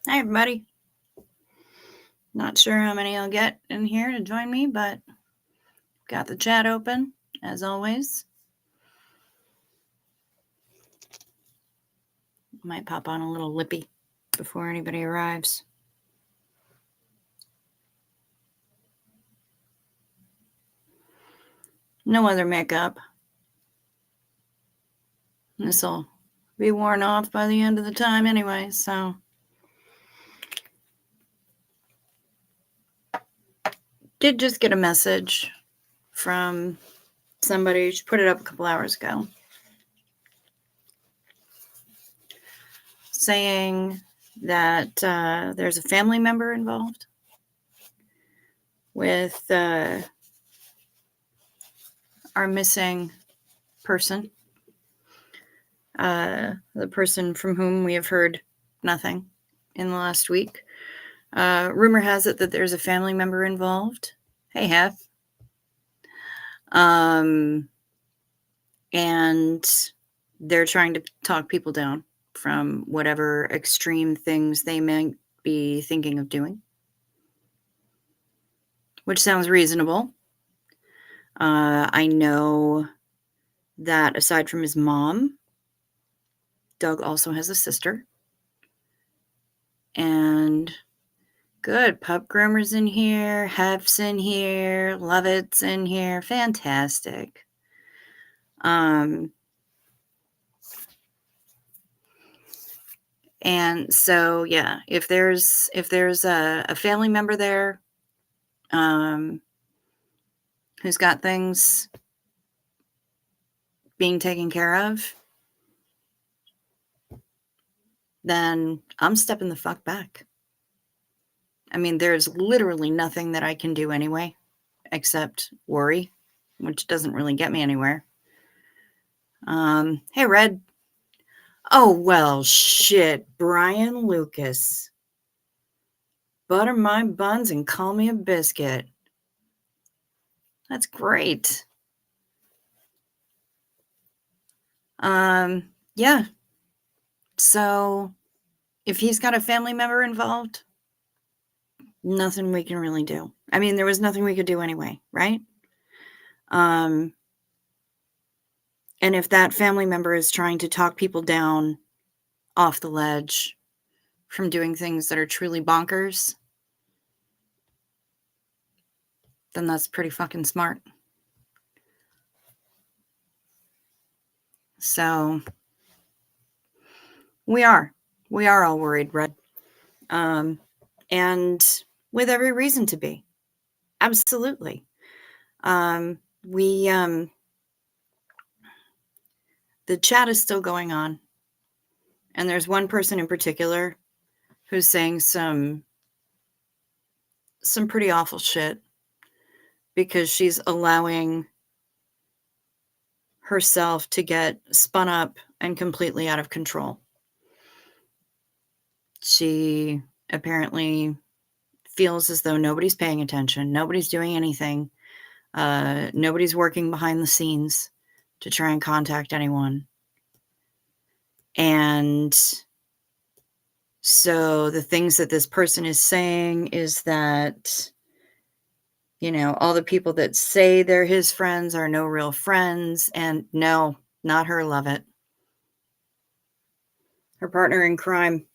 Hi, everybody. Not sure how many I'll get in here to join me, but got the chat open, as always. Might pop on a little lippy before anybody arrives. No other makeup. This will be worn off by the end of the time anyway, so. Did just get a message from somebody. She put it up a couple hours ago, saying that there's a family member involved with our missing person. The person from whom we have heard nothing in the last week. Rumor has it that there's a family member involved. Hey, Hef. And they're trying to talk people down from whatever extreme things they may be thinking of doing, which sounds reasonable. I know that aside from his mom, Doug also has a sister. And good, pup groomer's in here, Hef's in here, Lovett's in here, fantastic. And so, yeah, if there's a family member there, who's got things being taken care of, then I'm stepping the fuck back. I mean, there's literally nothing that I can do anyway, except worry, which doesn't really get me anywhere. Hey, Red. Oh, well, shit, Brian Lucas. Butter my buns and call me a biscuit. That's great. Yeah. So if he's got a family member involved, nothing we can really do. I mean, there was nothing we could do anyway, right? And if that family member is trying to talk people down off the ledge from doing things that are truly bonkers, then that's pretty fucking smart. So we are all worried, Red. And with every reason to be. Absolutely. The chat is still going on. And there's one person in particular who's saying some pretty awful shit because she's allowing herself to get spun up and completely out of control. She apparently feels as though nobody's paying attention, nobody's doing anything, nobody's working behind the scenes to try and contact anyone. And so the things that this person is saying is that, you know, all the people that say they're his friends are no real friends. And no, not her, Lovett. Her partner in crime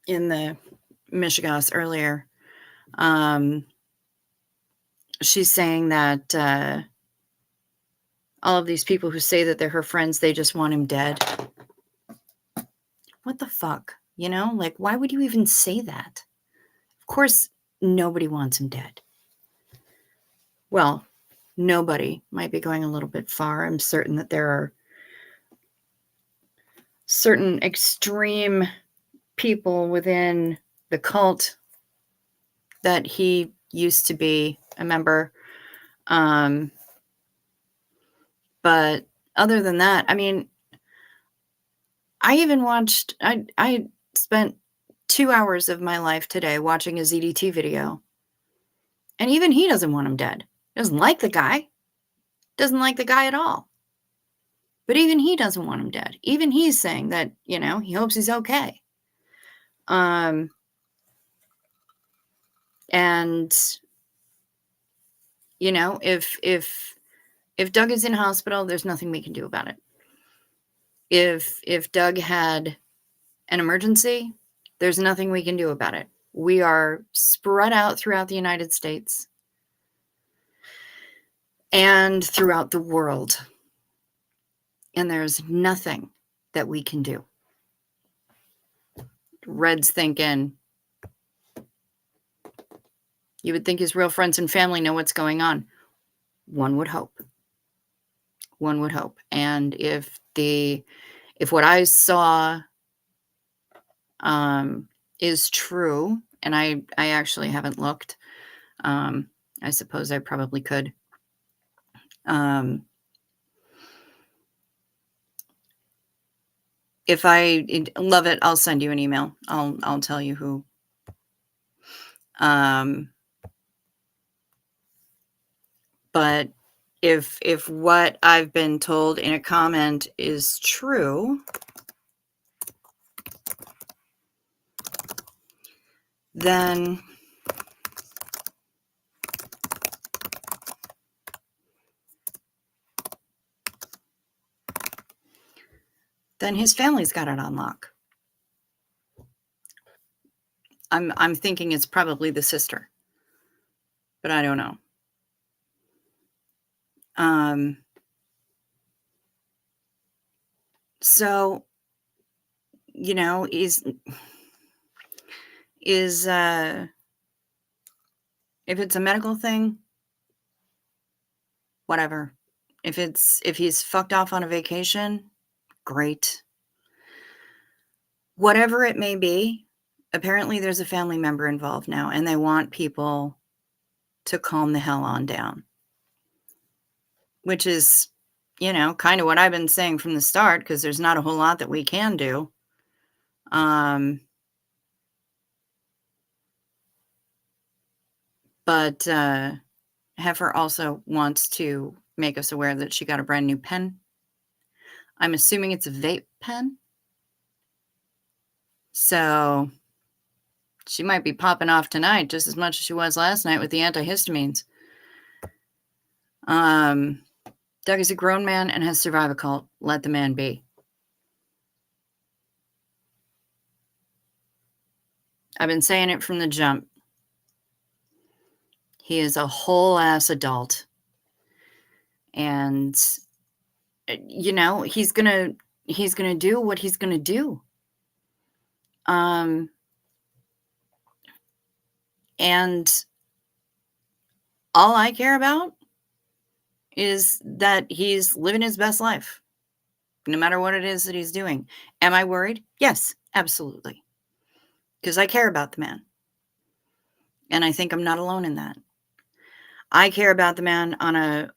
in the Michigas earlier. She's saying that all of these people who say that they're her friends, they just want him dead. What the fuck? You know, like, why would you even say that? Of course, nobody wants him dead. Well, nobody might be going a little bit far. I'm certain that there are certain extreme people within the cult that he used to be a member. But other than that, I mean, I even watched, I spent 2 hours of my life today watching a ZDT video. And even he doesn't want him dead. Doesn't like the guy. Doesn't like the guy at all. But even he doesn't want him dead. Even he's saying that, he hopes he's okay. Um, and if Doug is in hospital, there's nothing we can do about it. If Doug had an emergency, there's nothing we can do about it. We are spread out throughout the United States and throughout the world. And there's nothing that we can do. Red's thinking, you would think his real friends and family know what's going on. One would hope. One would hope. And if what I saw is true, and I actually haven't looked, I suppose I probably could. If I love it, I'll send you an email. I'll tell you who. But if what I've been told in a comment is true, then his family's got it on lock. I'm thinking it's probably the sister, but I don't know. So, is if it's a medical thing, whatever. If he's fucked off on a vacation, great. Whatever it may be, apparently there's a family member involved now, and they want people to calm the hell on down. Which is, kind of what I've been saying from the start, because there's not a whole lot that we can do. But Heifer also wants to make us aware that she got a brand new pen. I'm assuming it's a vape pen. So she might be popping off tonight just as much as she was last night with the antihistamines. Doug is a grown man and has survived a cult. Let the man be. I've been saying it from the jump. He is a whole ass adult. And he's gonna do what he's gonna do. And all I care about is that he's living his best life, no matter what it is that he's doing. Am I worried? Yes, absolutely. Because I care about the man. And I think I'm not alone in that. I care about the man on a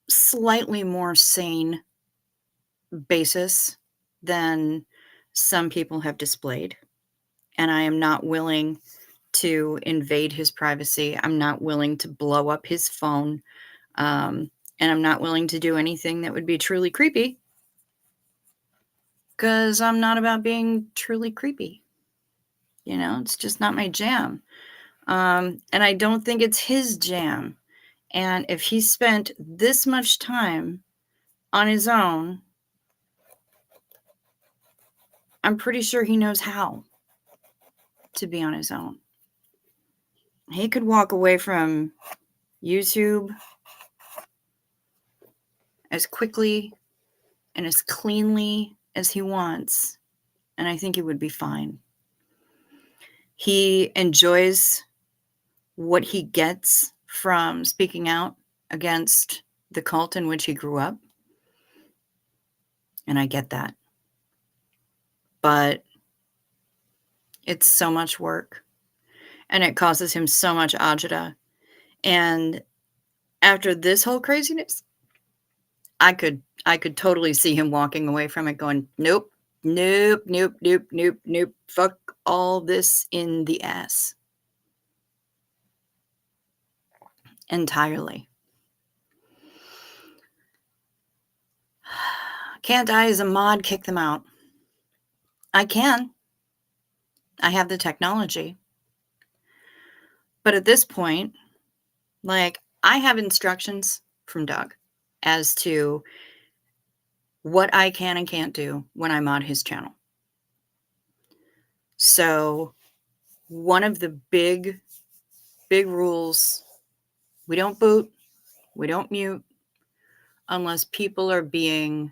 slightly more sane basis than some people have displayed. And I am not willing to invade his privacy. I'm not willing to blow up his phone. And I'm not willing to do anything that would be truly creepy, because I'm not about being truly creepy. It's just not my jam. And I don't think it's his jam. And if he spent this much time on his own, I'm pretty sure he knows how to be on his own. He could walk away from YouTube as quickly and as cleanly as he wants, and I think he would be fine. He enjoys what he gets from speaking out against the cult in which he grew up, and I get that. But it's so much work, and it causes him so much agita. And after this whole craziness, I could totally see him walking away from it going, nope, nope, nope, nope, nope, nope, fuck all this in the ass. Entirely. Can't I, as a mod, kick them out? I can. I have the technology. But at this point, like, I have instructions from Doug as to what I can and can't do when I'm on his channel. So one of the big rules, we don't boot, we don't mute unless people are being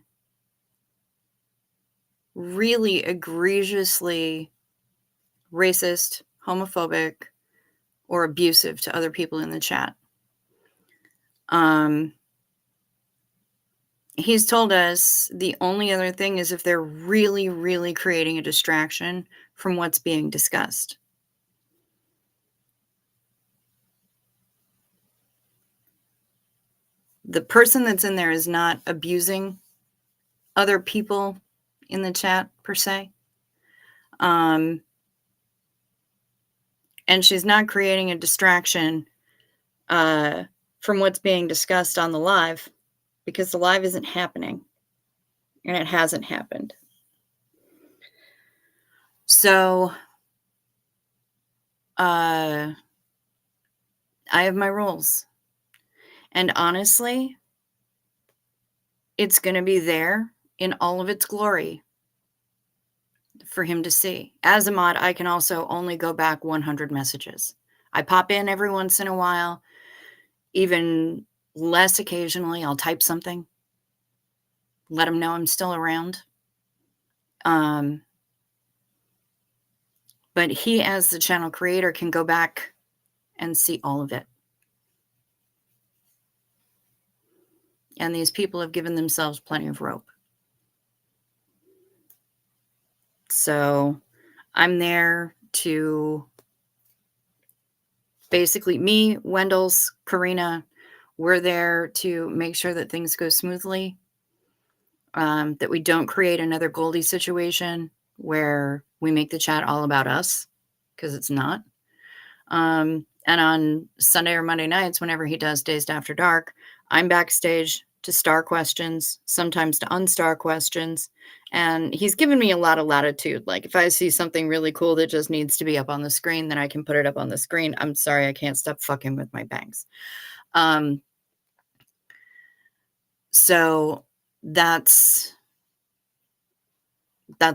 really egregiously racist, homophobic, or abusive to other people in the chat. He's told us the only other thing is if they're really, really creating a distraction from what's being discussed. The person that's in there is not abusing other people in the chat per se. And she's not creating a distraction from what's being discussed on the live, because the live isn't happening and it hasn't happened. So I have my rules. And honestly, it's going to be there in all of its glory for him to see. As a mod, I can also only go back 100 messages. I pop in every once in a while, even less occasionally. I'll type something, let him know I'm still around. But he, as the channel creator, can go back and see all of it. And these people have given themselves plenty of rope. So I'm there to basically, me, Wendell's, Karina, we're there to make sure that things go smoothly, that we don't create another Goldie situation where we make the chat all about us, because it's not. And on Sunday or Monday nights, whenever he does Dazed After Dark, I'm backstage to star questions, sometimes to unstar questions. And he's given me a lot of latitude. Like, if I see something really cool that just needs to be up on the screen, then I can put it up on the screen. I'm sorry, I can't stop fucking with my bangs. So that's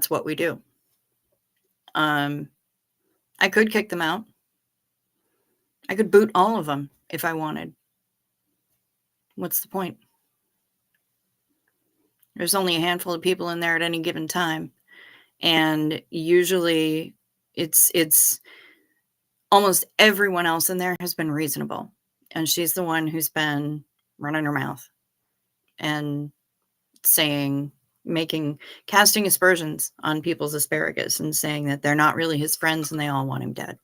what we do. I could kick them out. I could boot all of them if I wanted. What's the point? There's only a handful of people in there at any given time. And usually it's almost everyone else in there has been reasonable. And she's the one who's been running her mouth and casting aspersions on people's asparagus and saying that they're not really his friends and they all want him dead,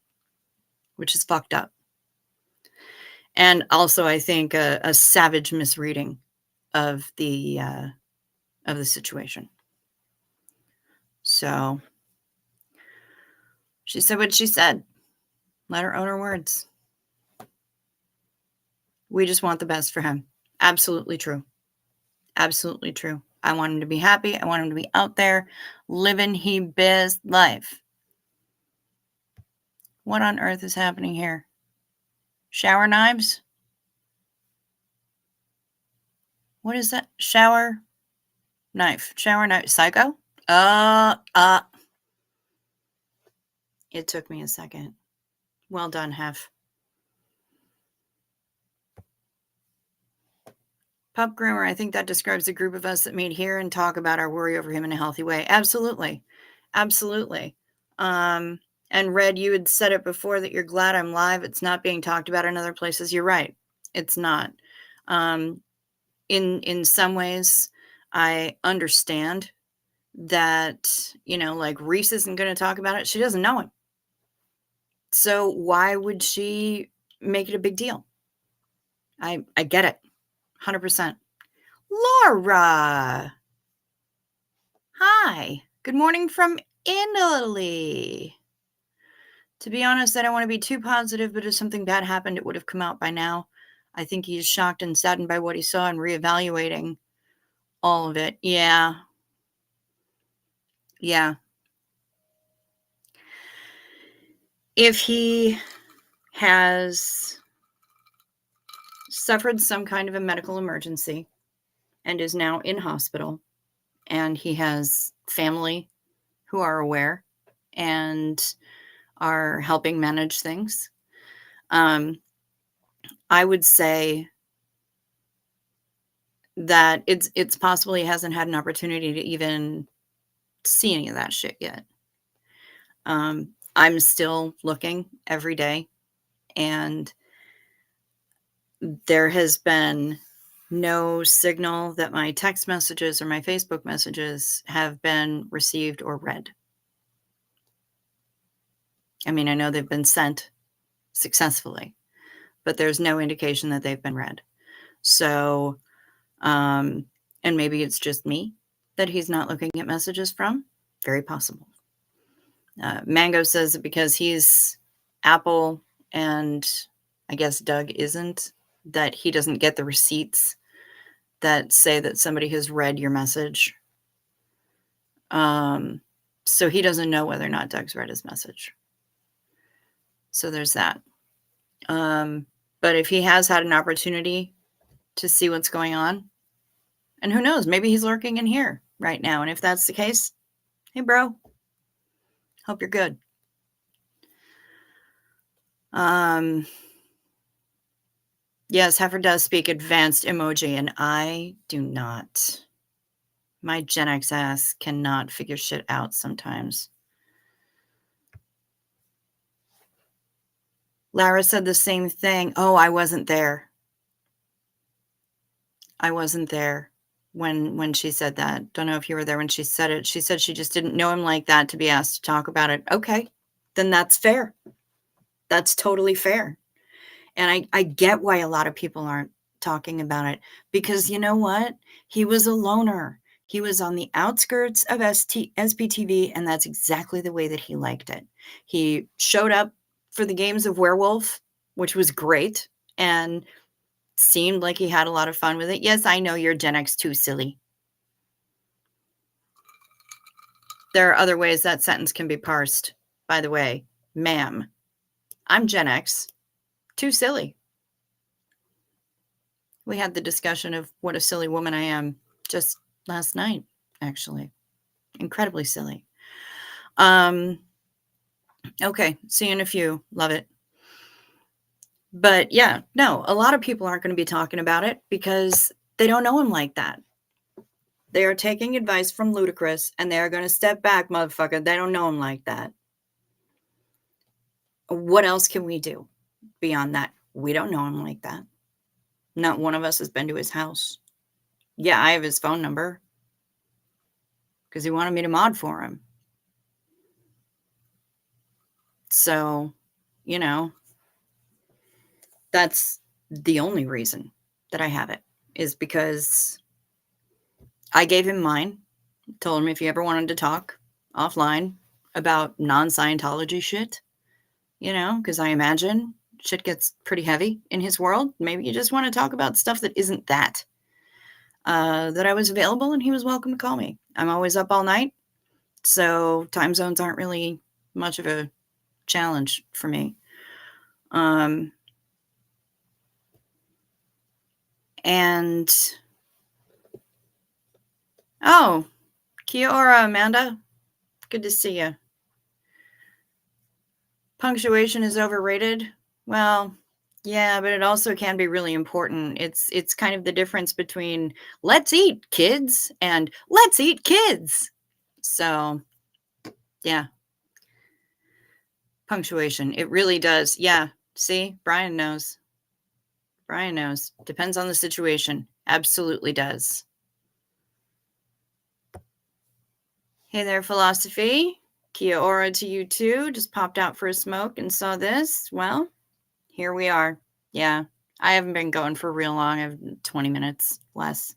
which is fucked up. And also, I think a savage misreading of the situation. So she said what she said. Let her own her words. We just want the best for him. Absolutely true. Absolutely true. I want him to be happy. I want him to be out there living his best life. What on earth is happening here? Shower knives? What is that? Shower knife. Shower knife. Psycho? It took me a second. Well done, Hef. Pup groomer, I think that describes the group of us that meet here and talk about our worry over him in a healthy way. Absolutely. Absolutely. And Red, you had said it before that you're glad I'm live. It's not being talked about in other places. You're right. It's not. In some ways, I understand that, like Reese isn't going to talk about it. She doesn't know him. So why would she make it a big deal? I get it. 100%. Laura. Hi. Good morning from Italy. To be honest, I don't want to be too positive, but if something bad happened, it would have come out by now. I think he's shocked and saddened by what he saw and reevaluating All of it. Yeah. Yeah. If he has suffered some kind of a medical emergency and is now in hospital, and he has family who are aware and are helping manage things, I would say that it's possible he hasn't had an opportunity to even see any of that shit yet. I'm still looking every day, and there has been no signal that my text messages or my Facebook messages have been received or read. I mean, I know they've been sent successfully, but there's no indication that they've been read. So, and maybe it's just me that he's not looking at messages from. Very possible. Mango says that because he's Apple and I guess Doug isn't, that he doesn't get the receipts that say that somebody has read your message. So he doesn't know whether or not Doug's read his message. So there's that. But if he has had an opportunity to see what's going on, and who knows, maybe he's lurking in here right now. And if that's the case, hey, bro, hope you're good. Yes, Heifer does speak advanced emoji, and I do not. My Gen X ass cannot figure shit out sometimes. Lara said the same thing. Oh, I wasn't there. I wasn't there when she said that. Don't know if you were there when she said it. She said she just didn't know him like that to be asked to talk about it. Okay, then that's fair. That's totally fair. And I get why a lot of people aren't talking about it, because you know what? He was a loner. He was on the outskirts of SPTV, and that's exactly the way that he liked it. He showed up for the games of Werewolf, which was great, and seemed like he had a lot of fun with it. Yes, I know you're Gen X too, silly. There are other ways that sentence can be parsed, by the way. Ma'am, I'm Gen X, too silly. We had the discussion of what a silly woman I am just last night, actually. Incredibly silly. Okay, see you in a few. Love it. But yeah, no, a lot of people aren't going to be talking about it because they don't know him like that. They are taking advice from Ludacris, and they are going to step back, motherfucker. They don't know him like that. What else can we do beyond that? We don't know him like that. Not one of us has been to his house. Yeah, I have his phone number because he wanted me to mod for him. So, you know, that's the only reason that I have it, is because I gave him mine, told him if he ever wanted to talk offline about non-Scientology shit, you know, because I imagine shit gets pretty heavy in his world. Maybe you just want to talk about stuff that isn't that. That I was available, and he was welcome to call me. I'm always up all night, so time zones aren't really much of a challenge for me. And oh, kia ora, Amanda. Good to see you. Punctuation is overrated. Well, yeah, but it also can be really important. It's kind of the difference between let's eat kids and let's eat kids. So, yeah. Punctuation. It really does. Yeah. See, Brian knows. Brian knows. Depends on the situation. Absolutely does. Hey there, Philosophy. Kia ora to you too. Just popped out for a smoke and saw this. Well, here we are. Yeah. I haven't been going for real long. I have 20 minutes less.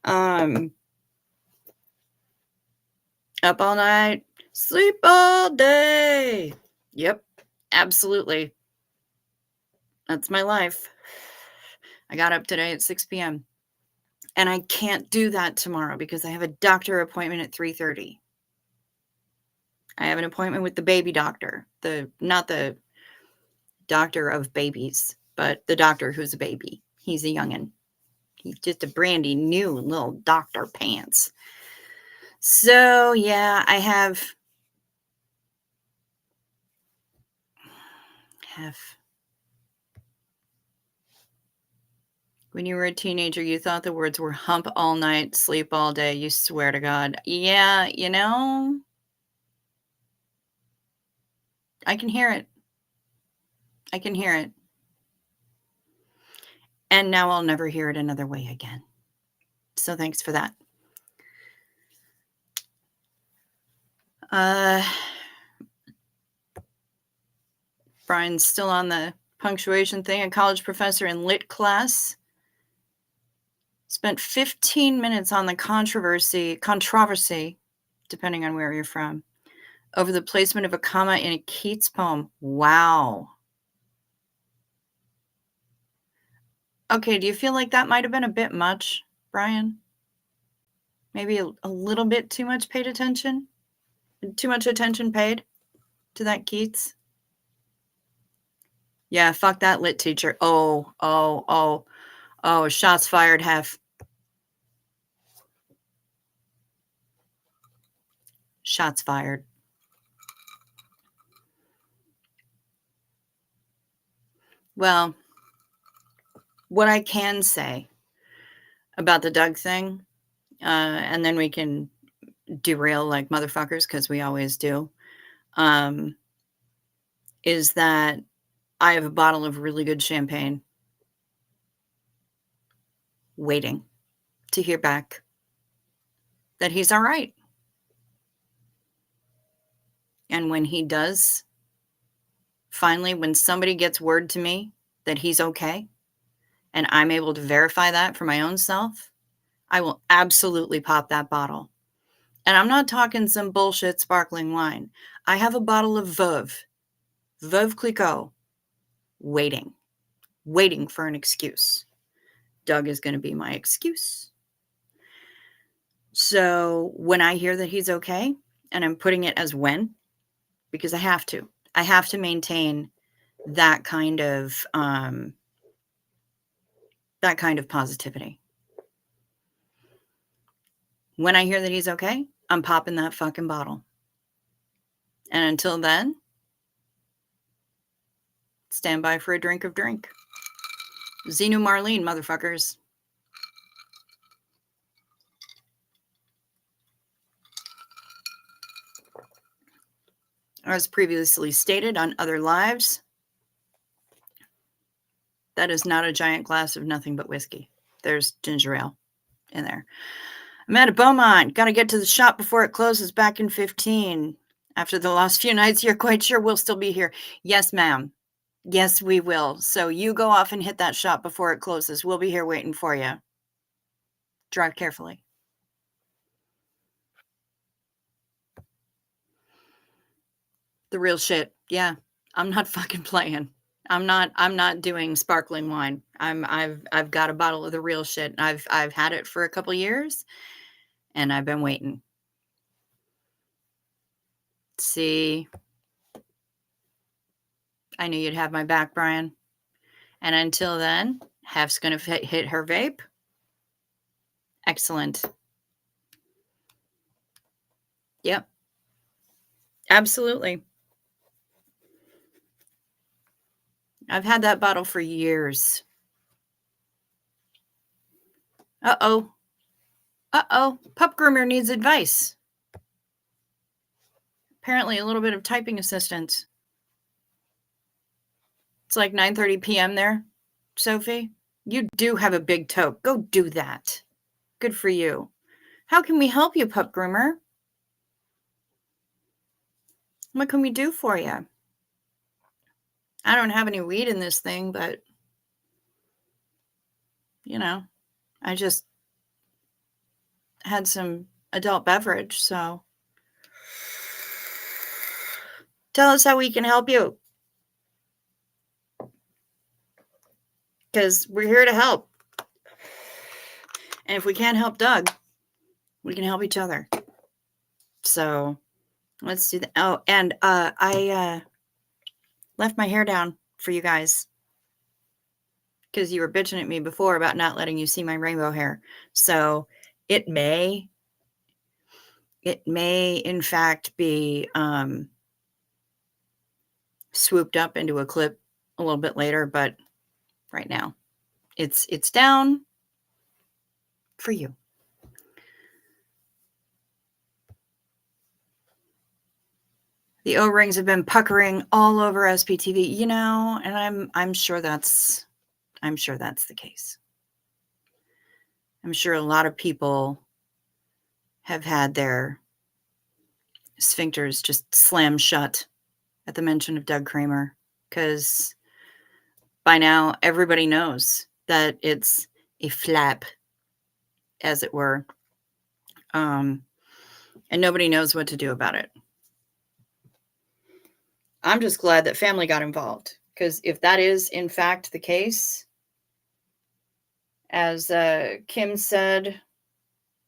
Up all night, sleep all day. Yep, absolutely. That's my life. I got up today at 6 p.m. And I can't do that tomorrow because I have a doctor appointment at 3:30. I have an appointment with the baby doctor, not the doctor of babies, but the doctor who's a baby. He's a youngin'. He's just a brandy new little doctor pants. So yeah, I have when you were a teenager, you thought the words were hump all night, sleep all day. You swear to God. Yeah, I can hear it. I can hear it. And now I'll never hear it another way again. So thanks for that. Brian's still on the punctuation thing. A college professor in lit class spent 15 minutes on the controversy, depending on where you're from, over the placement of a comma in a Keats poem. Wow. Okay, do you feel like that might have been a bit much, Brian? Maybe a little bit too much attention paid to that Keats? Yeah, fuck that lit teacher. Oh, shots fired, Hef. Shots fired. Well, what I can say about the Doug thing, and then we can derail like motherfuckers, because we always do, is that I have a bottle of really good champagne waiting to hear back that he's all right. And when he does, finally, when somebody gets word to me that he's okay, and I'm able to verify that for my own self, I will absolutely pop that bottle. And I'm not talking some bullshit sparkling wine. I have a bottle of Veuve Clicquot, waiting for an excuse. Doug is going to be my excuse. So when I hear that he's okay, and I'm putting it as when, because I have to maintain that kind of positivity. When I hear that he's okay, I'm popping that fucking bottle. And until then, stand by for a drink of drink. Xenu Marlene, motherfuckers. As previously stated on other lives, that is not a giant glass of nothing but whiskey. There's ginger ale in there. I'm at a Beaumont. Got to get to the shop before it closes back in 15. After the last few nights, you're quite sure we'll still be here. Yes, ma'am. Yes, we will. So you go off and hit that shop before it closes. We'll be here waiting for you. Drive carefully. The real shit. Yeah. I'm not fucking playing. I'm not doing sparkling wine. I've got a bottle of the real shit. I've had it for a couple years and I've been waiting. See, I knew you'd have my back, Brian. And until then, Hef's going to hit her vape. Excellent. Yep. Absolutely. I've had that bottle for years. Uh-oh. Pup groomer needs advice. Apparently a little bit of typing assistance. It's like 9:30 p.m. there, Sophie. You do have a big toe. Go do that. Good for you. How can we help you, pup groomer? What can we do for you? I don't have any weed in this thing, but, I just had some adult beverage, so tell us how we can help you. Because we're here to help. And if we can't help Doug, we can help each other. So let's do that. Oh, and I left my hair down for you guys because you were bitching at me before about not letting you see my rainbow hair. So it may in fact be swooped up into a clip a little bit later, but right now it's down for you. The O-rings have been puckering all over SPTV, you know, and I'm sure that's the case. I'm sure a lot of people have had their sphincters just slam shut at the mention of Doug Kramer, because by now everybody knows that it's a flap, as it were, and nobody knows what to do about it. I'm just glad that family got involved, because if that is in fact the case, as Kim said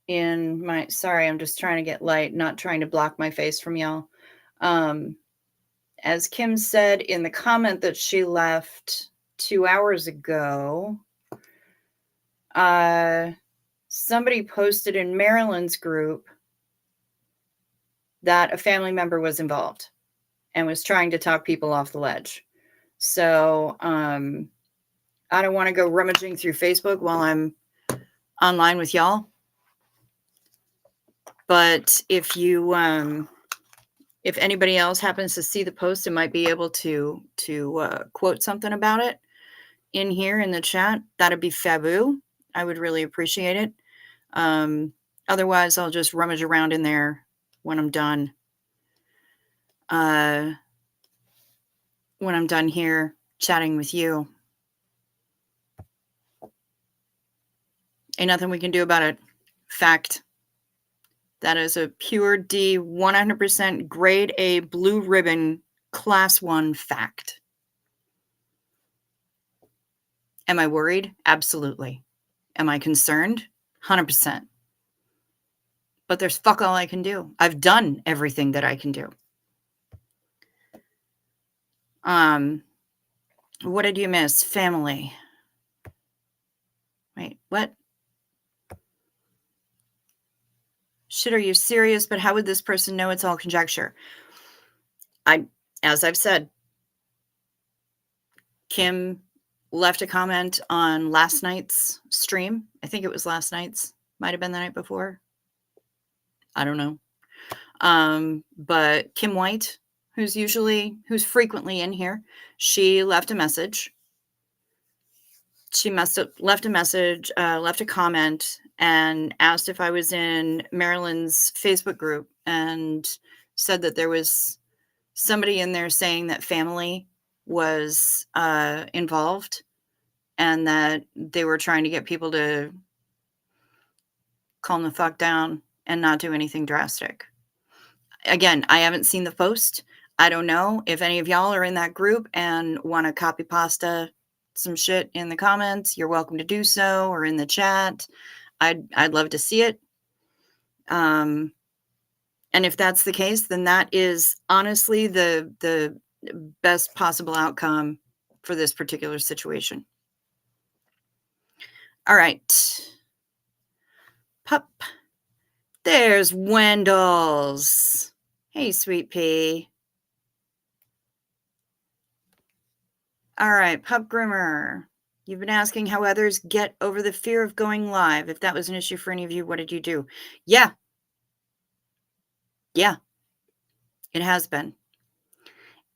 in my, sorry, I'm just trying to get light, not trying to block my face from y'all. As Kim said in the comment that she left 2 hours ago, somebody posted in Marilyn's group that a family member was involved and was trying to talk people off the ledge. So I don't want to go rummaging through Facebook while I'm online with y'all. But if you, if anybody else happens to see the post and might be able to quote something about it in here in the chat, that'd be faboo. I would really appreciate it. Otherwise, I'll just rummage around in there when I'm done. When I'm done here chatting with you. Ain't nothing we can do about it. Fact. That is a pure D, 100% grade A blue ribbon class 1 fact. Am I worried? Absolutely. Am I concerned? 100%. But there's fuck all I can do. I've done everything that I can do. What did you miss? Family. Wait, what? Shit, are you serious? But how would this person know it's all conjecture? As I've said, Kim left a comment on last night's stream. I think it was last night's. Might have been the night before. I don't know. But Kim White, who's frequently in here, she left a message. She must have left a message, left a comment, and asked if I was in Marilyn's Facebook group, and said that there was somebody in there saying that family was involved and that they were trying to get people to calm the fuck down and not do anything drastic. Again, I haven't seen the post. I don't know if any of y'all are in that group and want to copy pasta some shit in the comments. You're welcome to do so, or in the chat. I'd love to see it. And if that's the case, then that is honestly the best possible outcome for this particular situation. All right. Pup. There's Wendell's. Hey, sweet pea. All right, Pup Groomer. You've been asking how others get over the fear of going live. If that was an issue for any of you, what did you do? Yeah. Yeah. It has been.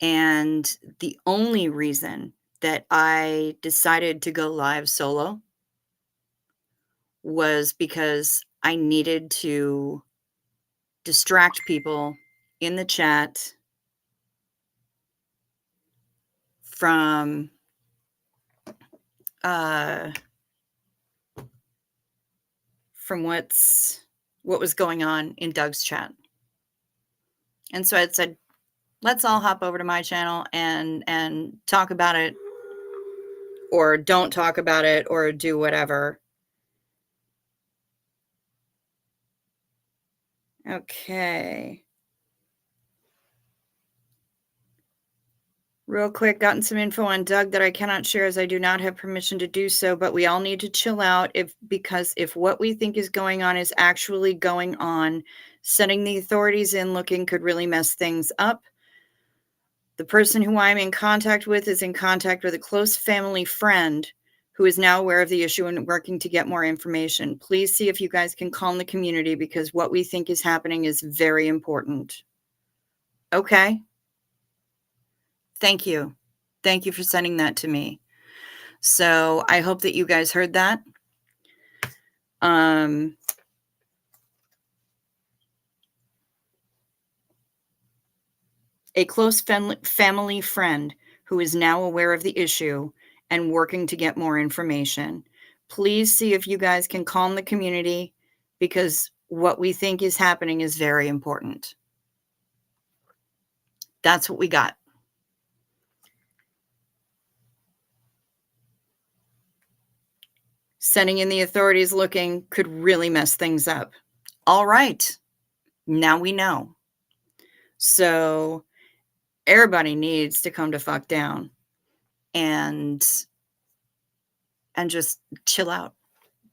And the only reason that I decided to go live solo was because I needed to distract people in the chat from what was going on in Doug's chat. And so I said, let's all hop over to my channel and talk about it, or don't talk about it, or do whatever. Okay. Real quick, gotten some info on Doug that I cannot share as I do not have permission to do so, but we all need to chill out because if what we think is going on is actually going on, sending the authorities in looking could really mess things up. The person who I'm in contact with is in contact with a close family friend who is now aware of the issue and working to get more information. Please see if you guys can calm the community because what we think is happening is very important. Okay. Thank you. Thank you for sending that to me. So I hope that you guys heard that. Um, a close family friend who is now aware of the issue and working to get more information. Please see if you guys can calm the community because what we think is happening is very important. That's what we got. Sending in the authorities looking could really mess things up. All right. Now we know. So everybody needs to come to fuck down and just chill out.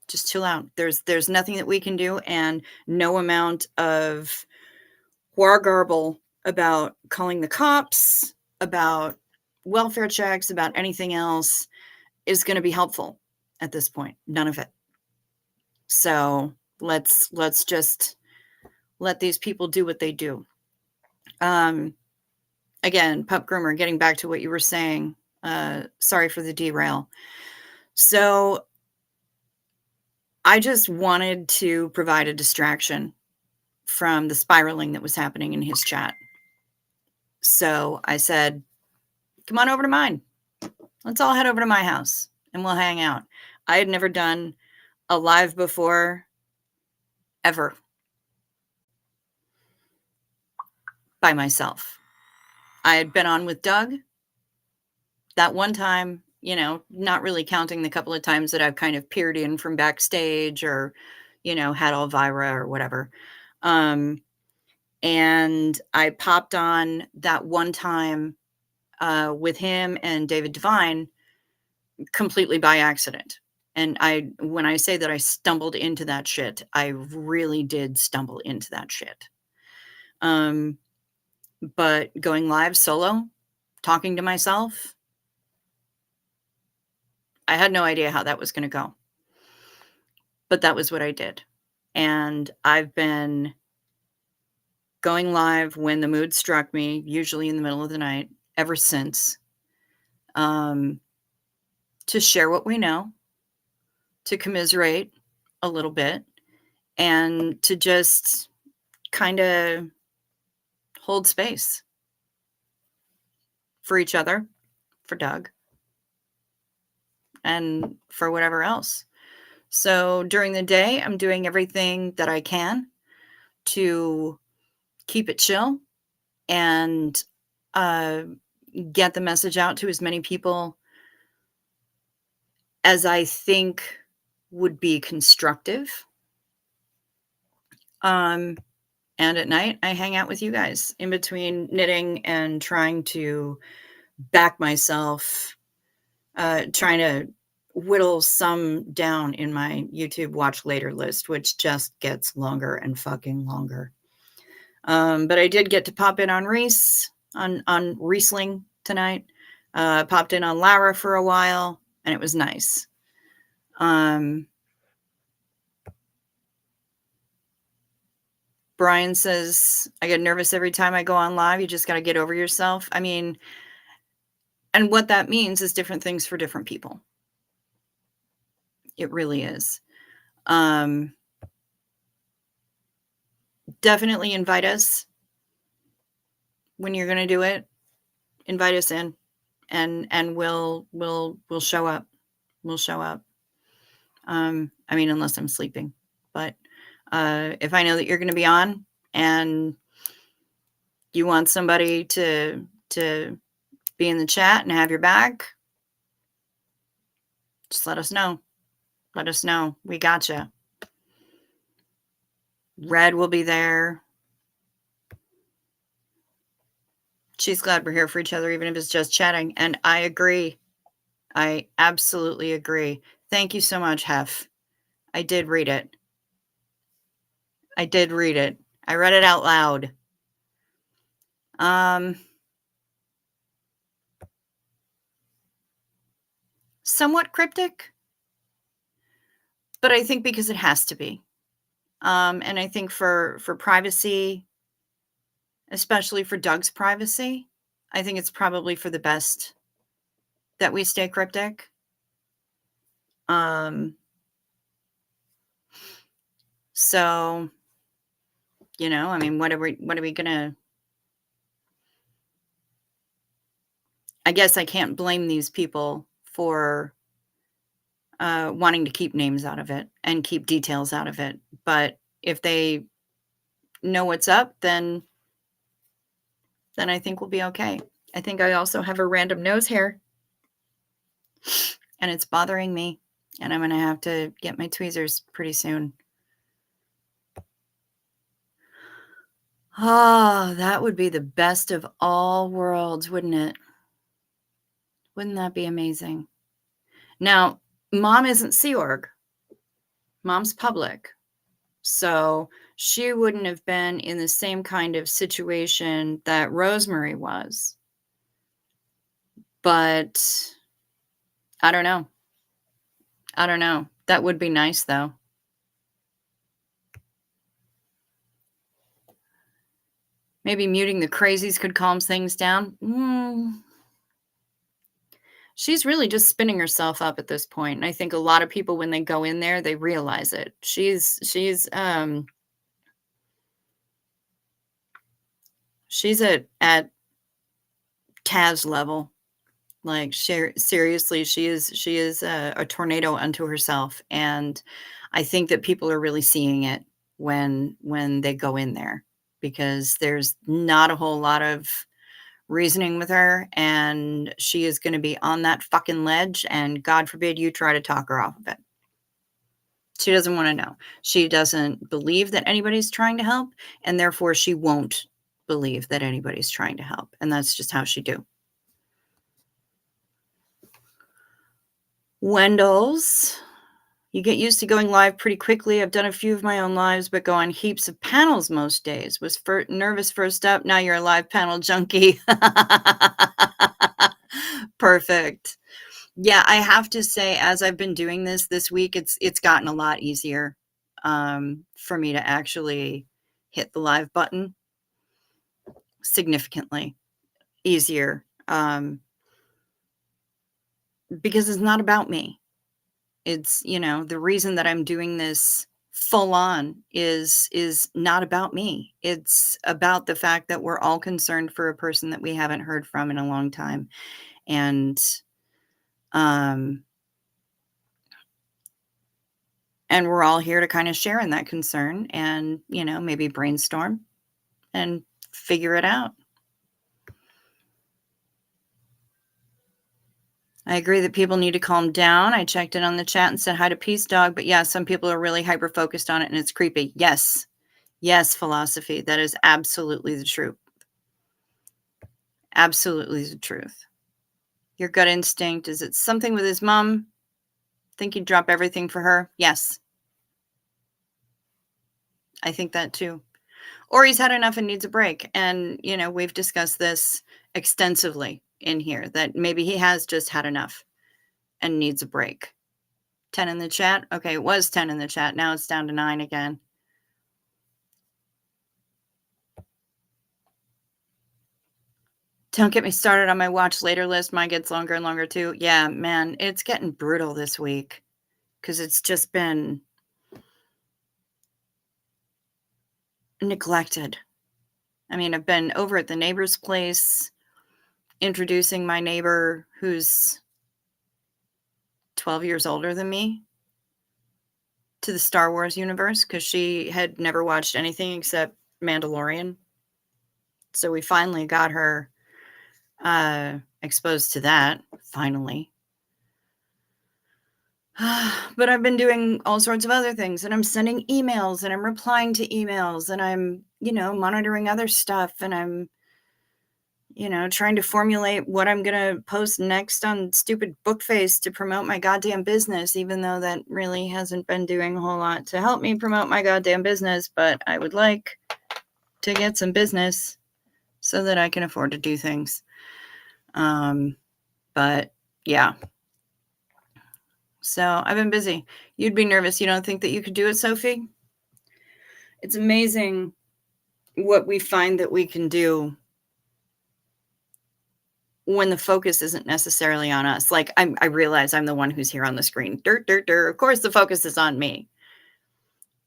Just chill out. There's nothing that we can do, and no amount of wargarble about calling the cops, about welfare checks, about anything else is going to be helpful at this point. None of it. So let's just let these people do what they do. Again, Pup Groomer, getting back to what you were saying. Sorry for the derail. So I just wanted to provide a distraction from the spiraling that was happening in his chat. So I said, come on over to mine. Let's all head over to my house and we'll hang out. I had never done a live before, ever, by myself. I had been on with Doug that one time, not really counting the couple of times that I've kind of peered in from backstage or, had Elvira or whatever. And I popped on that one time with him and David Devine completely by accident. And when I say that I stumbled into that shit, I really did stumble into that shit. But going live solo, talking to myself, I had no idea how that was going to go. But that was what I did. And I've been going live when the mood struck me, usually in the middle of the night, ever since, to share what we know, to commiserate a little bit, and to just kind of hold space for each other, for Doug, and for whatever else. So during the day, I'm doing everything that I can to keep it chill and get the message out to as many people as I think would be constructive. And at night, I hang out with you guys in between knitting and trying to back myself, trying to whittle some down in my YouTube watch later list, which just gets longer and fucking longer. But I did get to pop in on on Riesling tonight. Popped in on Lara for a while, and it was nice. Brian says, I get nervous every time I go on live. You just got to get over yourself. I mean, and what that means is different things for different people. It really is. Definitely invite us when you're going to do it. Invite us in, and we'll show up. We'll show up. I mean, unless I'm sleeping, but if I know that you're going to be on and you want somebody to be in the chat and have your back, just let us know. Let us know. We gotcha. Red will be there. She's glad we're here for each other, even if it's just chatting. And I agree. I absolutely agree. Thank you so much, Hef. I did read it. I did read it. I read it out loud. Somewhat cryptic, but I think because it has to be. And I think for privacy, especially for Doug's privacy, I think it's probably for the best that we stay cryptic. So, you know, I mean, what are we gonna, I guess I can't blame these people for wanting to keep names out of it and keep details out of it. But if they know what's up, then I think we'll be okay. I think I also have a random nose hair and it's bothering me, and I'm going to have to get my tweezers pretty soon. Oh, that would be the best of all worlds, wouldn't it? Wouldn't that be amazing? Now, Mom isn't Sea Org. Mom's public. So she wouldn't have been in the same kind of situation that Rosemary was. But I don't know. I don't know. That would be nice, though. Maybe muting the crazies could calm things down. She's really just spinning herself up at this point. And I think a lot of people, when they go in there, they realize it. She's at Taz level. Like, seriously, she is a tornado unto herself. And I think that people are really seeing it when they go in there, because there's not a whole lot of reasoning with her, and she is going to be on that fucking ledge, and God forbid you try to talk her off of it. She doesn't want to know. She doesn't believe that anybody's trying to help, and therefore she won't believe that anybody's trying to help. And that's just how she do. Wendell's, you get used to going live pretty quickly. I've done a few of my own lives, but go on heaps of panels most days. Was nervous first up. Now you're a live panel junkie. Perfect. Yeah, I have to say, as I've been doing this week, it's gotten a lot easier for me to actually hit the live button. Significantly easier, because it's not about me. It's, you know, the reason that I'm doing this full on is not about me. It's about the fact that we're all concerned for a person that we haven't heard from in a long time. And we're all here to kind of share in that concern and, you know, maybe brainstorm and figure it out. I agree that people need to calm down. I checked in on the chat and said hi to Peace Dog, but yeah, some people are really hyper focused on it and it's creepy. Yes. Yes, philosophy. That is absolutely the truth. Absolutely the truth. Your gut instinct, is it something with his mom? Think he'd drop everything for her? Yes. I think that too. Or he's had enough and needs a break. And, you know, we've discussed this extensively in here, that maybe he has just had enough and needs a break. 10 in the chat. Okay, it was 10 in the chat. Now it's down to 9 again. Don't get me started on my watch later list. Mine gets longer and longer too. Yeah, man, it's getting brutal this week because it's just been neglected. I mean, I've been over at the neighbor's place introducing my neighbor who's 12 years older than me to the Star Wars universe, because she had never watched anything except Mandalorian. So we finally got her exposed to that, finally. But I've been doing all sorts of other things, and I'm sending emails, and I'm replying to emails, and I'm, monitoring other stuff, and I'm, trying to formulate what I'm gonna post next on stupid Bookface to promote my goddamn business, even though that really hasn't been doing a whole lot to help me promote my goddamn business, but I would like to get some business so that I can afford to do things. But yeah. So I've been busy. You'd be nervous. You don't think that you could do it, Sophie? It's amazing what we find that we can do when the focus isn't necessarily on us. Like, I realize I'm the one who's here on the screen. Dirt, dirt, dirt. Of course, the focus is on me.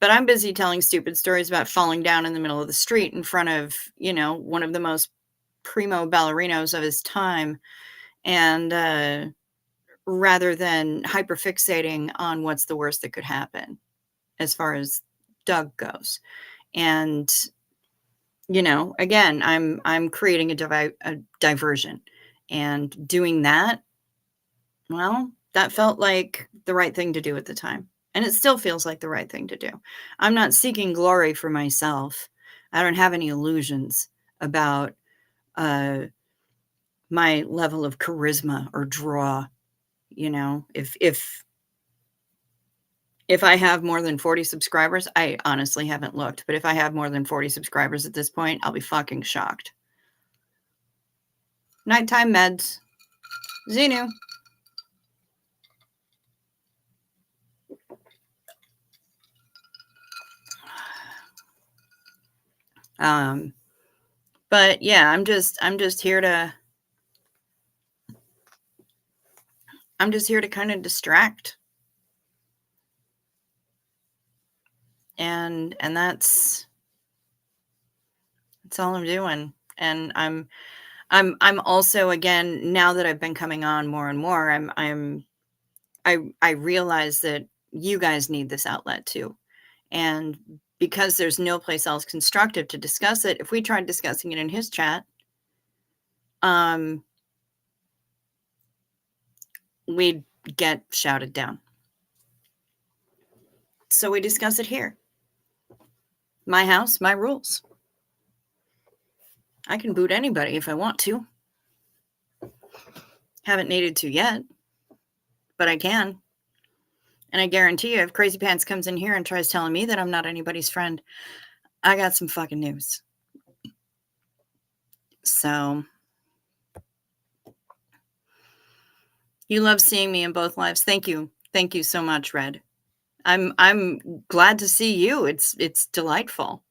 But I'm busy telling stupid stories about falling down in the middle of the street in front of, one of the most primo ballerinos of his time. And rather than hyperfixating on what's the worst that could happen as far as Doug goes. And, again, I'm creating a diversion. And doing that, well, that felt like the right thing to do at the time. And it still feels like the right thing to do. I'm not seeking glory for myself. I don't have any illusions about my level of charisma or draw. If I have more than 40 subscribers, I honestly haven't looked, but if I have more than 40 subscribers at this point, I'll be fucking shocked. Nighttime meds. Xenu. But yeah, I'm just here to kind of distract. And that's all I'm doing. And I'm also, again, now that I've been coming on more and more, I realize that you guys need this outlet too. And because there's no place else constructive to discuss it, if we tried discussing it in his chat, we'd get shouted down. So we discuss it here. My house, my rules. I can boot anybody if I want to. Haven't needed to yet, but I can. And I guarantee you, if Crazy Pants comes in here and tries telling me that I'm not anybody's friend, I got some fucking news. So, you love seeing me in both lives. Thank you. Thank you so much, Red. I'm glad to see you. It's delightful.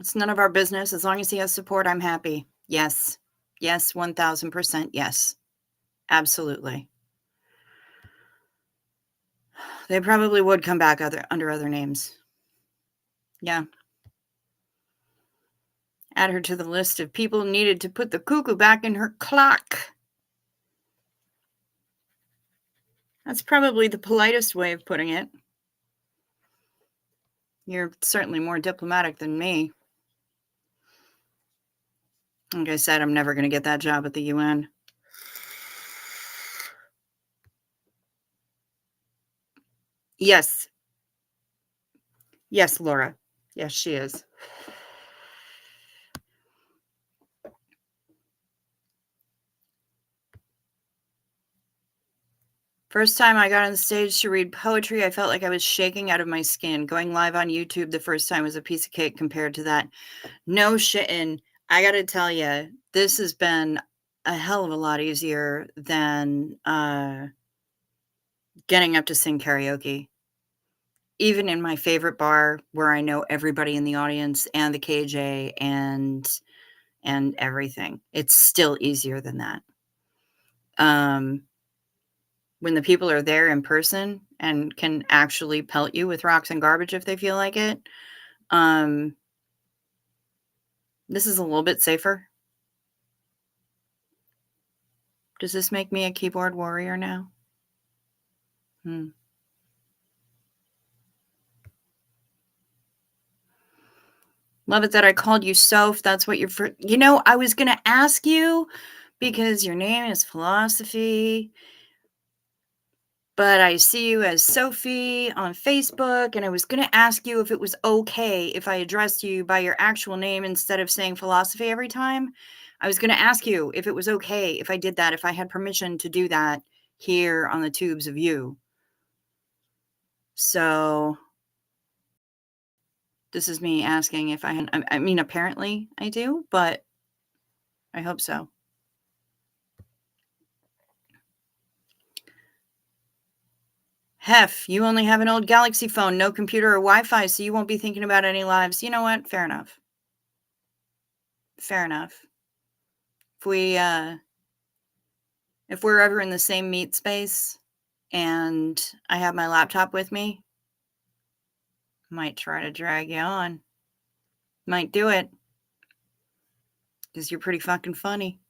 It's none of our business. As long as he has support, I'm happy. Yes. Yes, 1000%. Yes. Absolutely. They probably would come back under other names. Yeah. Add her to the list of people needed to put the cuckoo back in her clock. That's probably the politest way of putting it. You're certainly more diplomatic than me. Like I said, I'm never going to get that job at the UN. Yes. Yes, Laura. Yes, she is. First time I got on stage to read poetry, I felt like I was shaking out of my skin. Going live on YouTube the first time was a piece of cake compared to that. No shitting. I got to tell you, this has been a hell of a lot easier than getting up to sing karaoke. Even in my favorite bar where I know everybody in the audience and the KJ and everything, it's still easier than that. When the people are there in person and can actually pelt you with rocks and garbage if they feel like it, this is a little bit safer. Does this make me a keyboard warrior now? Love it that I called you Soph. That's what you're for. You know, I was going to ask you because your name is Philosophy, but I see you as Sophie on Facebook, and I was going to ask you if it was okay if I addressed you by your actual name instead of saying Philosophy every time. I was going to ask you if it was okay if I did that, if I had permission to do that here on the Tubes of You. So this is me asking if I mean, apparently I do, but I hope so. Hef, you only have an old Galaxy phone, no computer or Wi-Fi, so you won't be thinking about any lives. You know what? Fair enough. Fair enough. If we're ever in the same meet space and I have my laptop with me, might try to drag you on. Might do it. Because you're pretty fucking funny.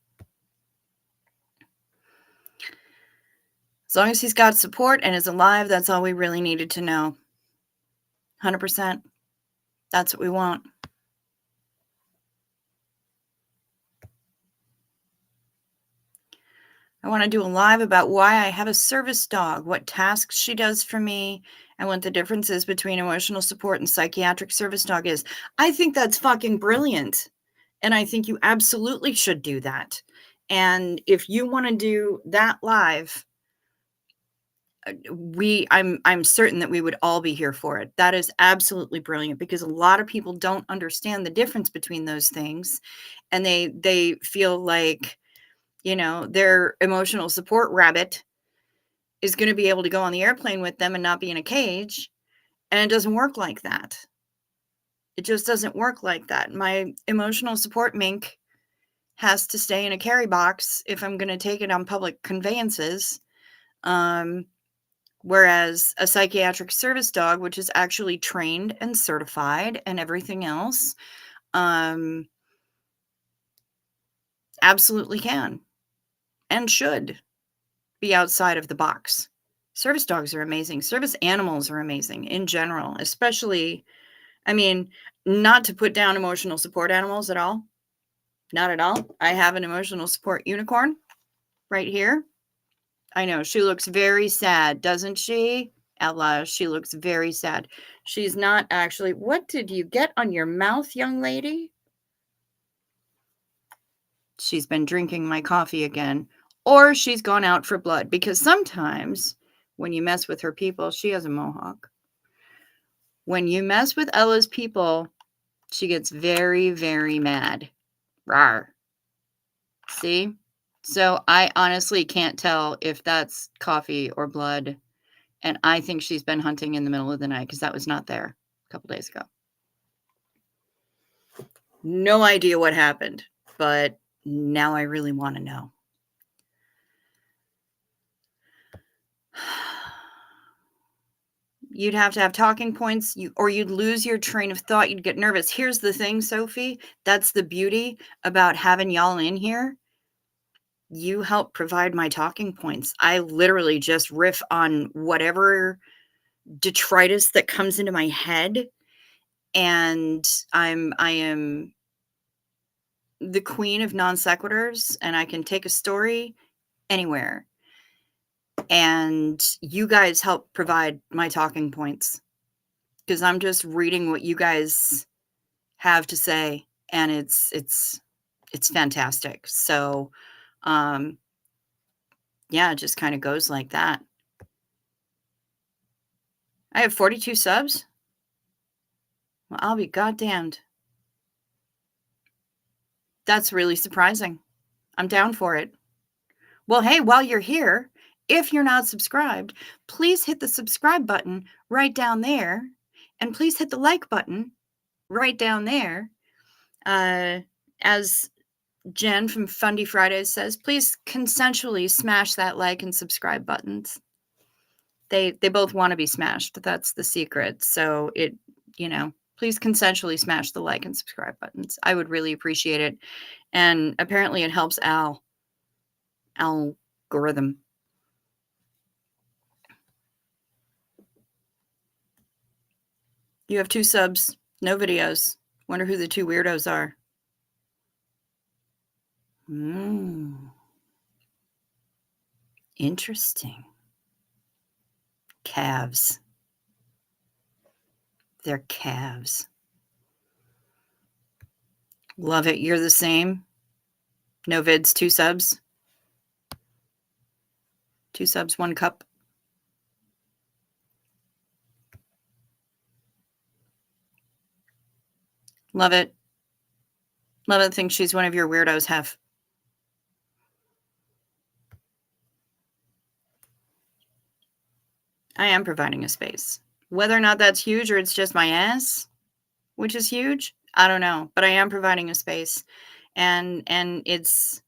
As long as he's got support and is alive, that's all we really needed to know. 100%. That's what we want. I want to do a live about why I have a service dog, what tasks she does for me, and what the differences between emotional support and psychiatric service dog is. I think that's fucking brilliant. And I think you absolutely should do that. And if you want to do that live, I'm certain that we would all be here for it. That is absolutely brilliant because a lot of people don't understand the difference between those things, and they feel like, you know, their emotional support rabbit is going to be able to go on the airplane with them and not be in a cage, and it doesn't work like that. It just doesn't work like that. My emotional support mink has to stay in a carry box if I'm going to take it on public conveyances. Whereas a psychiatric service dog, which is actually trained and certified and everything else, absolutely can and should be outside of the box. Service dogs are amazing. Service animals are amazing in general, especially, I mean, not to put down emotional support animals at all. Not at all. I have an emotional support unicorn right here. I know, she looks very sad, doesn't she? Ella, she looks very sad. She's not actually. What did you get on your mouth, young lady? She's been drinking my coffee again. Or she's gone out for blood, because sometimes when you mess with her people, she has a mohawk. When you mess with Ella's people, she gets very, very mad. Rawr. See? So I honestly can't tell if that's coffee or blood. And I think she's been hunting in the middle of the night because that was not there a couple days ago. No idea what happened, but now I really want to know. You'd have to have talking points, or you'd lose your train of thought. You'd get nervous. Here's the thing, Sophie. That's the beauty about having y'all in here. You help provide my talking points. I literally just riff on whatever detritus that comes into my head, and I am the queen of non sequiturs, and I can take a story anywhere. And you guys help provide my talking points because I'm just reading what you guys have to say, and it's fantastic. So, yeah, it just kind of goes like that. I have 42 subs. Well, I'll be goddamned. That's really surprising. I'm down for it. Well, hey, while you're here, if you're not subscribed, please hit the subscribe button right down there. And please hit the like button right down there. As Jen from Fundy Fridays says, please consensually smash that like and subscribe buttons. They both want to be smashed. That's the secret. So please consensually smash the like and subscribe buttons. I would really appreciate it. And apparently it helps algorithm. You have 2 subs, no videos. Wonder who the two weirdos are. Interesting. Calves. They're calves. Love it. You're the same. No vids, 2 subs. 2 subs, 1 cup. Love it. Love it. Think she's one of your weirdos, Hef. I am providing a space. Whether or not that's huge or it's just my ass, which is huge, I don't know. But I am providing a space. And it's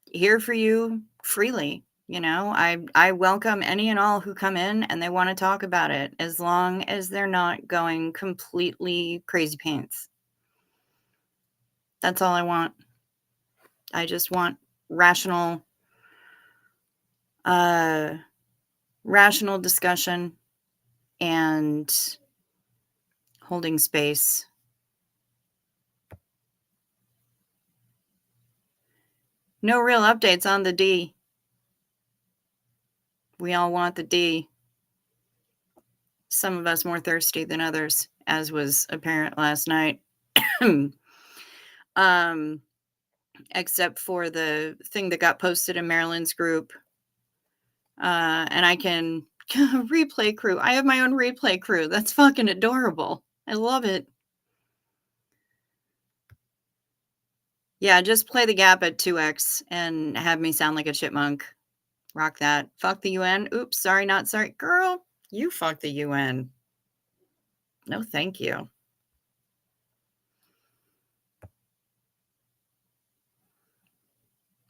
here for you freely. You know, I welcome any and all who come in and they want to talk about it, as long as they're not going completely crazy pants. That's all I want. I just want rational discussion and holding space. No real updates on the D. We all want the D. Some of us more thirsty than others, as was apparent last night. Except for the thing that got posted in Marilyn's group. And I can replay crew. I have my own replay crew. That's fucking adorable. I love it. Yeah, just play the gap at 2x and have me sound like a chipmunk. Rock that. Fuck the UN. Oops, sorry, not sorry. Girl, you fuck the UN. No, thank you.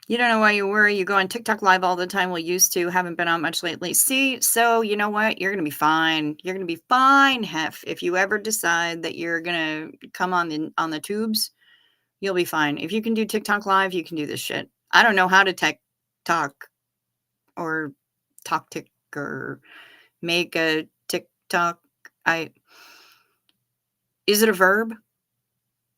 You don't know why you worry. You go on TikTok live all the time. Well, used to. Haven't been on much lately. See, so you know what? You're going to be fine. You're going to be fine, Hef. If you ever decide that you're going to come on the tubes, you'll be fine. If you can do TikTok live, you can do this shit. I don't know how to talk or talk tick or make a TikTok. Is it a verb?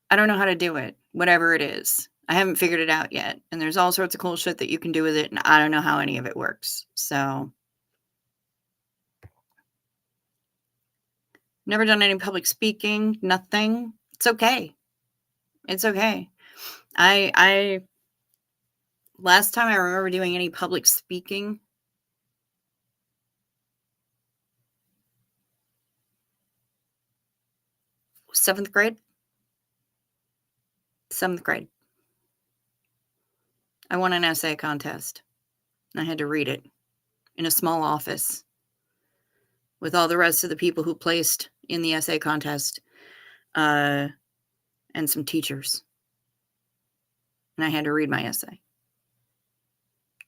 I don't know how to do it. Whatever it is. I haven't figured it out yet. And there's all sorts of cool shit that you can do with it. And I don't know how any of it works. So never done any public speaking, nothing. It's okay. It's okay. I last time I remember doing any public speaking, seventh grade. I won an essay contest. I had to read it in a small office with all the rest of the people who placed in the essay contest, and some teachers. And I had to read my essay.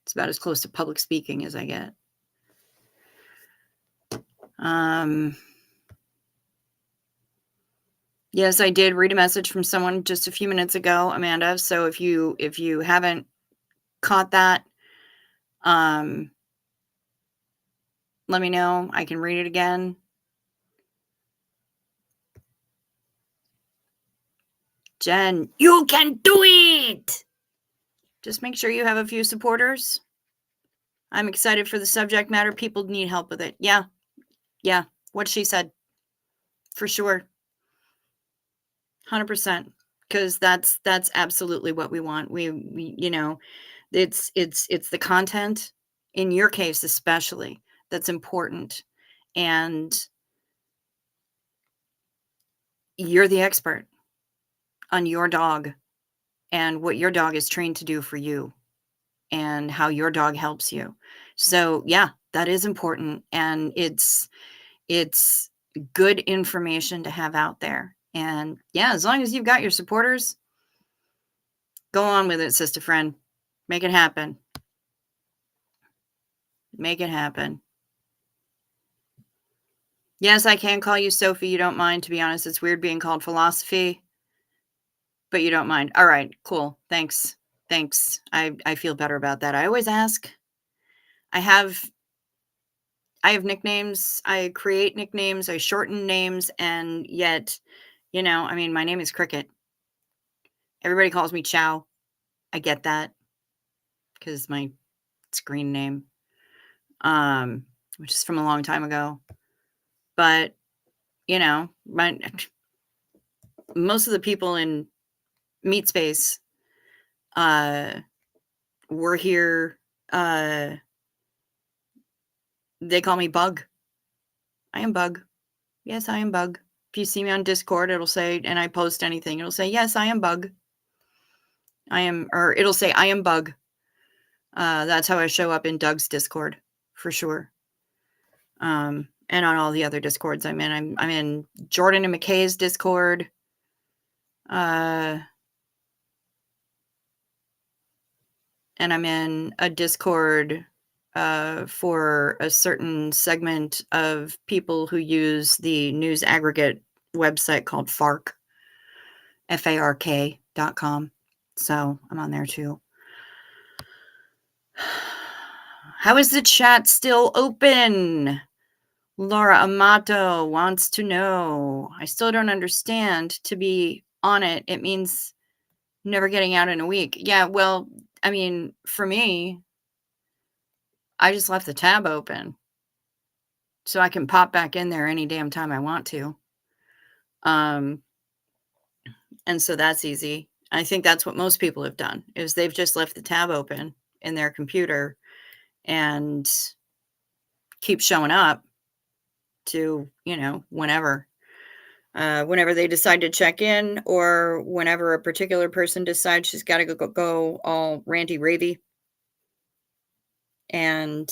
It's about as close to public speaking as I get. Yes, I did read a message from someone just a few minutes ago, Amanda. So if you haven't caught that, let me know. I can read it again. Jen, you can do it! Just make sure you have a few supporters. I'm excited for the subject matter. People need help with it. Yeah. What she said. For sure. 100%. Because that's absolutely what we want. We you know, it's the content, in your case especially, that's important. And you're the expert on your dog and what your dog is trained to do for you and how your dog helps you. So yeah, that is important. And it's good information to have out there. And yeah, as long as you've got your supporters, go on with it, sister friend. Make it happen. Make it happen. Yes, I can call you Sophie. You don't mind. To be honest, it's weird being called philosophy, but you don't mind. All right, cool. Thanks. I feel better about that. I always ask. I have nicknames. I create nicknames. I shorten names, and yet, I mean, my name is Cricket. Everybody calls me Chow. I get that because my screen name, which is from a long time ago. But, most of the people in meat space were here. They call me Bug. I am Bug. Yes, I am Bug. If you see me on Discord, it'll say, and I post anything, it'll say, yes, I am Bug. Or it'll say, I am Bug. That's how I show up in Doug's Discord, for sure. And on all the other Discords I'm in. I'm in Jordan and McKay's Discord. And I'm in a Discord for a certain segment of people who use the news aggregate website called FARC, FARK.com. So I'm on there too. How is the chat still open? Laura Amato wants to know. I still don't understand. To be on it, it means never getting out in a week. Yeah, well, I mean, for me, I just left the tab open so I can pop back in there any damn time I want to. And so that's easy. I think that's what most people have done, is they've just left the tab open in their computer and keep showing up to, whenever they decide to check in, or whenever a particular person decides she's got to go all ranty ravey. And,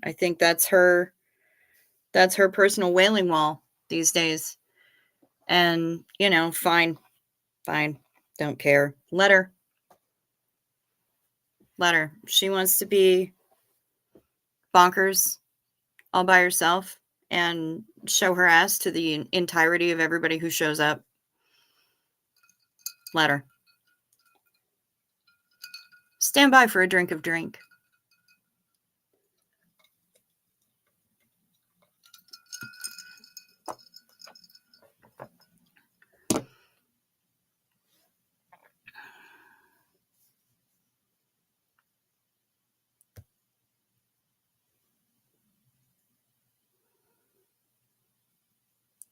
I think that's her personal wailing wall these days. And, fine. Don't care. Let her. She wants to be bonkers all by herself and show her ass to the entirety of everybody who shows up. Let her. Stand by for a drink of drink.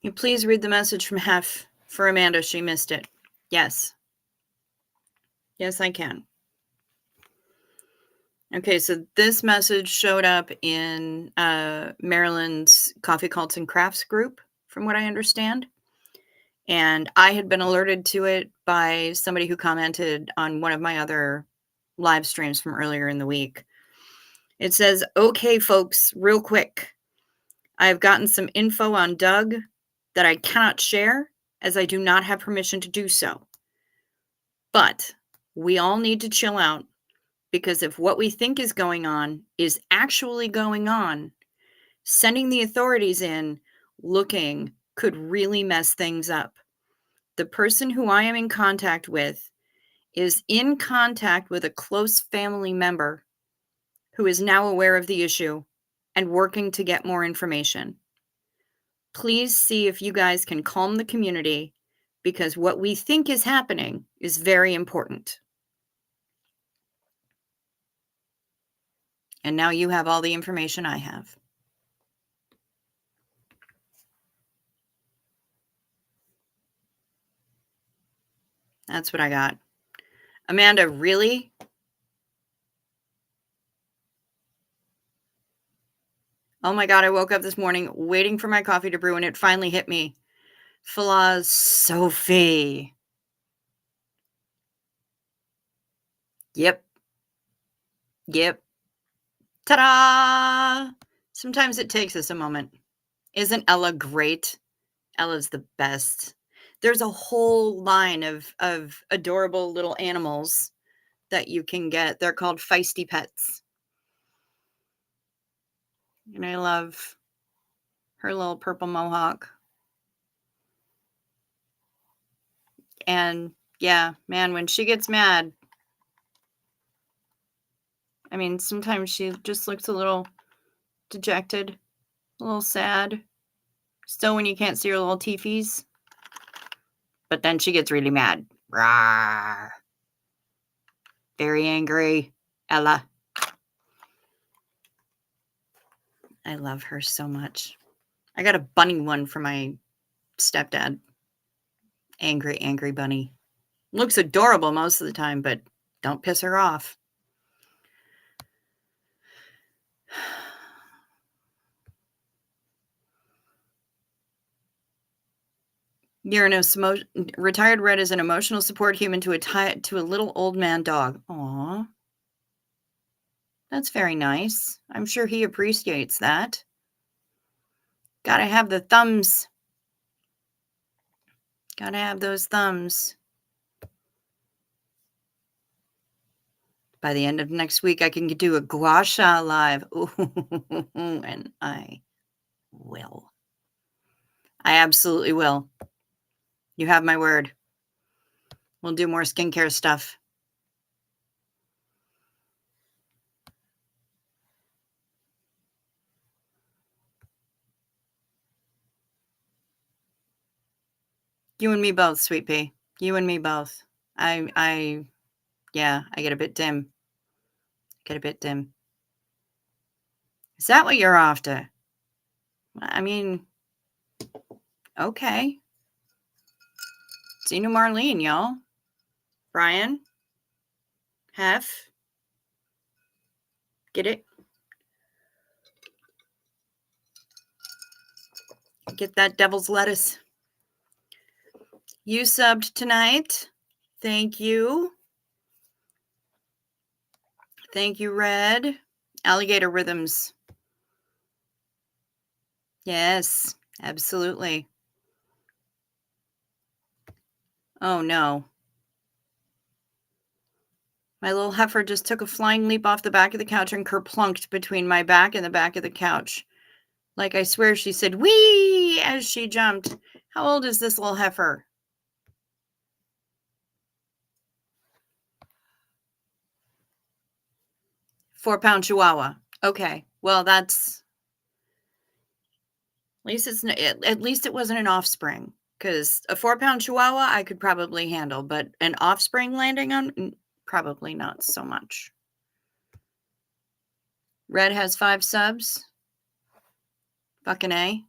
You please read the message from Hef for Amanda. She missed it. Yes. Yes, I can. Okay, so this message showed up in Marilyn's Coffee Cults and Crafts group, from what I understand. And I had been alerted to it by somebody who commented on one of my other live streams from earlier in the week. It says, okay, folks, real quick. I've gotten some info on Doug that I cannot share, as I do not have permission to do so. But we all need to chill out, because if what we think is going on is actually going on, sending the authorities in looking could really mess things up. The person who I am in contact with is in contact with a close family member who is now aware of the issue and working to get more information. Please see if you guys can calm the community, because what we think is happening is very important. And now you have all the information I have. That's what I got. Amanda, really? Oh my God, I woke up this morning waiting for my coffee to brew and it finally hit me. Philosophy. Yep. Ta-da! Sometimes it takes us a moment. Isn't Ella great? Ella's the best. There's a whole line of adorable little animals that you can get. They're called feisty pets. And I love her little purple mohawk. And yeah, man, when she gets mad, I mean, sometimes she just looks a little dejected, a little sad. Still, when you can't see her little teefies. but then she gets really mad. Rawr. Very angry. Ella. I love her so much. I got a bunny one for my stepdad. Angry, angry bunny. Looks adorable most of the time, but don't piss her off. Retired Red is an emotional support human to a little old man dog. Aw. That's very nice. I'm sure he appreciates that. Gotta have the thumbs. Gotta have those thumbs. By the end of next week, I can do a gua sha live. Ooh, and I will. I absolutely will. You have my word. We'll do more skincare stuff. You and me both, sweet pea. You and me both. Yeah, I get a bit dim. Get a bit dim. Is that what you're after? I mean, okay. Zena Marlene, y'all. Brian. Hef. Get it? Get that devil's lettuce. You subbed tonight. Thank you. Thank you, Red. Alligator Rhythms. Yes, absolutely. Oh, no. My little heifer just took a flying leap off the back of the couch and kerplunked between my back and the back of the couch. Like, I swear she said, wee, as she jumped. How old is this little heifer? Four-pound Chihuahua. Okay. Well, that's... At least it wasn't an offspring. Because a 4-pound Chihuahua I could probably handle. But an offspring landing on... Probably not so much. Red has 5 subs. Fucking A.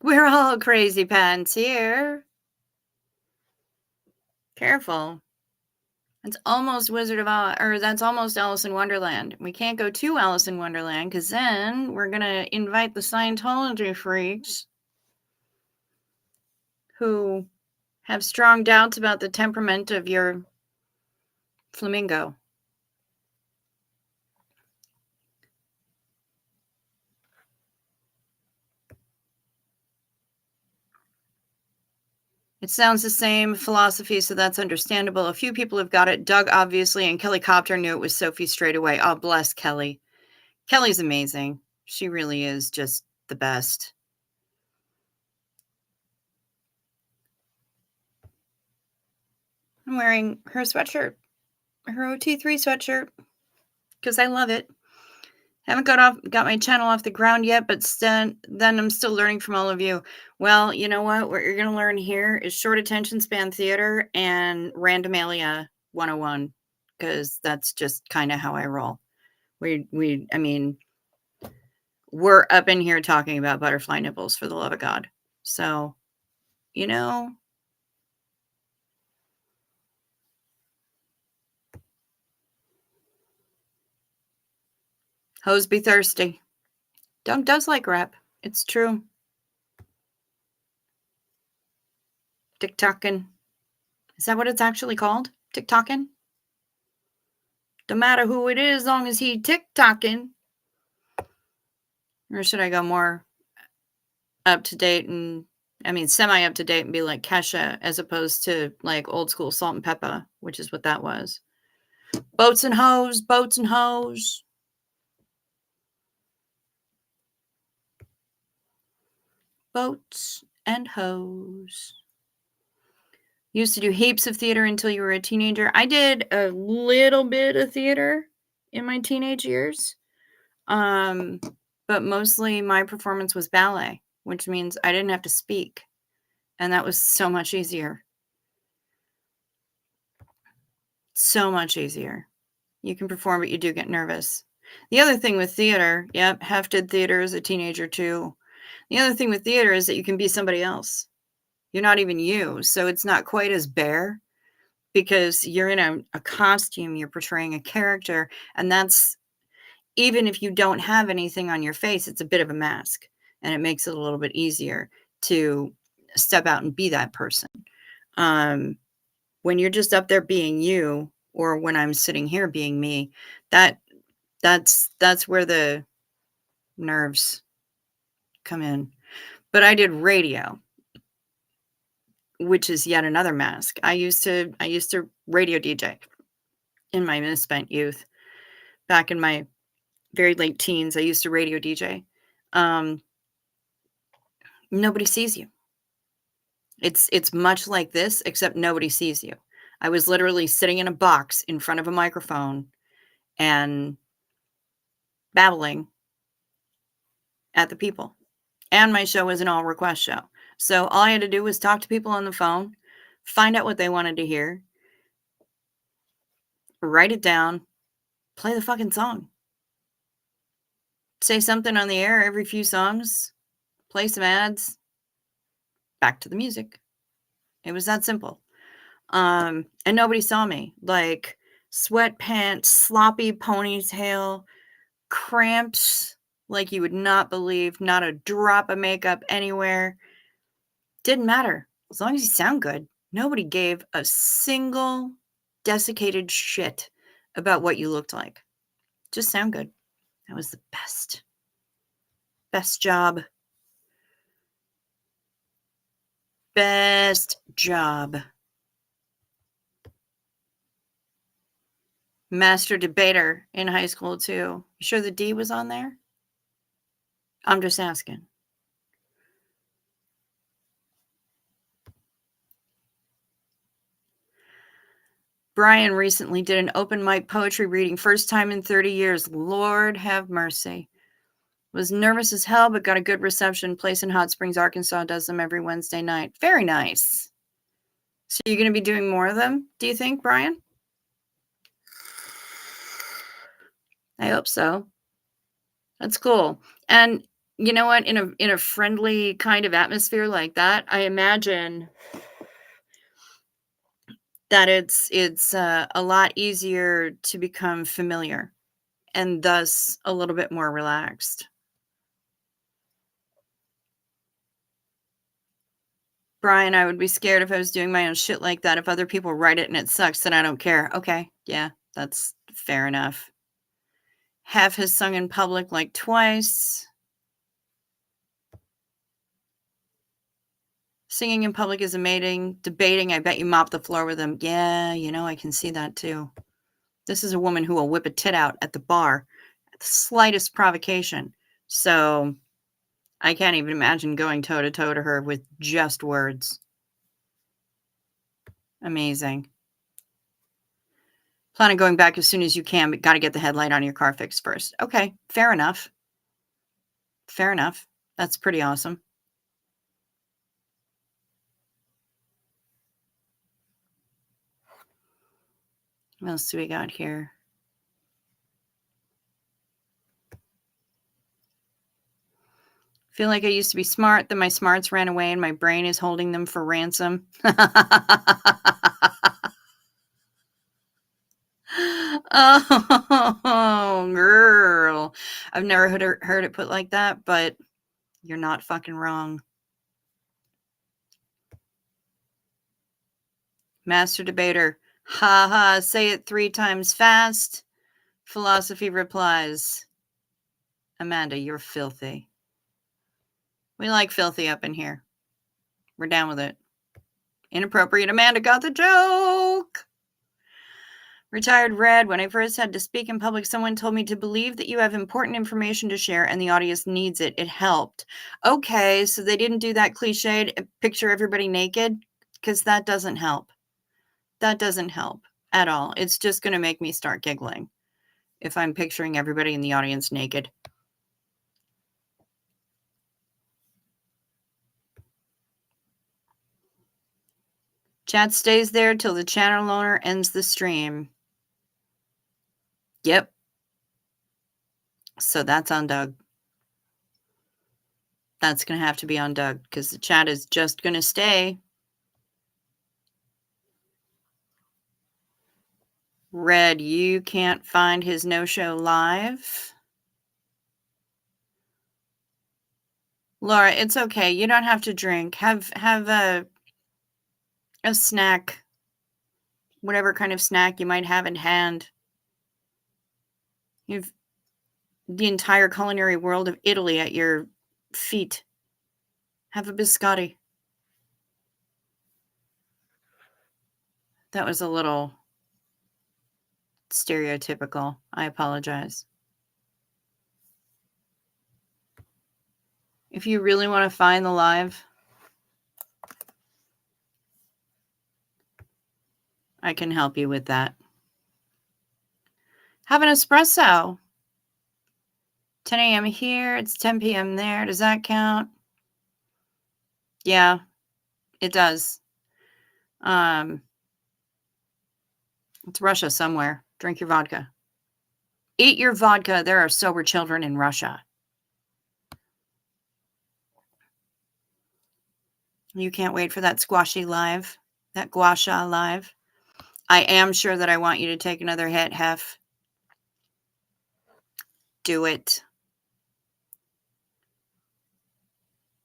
We're all crazy pants here. Careful. That's almost that's almost Alice in Wonderland. We can't go to Alice in Wonderland because then we're going to invite the Scientology freaks who have strong doubts about the temperament of your flamingo. It sounds the same philosophy, so that's understandable. A few people have got it. Doug, obviously, and Kelly Copter knew it was Sophie straight away. Oh, bless Kelly. Kelly's amazing. She really is just the best. I'm wearing her sweatshirt, her OT3 sweatshirt, because I love it. Haven't got my channel off the ground yet, but then I'm still learning from all of you. Well, you know what? What you're going to learn here is short attention span theater and Randomalia 101, because that's just kind of how I roll. I mean, we're up in here talking about butterfly nipples, for the love of God. So, you know, hoes be thirsty. Doug does like rap. It's true. TikToking. Is that what it's actually called? TikToking? No matter who it is, as long as he TikToking. Or should I go more up to date and, semi up to date and be like Kesha as opposed to like old school Salt and Pepper, which is what that was. Boats and hoes, boats and hoes. Boats and hoes. Used to do heaps of theater until you were a teenager. I did a little bit of theater in my teenage years. but mostly my performance was ballet, which means I didn't have to speak, and that was so much easier. So much easier. You can perform, but you do get nervous. The other thing with theater, yep, Hef did theater as a teenager too. The other thing with theater is that you can be somebody else. You're not even you, so it's not quite as bare because you're in a costume, you're portraying a character, and that's, even if you don't have anything on your face, it's a bit of a mask, and it makes it a little bit easier to step out and be that person. When you're just up there being you, or when I'm sitting here being me, that's where the nerves come in. But I did radio, which is yet another mask. I used to radio DJ in my misspent youth. Back in my very late teens, I used to radio DJ. Nobody sees you. It's much like this, except nobody sees you. I was literally sitting in a box in front of a microphone and babbling at the people. And my show was an all request show. So all I had to do was talk to people on the phone, find out what they wanted to hear, write it down, play the fucking song. Say something on the air every few songs, play some ads, back to the music. It was that simple. And nobody saw me. Like sweatpants, sloppy ponytail, cramps like you would not believe, not a drop of makeup anywhere. Didn't matter. As long as you sound good. Nobody gave a single desiccated shit about what you looked like. Just sound good. That was the best. Best job. Best job. Master debater in high school too. You sure the D was on there? I'm just asking. Brian recently did an open mic poetry reading, first time in 30 years. Lord have mercy. Was nervous as hell, but got a good reception. Place in Hot Springs, Arkansas does them every Wednesday night. Very nice. So you're going to be doing more of them, do you think, Brian? I hope so. That's cool. And you know what? In a friendly kind of atmosphere like that, I imagine that it's a lot easier to become familiar and thus a little bit more relaxed. Brian, I would be scared if I was doing my own shit like that. If other people write it and it sucks, then I don't care. Okay, yeah, that's fair enough. Hef has sung in public like twice. Singing in public is amazing. Debating, I bet you mop the floor with them. Yeah, you know, I can see that too. This is a woman who will whip a tit out at the bar at the slightest provocation. So I can't even imagine going toe-to-toe to her with just words. Amazing. Plan on going back as soon as you can, but got to get the headlight on your car fixed first. Okay, fair enough. Fair enough. That's pretty awesome. What else do we got here? Feel like I used to be smart, then my smarts ran away and my brain is holding them for ransom. Oh, girl. I've never heard it put like that, but you're not fucking wrong. Master debater. Ha ha, say it 3 times fast. Philosophy replies. Amanda, you're filthy. We like filthy up in here. We're down with it. Inappropriate. Amanda got the joke. Retired Red. When I first had to speak in public, someone told me to believe that you have important information to share and the audience needs it. It helped. Okay, so they didn't do that cliched picture everybody naked, because that doesn't help. That doesn't help at all. It's just going to make me start giggling if I'm picturing everybody in the audience naked. Chat stays there till the channel owner ends the stream. Yep. So that's on Doug. That's going to have to be on Doug because the chat is just going to stay. Red, you can't find his no-show live. Laura, it's okay. You don't have to drink. Have a snack, whatever kind of snack you might have in hand. You've the entire culinary world of Italy at your feet. Have a biscotti. That was a little stereotypical. I apologize. If you really want to find the live, I can help you with that. Have an espresso. 10 a.m. here. It's 10 p.m. there. Does that count? Yeah, it does. It's Russia somewhere. Drink your vodka. Eat your vodka. There are sober children in Russia. You can't wait for that squashy live, that gua sha live. I am sure that I want you to take another hit, Hef. Do it.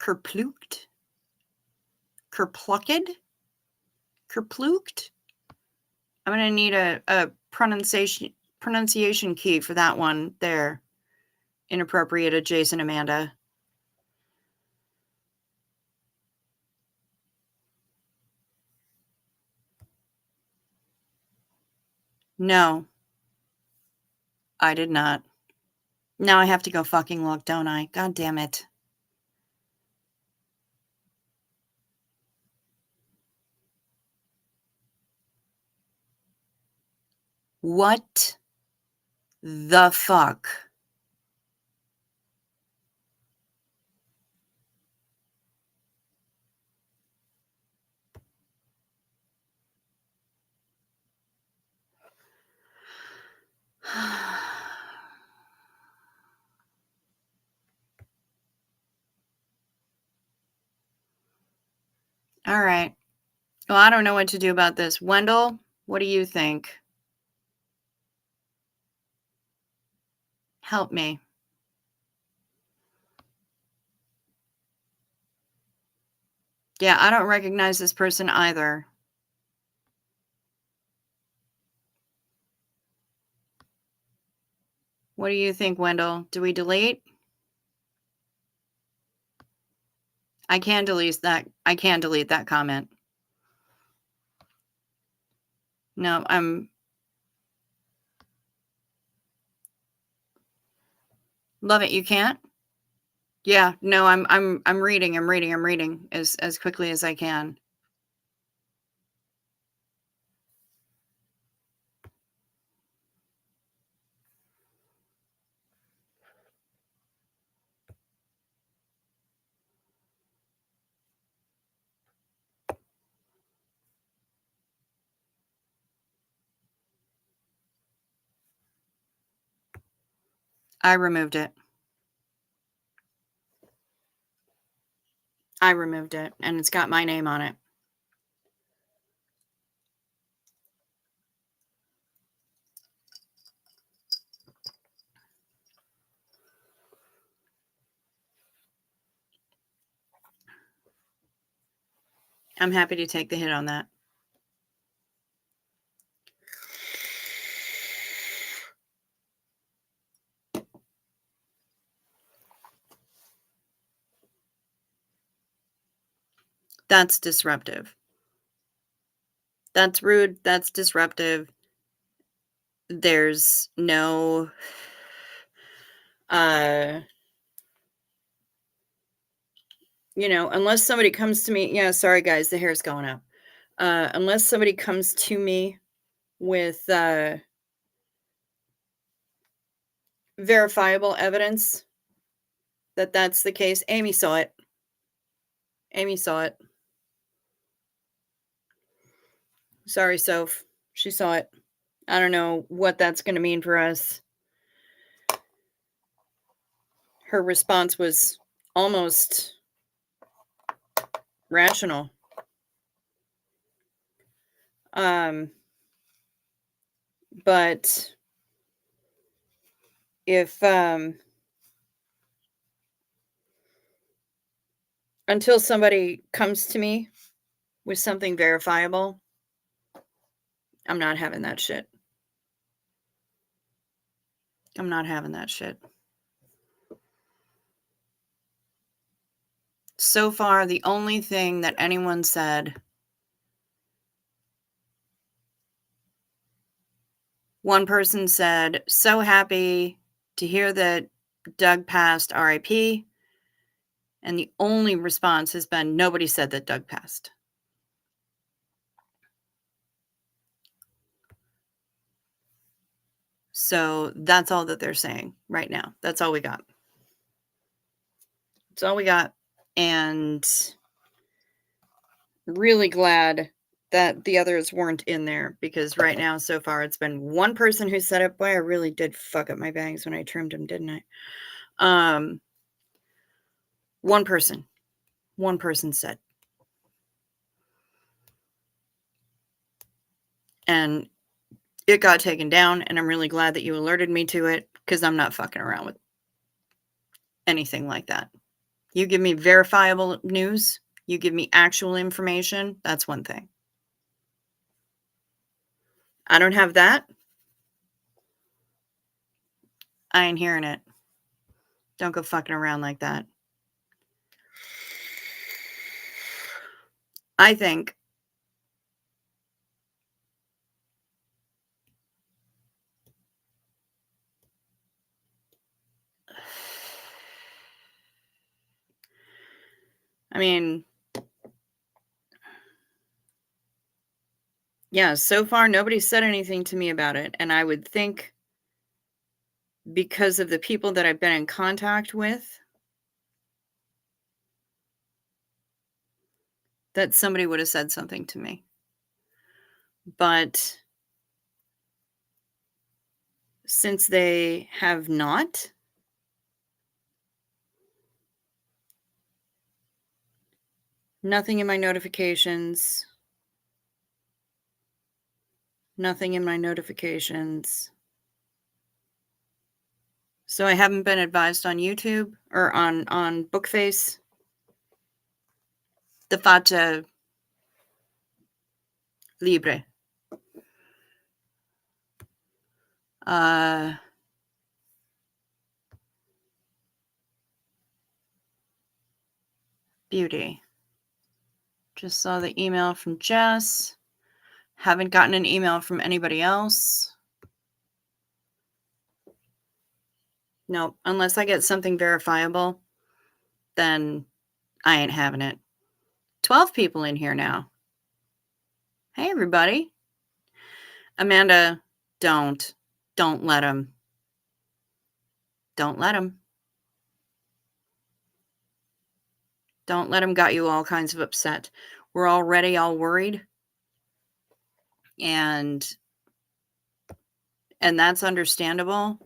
Kerplucht? Kerplucked? Kerplucht? I'm going to need a pronunciation key for that one there. Inappropriate adjacent Amanda. No. I did not. Now I have to go fucking look, don't I? God damn it. What the fuck? All right. Well, I don't know what to do about this. Wendell, what do you think? Help me. Yeah, I don't recognize this person either. What do you think, Wendell? Do we delete? I can delete that. I can delete that comment. No, love it. You can't? Yeah, no, I'm reading as quickly as I can. I removed it. I removed it, and it's got my name on it. I'm happy to take the hit on that. That's disruptive. That's rude. That's disruptive. There's no unless somebody comes to me. Yeah, sorry guys, the hair's going up. Unless somebody comes to me with verifiable evidence that that's the case. Amy saw it. Amy saw it. Sorry, Soph. She saw it. I don't know what that's going to mean for us. Her response was almost rational. But if until somebody comes to me with something verifiable, I'm not having that shit. I'm not having that shit. So far, the only thing that anyone said, one person said, so happy to hear that Doug passed, RIP. And the only response has been, nobody said that Doug passed. So that's all that they're saying right now. That's all we got. That's all we got. And really glad that the others weren't in there, because right now, so far, it's been one person who said it. Boy, I really did fuck up my bangs when I trimmed them, didn't I? One person said. And it got taken down, and I'm really glad that you alerted me to it, because I'm not fucking around with anything like that. You give me verifiable news, you give me actual information, that's one thing. I don't have that. I ain't hearing it. Don't go fucking around like that. I think I mean, yeah, so far nobody said anything to me about it, and I would think because of the people that I've been in contact with, that somebody would have said something to me. But since they have not, nothing in my notifications. Nothing in my notifications. So I haven't been advised on YouTube or on Bookface. The faccia libre. Beauty. Just saw the email from Jess. Haven't gotten an email from anybody else. Nope. Unless I get something verifiable, then I ain't having it. 12 people in here now. Hey, everybody. Amanda, don't let them. Don't let them. Don't let them got you all kinds of upset. We're already all worried. And that's understandable.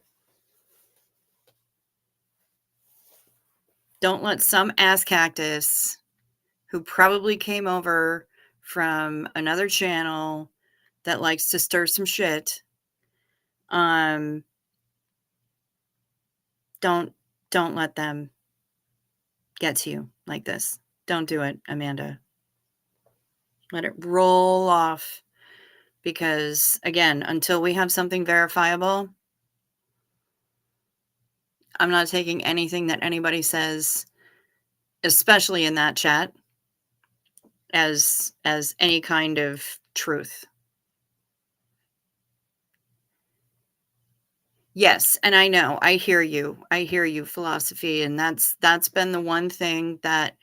Don't let some ass cactus who probably came over from another channel that likes to stir some shit, don't let them get to you like this. Don't do it, Amanda. Let it roll off, because again, until we have something verifiable, I'm not taking anything that anybody says, especially in that chat, as any kind of truth. Yes, and I know, I hear you, philosophy, and that's been the one thing that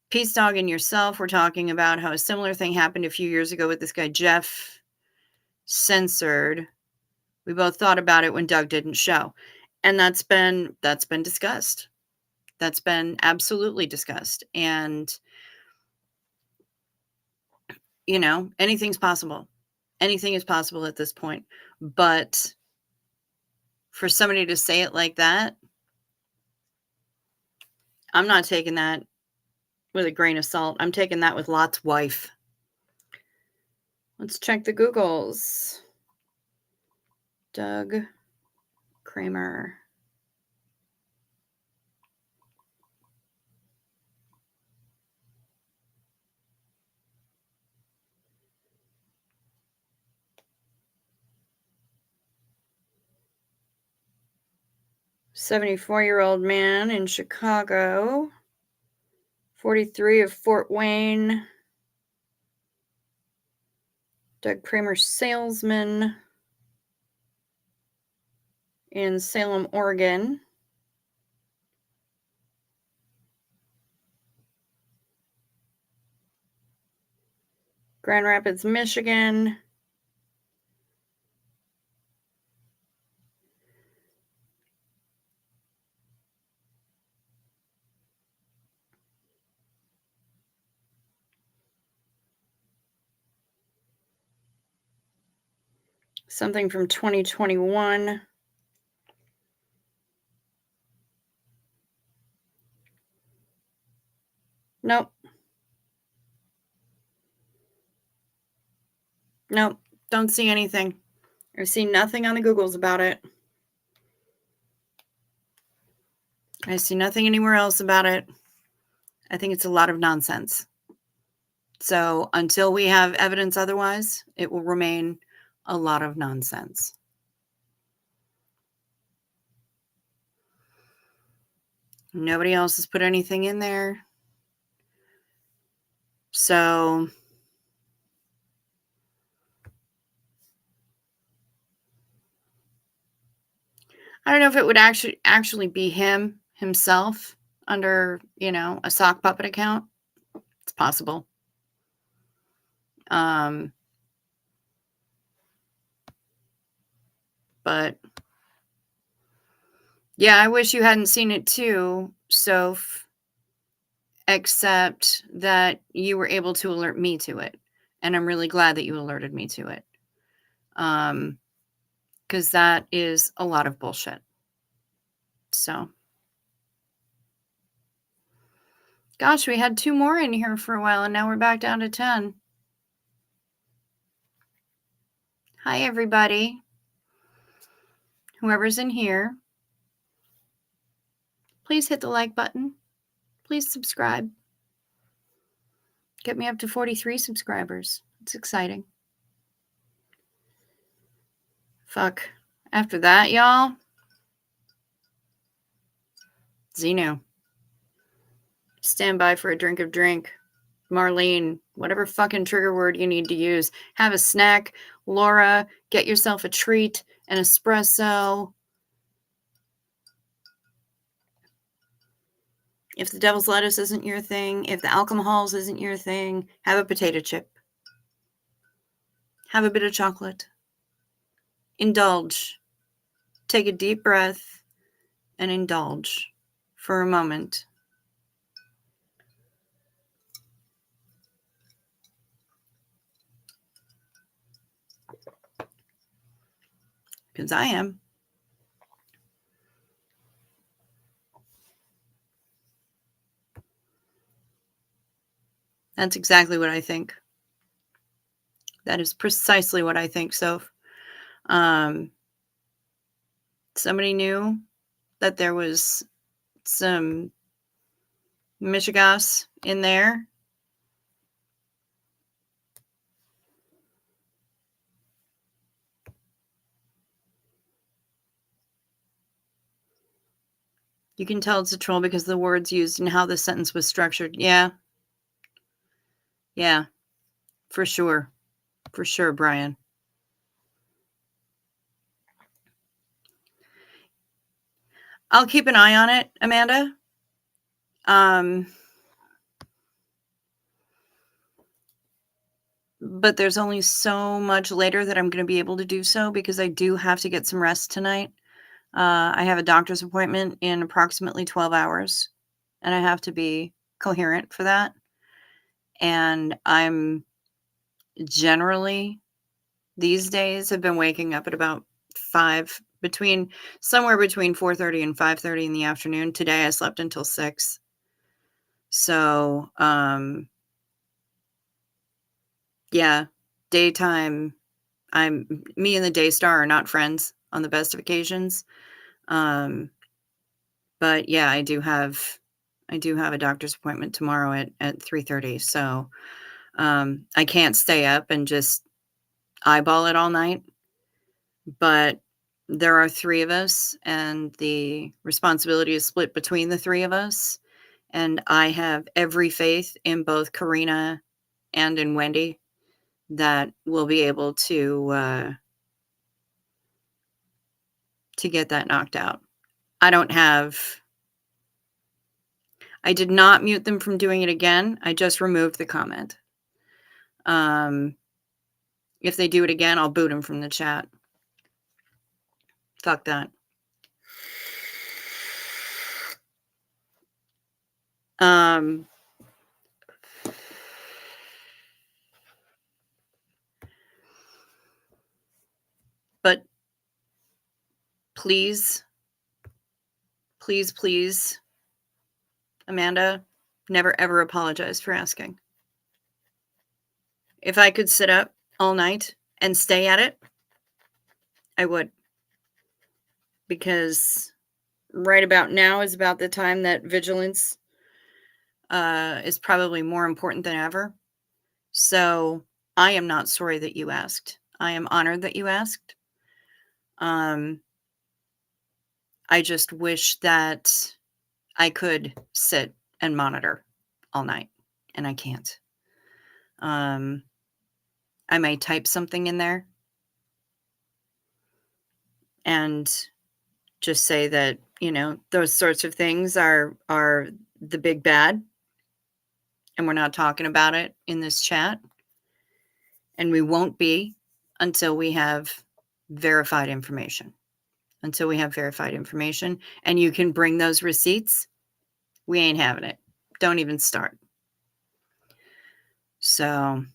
Peace Dog and yourself were talking about, how a similar thing happened a few years ago with this guy Jeff Censored. We both thought about it when Doug didn't show, and that's been discussed. That's been absolutely discussed, and anything's possible. Anything is possible at this point. But for somebody to say it like that, I'm not taking that with a grain of salt. I'm taking that with Lot's wife. Let's check the Googles. Doug Kramer. "74-year-old man in Chicago, 43 of Fort Wayne. Doug Kramer, salesman in Salem, Oregon. Grand Rapids, Michigan. Something from 2021. Nope. Nope. Don't see anything. I see nothing on the Googles about it. I see nothing anywhere else about it. I think it's a lot of nonsense. So until we have evidence otherwise, it will remain a lot of nonsense. Nobody else has put anything in there. So I don't know if it would actually be himself under, a sock puppet account. It's possible. But yeah, I wish you hadn't seen it too, Soph, except that you were able to alert me to it. And I'm really glad that you alerted me to it. Because that is a lot of bullshit. So, gosh, we had 2 more in here for a while, and now we're back down to 10. Hi, everybody. Whoever's in here, please hit the like button. Please subscribe. Get me up to 43 subscribers. It's exciting. Fuck. After that, y'all, Xenu. Stand by for a drink of drink. Marlene, whatever fucking trigger word you need to use. Have a snack. Laura, get yourself a treat, an espresso. If the devil's lettuce isn't your thing, if the alcohols isn't your thing, have a potato chip. Have a bit of chocolate. Indulge. Take a deep breath and indulge for a moment. Because I am. That's exactly what I think. That is precisely what I think. So, somebody knew that there was some Michigas in there. You can tell it's a troll because of the words used and how the sentence was structured. Yeah. Yeah. For sure. For sure, Brian. I'll keep an eye on it, Amanda. But there's only so much later that I'm going to be able to do so because I do have to get some rest tonight. I have a doctor's appointment in approximately 12 hours, and I have to be coherent for that. And I'm generally these days have been waking up at about 5 between somewhere between 4:30 and 5:30 in the afternoon. Today I slept until 6. So, yeah, daytime, me and the day star are not friends on the best of occasions. Um, but yeah, I do have a doctor's appointment tomorrow at 3:30. So, I can't stay up and just eyeball it all night, but there are 3 of us, and the responsibility is split between the 3 of us, and I have every faith in both Karina and in Wendy that we'll be able to get that knocked out. I don't have I did not mute them from doing it again, I just removed the comment. Um, if they do it again, I'll boot them from the chat. Fuck that. Um but please, please, please, Amanda, never ever apologize for asking. If I could sit up all night and stay at it, I would. Because right about now is about the time that vigilance is probably more important than ever. So I am not sorry that you asked. I am honored that you asked. Um, I just wish that I could sit and monitor all night, and I can't. Um, I may type something in there and just say that, those sorts of things are the big bad, and we're not talking about it in this chat, and we won't be until we have verified information. Until we have verified information, and you can bring those receipts, we ain't having it. Don't even start. So,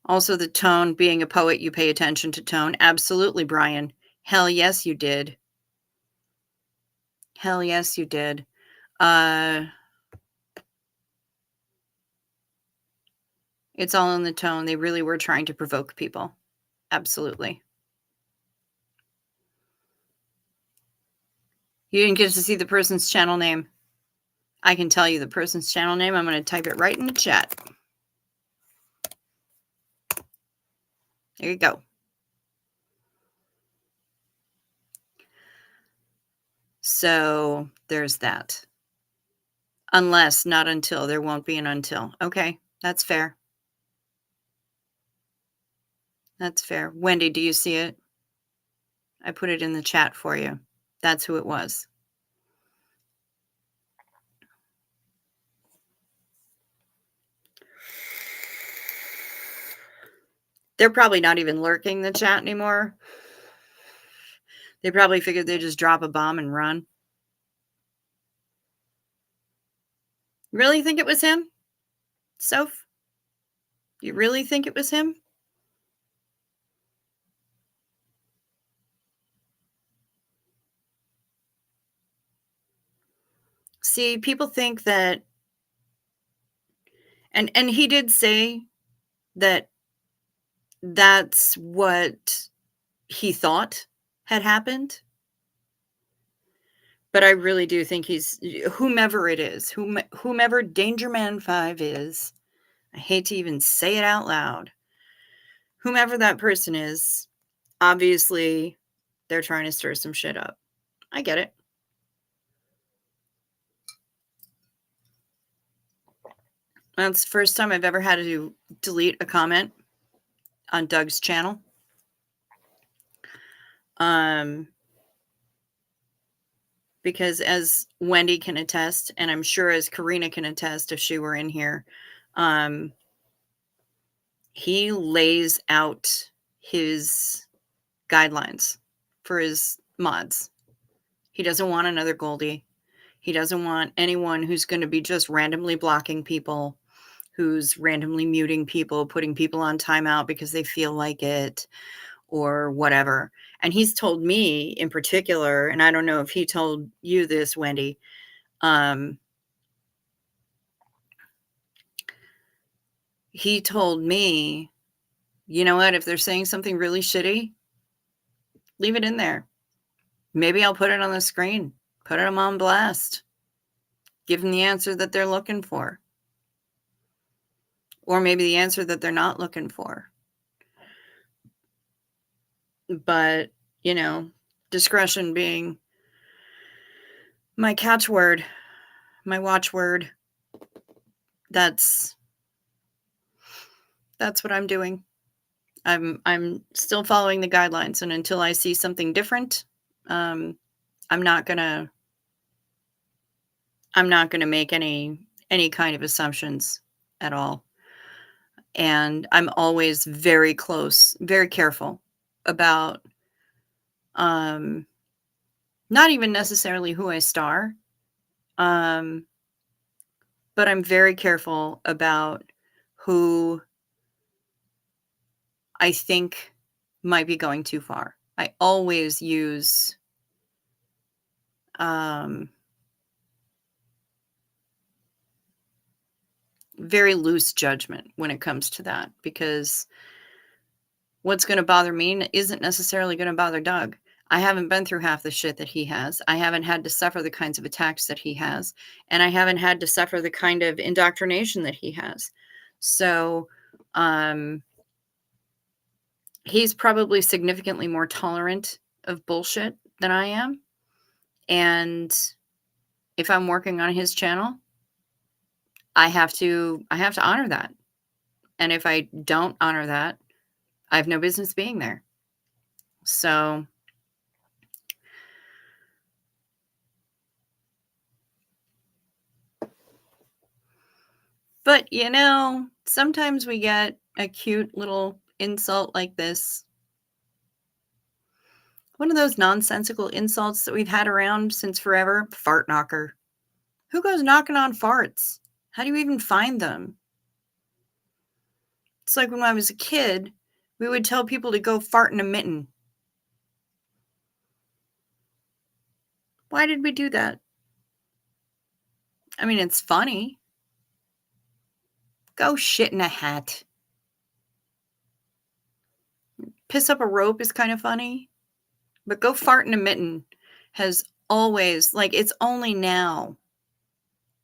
also the tone, being a poet, you pay attention to tone. Absolutely, Brian. Hell yes, you did. Hell yes, you did. It's all in the tone. They really were trying to provoke people. Absolutely. You didn't get to see the person's channel name. I can tell you the person's channel name. I'm going to type it right in the chat. There you go. So there's that. Unless, not until. There won't be an until. Okay, that's fair. That's fair. Wendy, do you see it? I put it in the chat for you. That's who it was. They're probably not even lurking the chat anymore. They probably figured they'd just drop a bomb and run. Really think it was him? Soph? You really think it was him? See, people think that, and he did say that that's what he thought had happened. But I really do think he's, whomever it is, whomever Danger Man 5 is, I hate to even say it out loud, whomever that person is, obviously they're trying to stir some shit up. I get it. That's the first time I've ever had to delete a comment on Doug's channel. Because as Wendy can attest, and I'm sure as Karina can attest if she were in here, he lays out his guidelines for his mods. He doesn't want another Goldie. He doesn't want anyone who's going to be just randomly blocking people, who's randomly muting people, putting people on timeout because they feel like it or whatever. And he's told me in particular, and I don't know if he told you this, Wendy, he told me, you know what, if they're saying something really shitty, leave it in there. Maybe I'll put it on the screen, put them on blast, give them the answer that they're looking for. Or maybe the answer that they're not looking for. But, you know, discretion being my catchword, my watchword. That's what I'm doing. I'm still following the guidelines, and until I see something different, I'm not gonna make any kind of assumptions at all. And I'm always very close, very careful about not even necessarily who I star, but I'm very careful about who I think might be going too far. I always use very loose judgment when it comes to that, because what's going to bother me isn't necessarily going to bother Doug. I haven't been through half the shit that he has. I haven't had to suffer the kinds of attacks that he has, and I haven't had to suffer the kind of indoctrination that he has. So, he's probably significantly more tolerant of bullshit than I am. And if I'm working on his channel, I have to honor that. And if I don't honor that, I have no business being there. So, but you know, sometimes we get a cute little insult like this. One of those nonsensical insults that we've had around since forever, fart knocker. Who goes knocking on farts? How do you even find them? It's like when I was a kid, we would tell people to go fart in a mitten. Why did we do that? I mean, it's funny. Go shit in a hat. Piss up a rope is kind of funny. But go fart in a mitten has always, like, it's only now,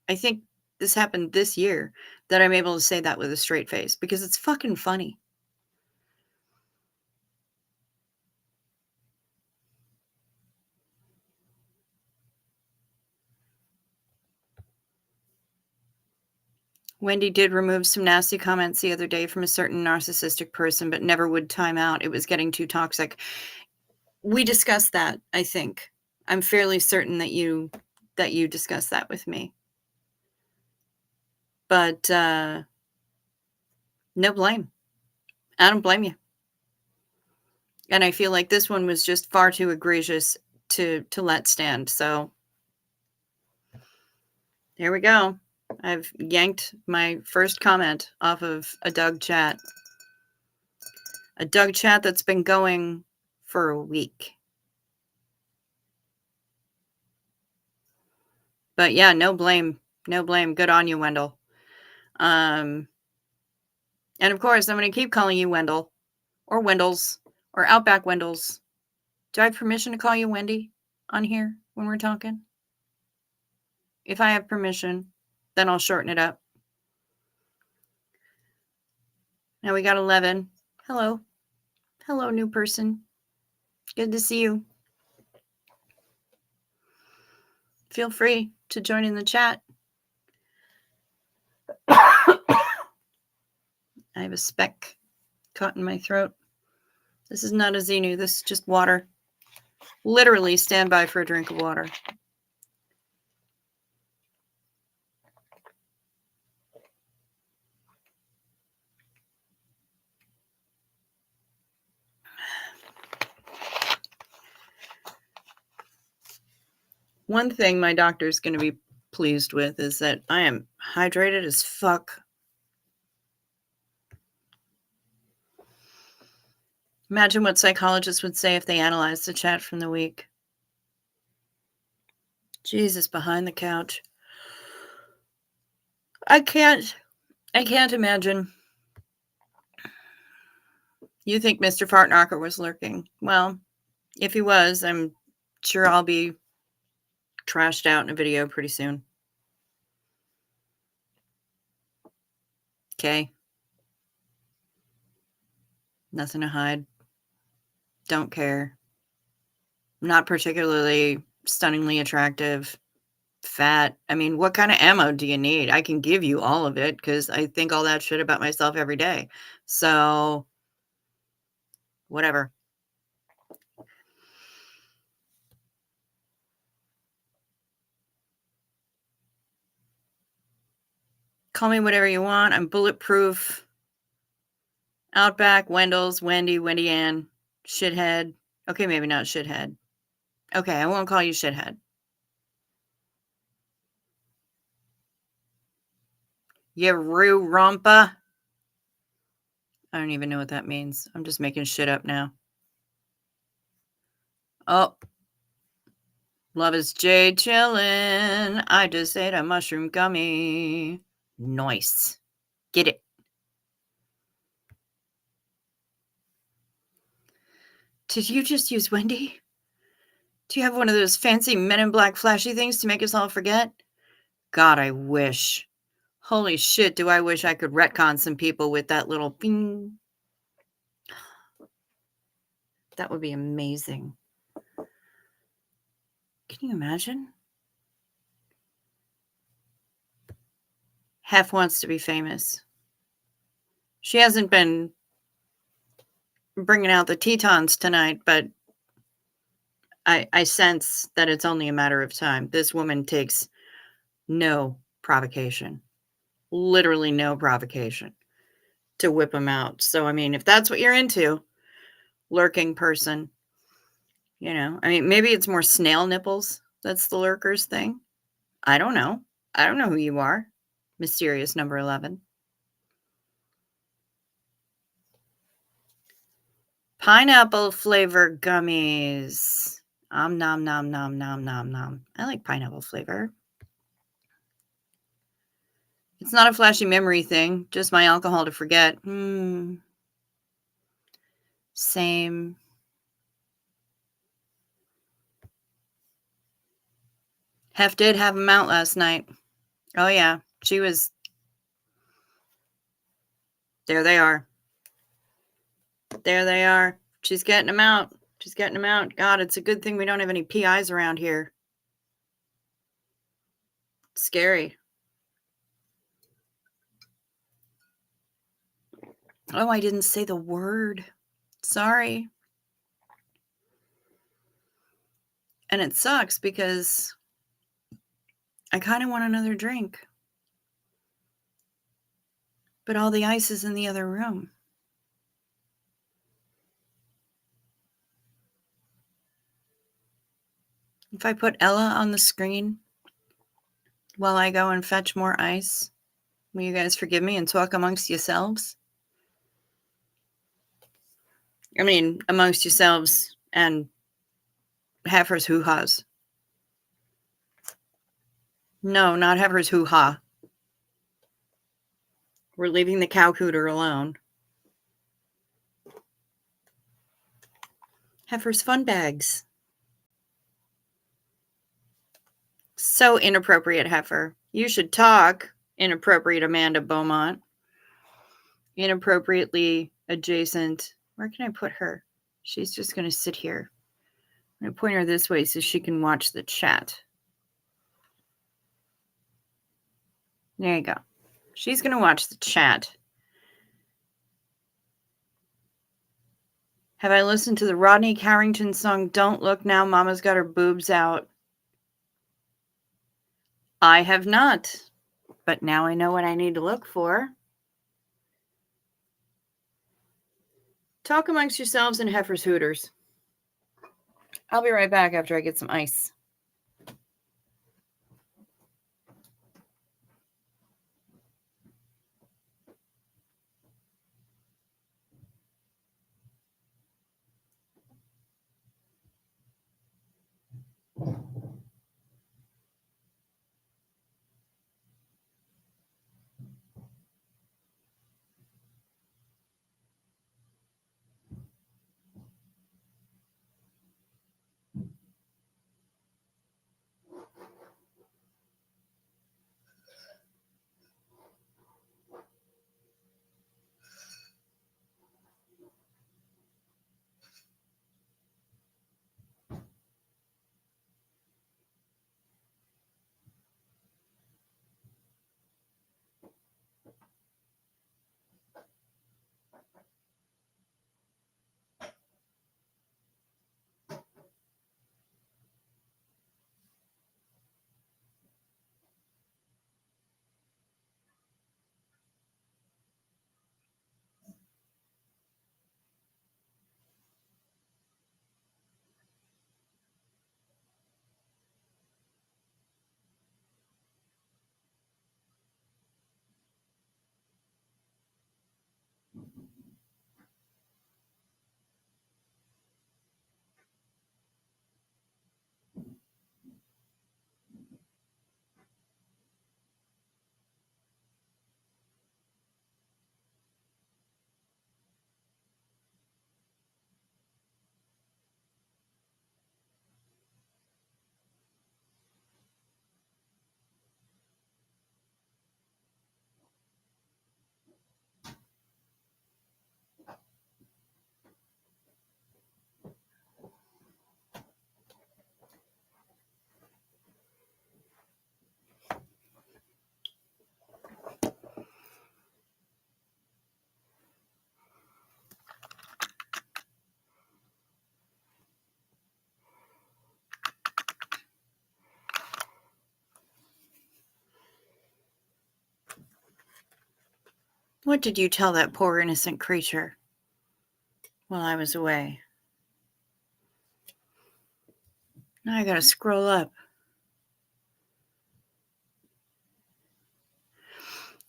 I think this happened this year, that I'm able to say that with a straight face, because it's fucking funny. Wendy did remove some nasty comments the other day from a certain narcissistic person, but never would time out. It was getting too toxic. We discussed that, I think. I'm fairly certain that you discussed that with me. But no blame. I don't blame you. And I feel like this one was just far too egregious to let stand. So there we go. I've yanked my first comment off of a Doug chat. A Doug chat that's been going for a week. But yeah, no blame. No blame. Good on you, Wendell. And of course, I'm going to keep calling you Wendell, or Wendell's, or Outback Wendell's. Do I have permission to call you Wendy on here when we're talking? If I have permission, then I'll shorten it up. Now we got 11. Hello. Hello, new person. Good to see you. Feel free to join in the chat. I have a speck caught in my throat. This is not a Xenu. This is just water. Literally stand by for a drink of water. One thing my doctor's going to be pleased with is that I am hydrated as fuck. Imagine what psychologists would say if they analyzed the chat from the week. Jesus, behind the couch. I can't imagine. You think Mr. Fartknocker was lurking. Well, if he was, I'm sure I'll be trashed out in a video pretty soon. Okay. Nothing to hide. Don't care. Not particularly stunningly attractive. Fat. I mean, what kind of ammo do you need? I can give you all of it because I think all that shit about myself every day. So, whatever. Call me whatever you want. I'm bulletproof. Outback, Wendell's, Wendy Ann, shithead. Okay, maybe not shithead. Okay, I won't call you shithead. You roo rompa. I don't even know what that means. I'm just making shit up now. Oh. Love is Jay chillin'. I just ate a mushroom gummy. Nice. Get it. Did you just use Wendy? Do you have one of those fancy Men in Black flashy things to make us all forget? God, I wish. Holy shit, do I wish I could retcon some people with that little bing. That would be amazing. Can you imagine? Hef wants to be famous. She hasn't been bringing out the Tetons tonight, but I sense that it's only a matter of time. This woman takes no provocation, literally no provocation to whip him out. So, I mean, if that's what you're into, lurking person, you know, I mean, maybe it's more snail nipples. That's the lurkers thing. I don't know. I don't know who you are. Mysterious number 11. Pineapple flavor gummies. Nom nom nom nom nom nom. I like pineapple flavor. It's not a flashy memory thing, just my alcohol to forget. Same. Hef did have him out last night. Oh yeah, she was. There they are. There they are. She's getting them out. She's getting them out. God, it's a good thing we don't have any PIs around here. It's scary. Oh, I didn't say the word. Sorry. And it sucks because I kind of want another drink. But all the ice is in the other room. If I put Ella on the screen while I go and fetch more ice, will you guys forgive me and talk amongst yourselves? I mean, amongst yourselves and heifers hoo-has. No, not heifers hoo-ha. We're leaving the cow cooter alone. Heifers fun bags. So inappropriate, heifer. You should talk, inappropriate Amanda Beaumont. Inappropriately adjacent. Where can I put her? She's just going to sit here. I'm going to point her this way so she can watch the chat. There you go. She's going to watch the chat. Have I listened to the Rodney Carrington song, Don't Look Now, Mama's Got Her Boobs Out? I have not, but now I know what I need to look for. Talk amongst yourselves and heifers hooters. I'll be right back after I get some ice. What did you tell that poor innocent creature while I was away? Now I gotta scroll up.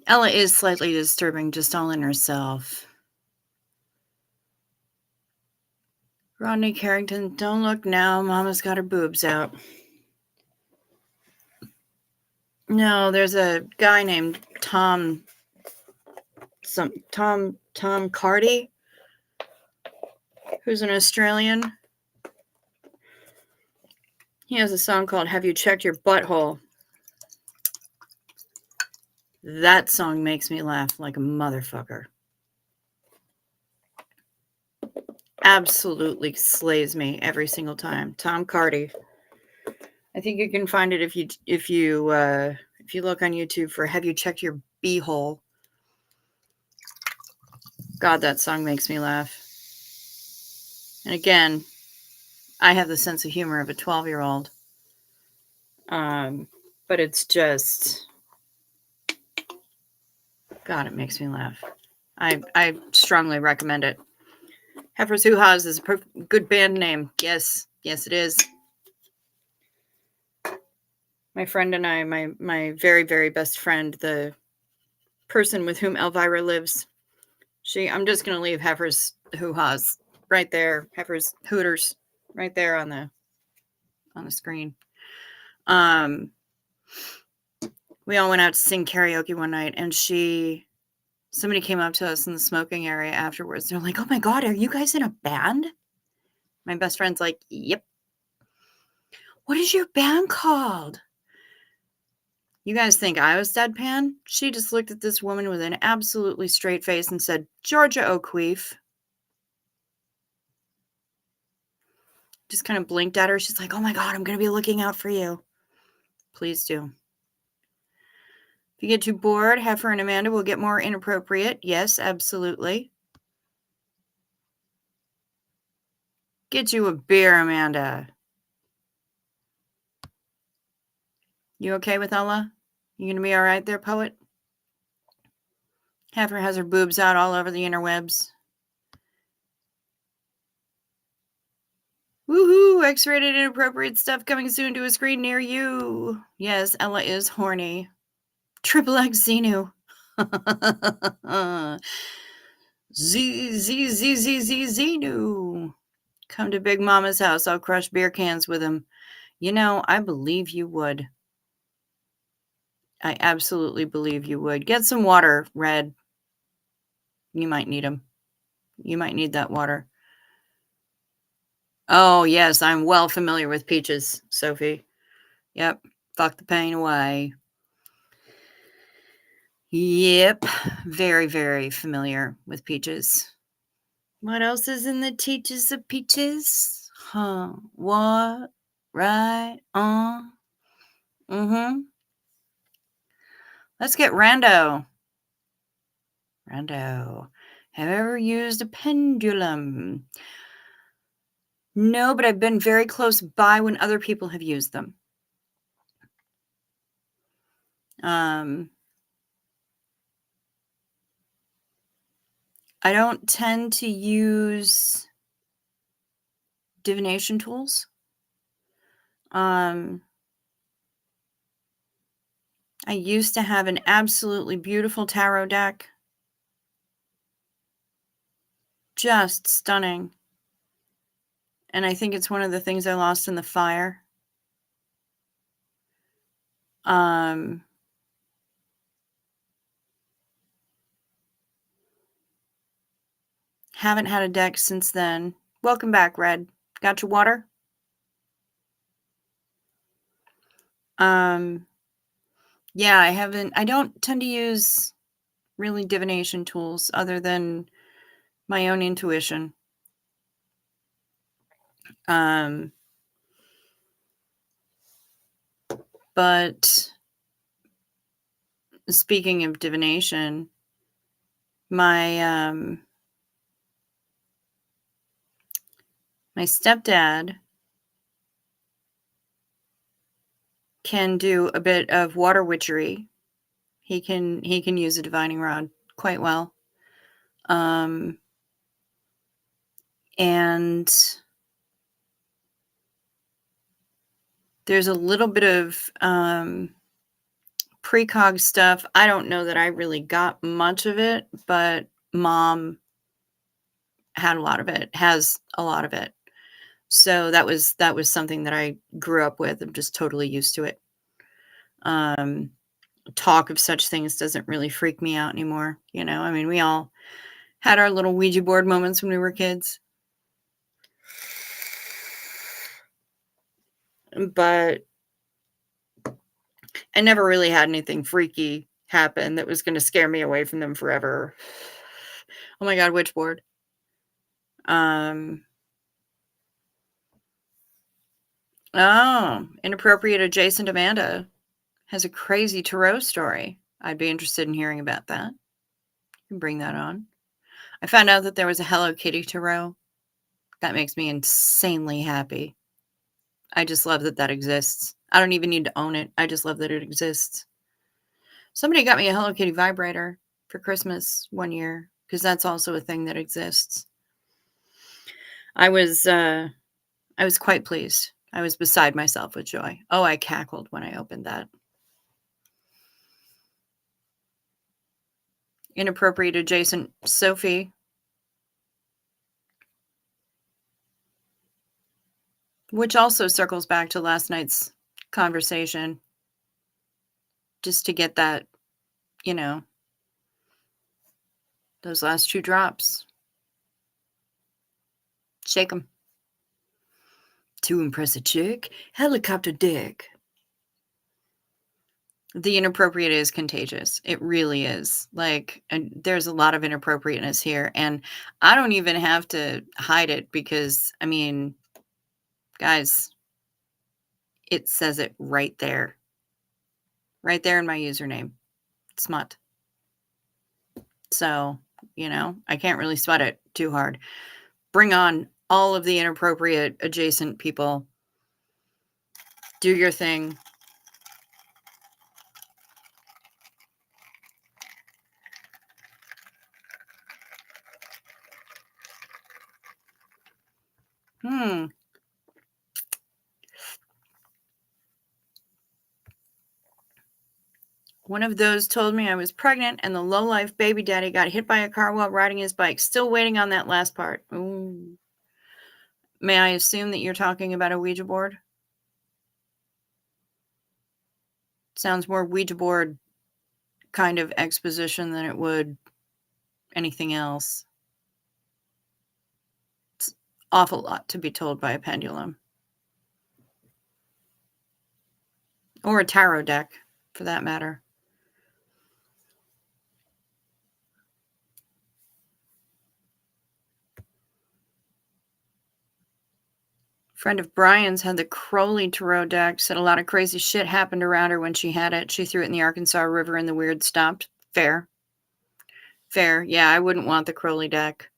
Ella is slightly disturbing, just all in herself. Rodney Carrington, don't look now. Mama's got her boobs out. No, there's a guy named Tom Cardy, who's an Australian. He has a song called Have You Checked Your Butthole? That song makes me laugh like a motherfucker. Absolutely slays me every single time. Tom Cardy. I think you can find it if you look on YouTube for Have You Checked Your Beehole? God, that song makes me laugh. And again, I have the sense of humor of a 12-year-old. But it's just, God, it makes me laugh. I strongly recommend it. Heifers Hoo Ha's is a good band name. Yes, it is. My friend and I, my very, very best friend, the person with whom Elvira lives, I'm just going to leave Heifers Hoo Ha's right there. Heifers Hooters right there on the screen. We all went out to sing karaoke one night, and somebody came up to us in the smoking area afterwards. They're like, "Oh my God, are you guys in a band?" My best friend's like, "Yep." "What is your band called?" You guys think I was deadpan? She just looked at this woman with an absolutely straight face and said, "Georgia O'Keeffe." Just kind of blinked at her. She's like, "Oh my God, I'm going to be looking out for you." Please do. If you get too bored, Heifer and Amanda will get more inappropriate. Yes, absolutely. Get you a beer, Amanda. You okay with Ella? You going to be all right there, poet? Heifer has her boobs out all over the interwebs. Woohoo! X-rated inappropriate stuff coming soon to a screen near you. Yes, Ella is horny. Triple X Xenu. Xenu. Come to Big Mama's house. I'll crush beer cans with him. You know, I believe you would. I absolutely believe you would. Get some water, Red. You might need them. You might need that water. Oh, yes, I'm well familiar with peaches, Sophie. Yep. Fuck the pain away. Yep. Very, very familiar with peaches. What else is in the teaches of peaches? Huh. What? Right. Mm-hmm. Let's get Rando. Have I ever used a pendulum? No, but I've been very close by when other people have used them. Um, I don't tend to use divination tools. I used to have an absolutely beautiful tarot deck. Just stunning. And I think it's one of the things I lost in the fire. Um, haven't had a deck since then. Welcome back, Red. Got your water? Yeah, I don't tend to use really divination tools other than my own intuition. But speaking of divination, my my stepdad can do a bit of water witchery. He can use a divining rod quite well. And there's a little bit of precog stuff. I don't know that I really got much of it, but mom had a lot of it, has a lot of it. So that was something that I grew up with. I'm just totally used to it. Talk of such things doesn't really freak me out anymore. You know, I mean, we all had our little Ouija board moments when we were kids. But I never really had anything freaky happen that was going to scare me away from them forever. Oh my God, which board? Oh, inappropriate adjacent Amanda has a crazy tarot story. I'd be interested in hearing about that. You can bring that on. I found out that there was a Hello Kitty tarot. That makes me insanely happy. I just love that that exists. I don't even need to own it. I just love that it exists. Somebody got me a Hello Kitty vibrator for Christmas one year because that's also a thing that exists. I was quite pleased. I was beside myself with joy. Oh, I cackled when I opened that. Inappropriate adjacent Sophie. Which also circles back to last night's conversation. Just to get that, you know, those last 2 drops. Shake them. To impress a chick, helicopter dick. The inappropriate is contagious. It really is. Like, and there's a lot of inappropriateness here, and I don't even have to hide it because, I mean, guys, it says it right there. Right there in my username. Smut. So, you know, I can't really sweat it too hard. Bring on all of the inappropriate adjacent people. Do your thing. One of those told me I was pregnant and the lowlife baby daddy got hit by a car while riding his bike. Still waiting on that last part. Ooh. May I assume that you're talking about a Ouija board? Sounds more Ouija board kind of exposition than it would anything else. It's an awful lot to be told by a pendulum. Or a tarot deck, for that matter. Friend of Brian's had the Crowley tarot deck. Said a lot of crazy shit happened around her when she had it. She threw it in the Arkansas River and the weird stopped. Fair. Fair. Yeah, I wouldn't want the Crowley deck.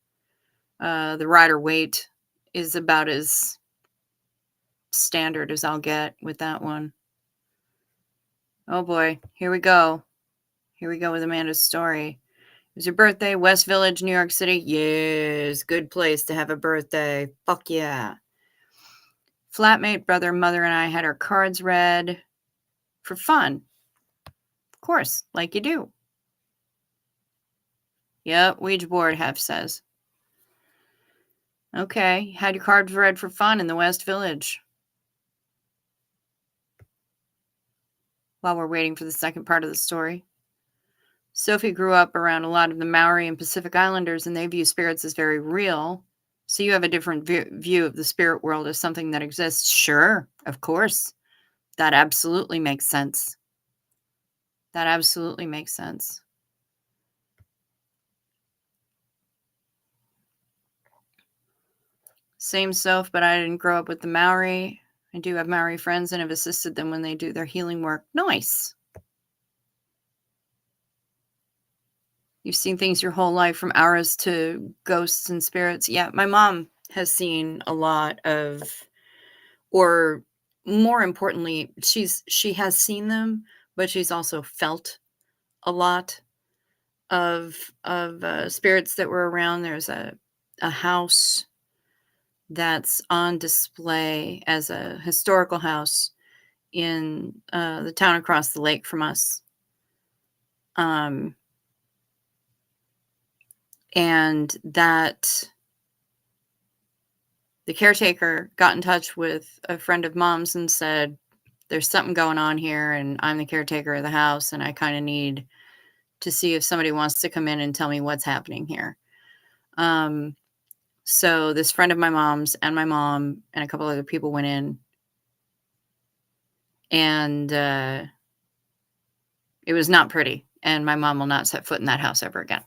The rider weight is about as standard as I'll get with that one. Oh boy, here we go. Here we go with Amanda's story. It was your birthday, West Village, New York City. Yes, good place to have a birthday. Fuck yeah. Flatmate, brother, mother, and I had our cards read for fun. Of course, like you do. Yep, Ouija board, Hef says. Okay, had your cards read for fun in the West Village. While we're waiting for the second part of the story. Sophie grew up around a lot of the Maori and Pacific Islanders, and they view spirits as very real. So you have a different view of the spirit world as something that exists. Sure, of course. That absolutely makes sense. That absolutely makes sense. Same Soph, but I didn't grow up with the Maori. I do have Maori friends and have assisted them when they do their healing work. Nice. You've seen things your whole life, from auras to ghosts and spirits. Yeah, my mom has seen a lot of, or more importantly, she has seen them, but she's also felt a lot of spirits that were around. There's a house that's on display as a historical house in the town across the lake from us. And that the caretaker got in touch with a friend of mom's and said, there's something going on here, and I'm the caretaker of the house, and I kind of need to see if somebody wants to come in and tell me what's happening here. So this friend of my mom's and my mom and a couple other people went in, and it was not pretty, and my mom will not set foot in that house ever again.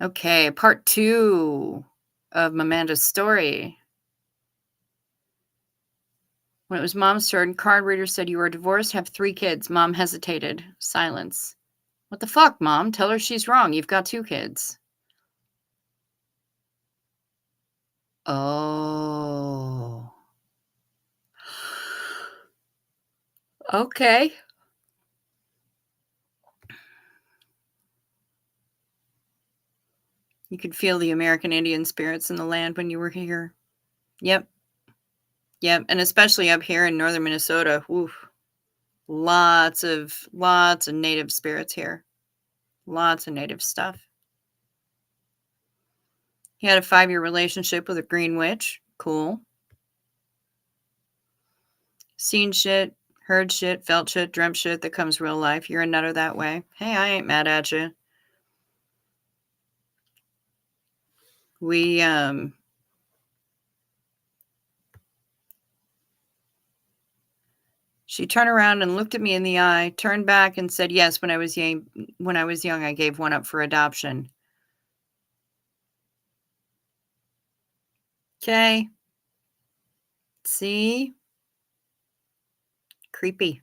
Okay, part 2 of Amanda's story. When it was mom's turn, card reader said, you are divorced, have 3 kids. Mom hesitated. Silence. What the fuck, Mom? Tell her she's wrong. You've got 2 kids. Oh. Okay. You could feel the American Indian spirits in the land when you were here. Yep. Yep. And especially up here in northern Minnesota. Oof. Lots of native spirits here. Lots of native stuff. He had a 5-year relationship with a green witch. Cool. Seen shit, heard shit, felt shit, dreamt shit that comes real life. You're a nutter that way. Hey, I ain't mad at you. We, she turned around and looked at me in the eye, turned back and said, yes, when I was young, I gave one up for adoption. Okay. See? Creepy.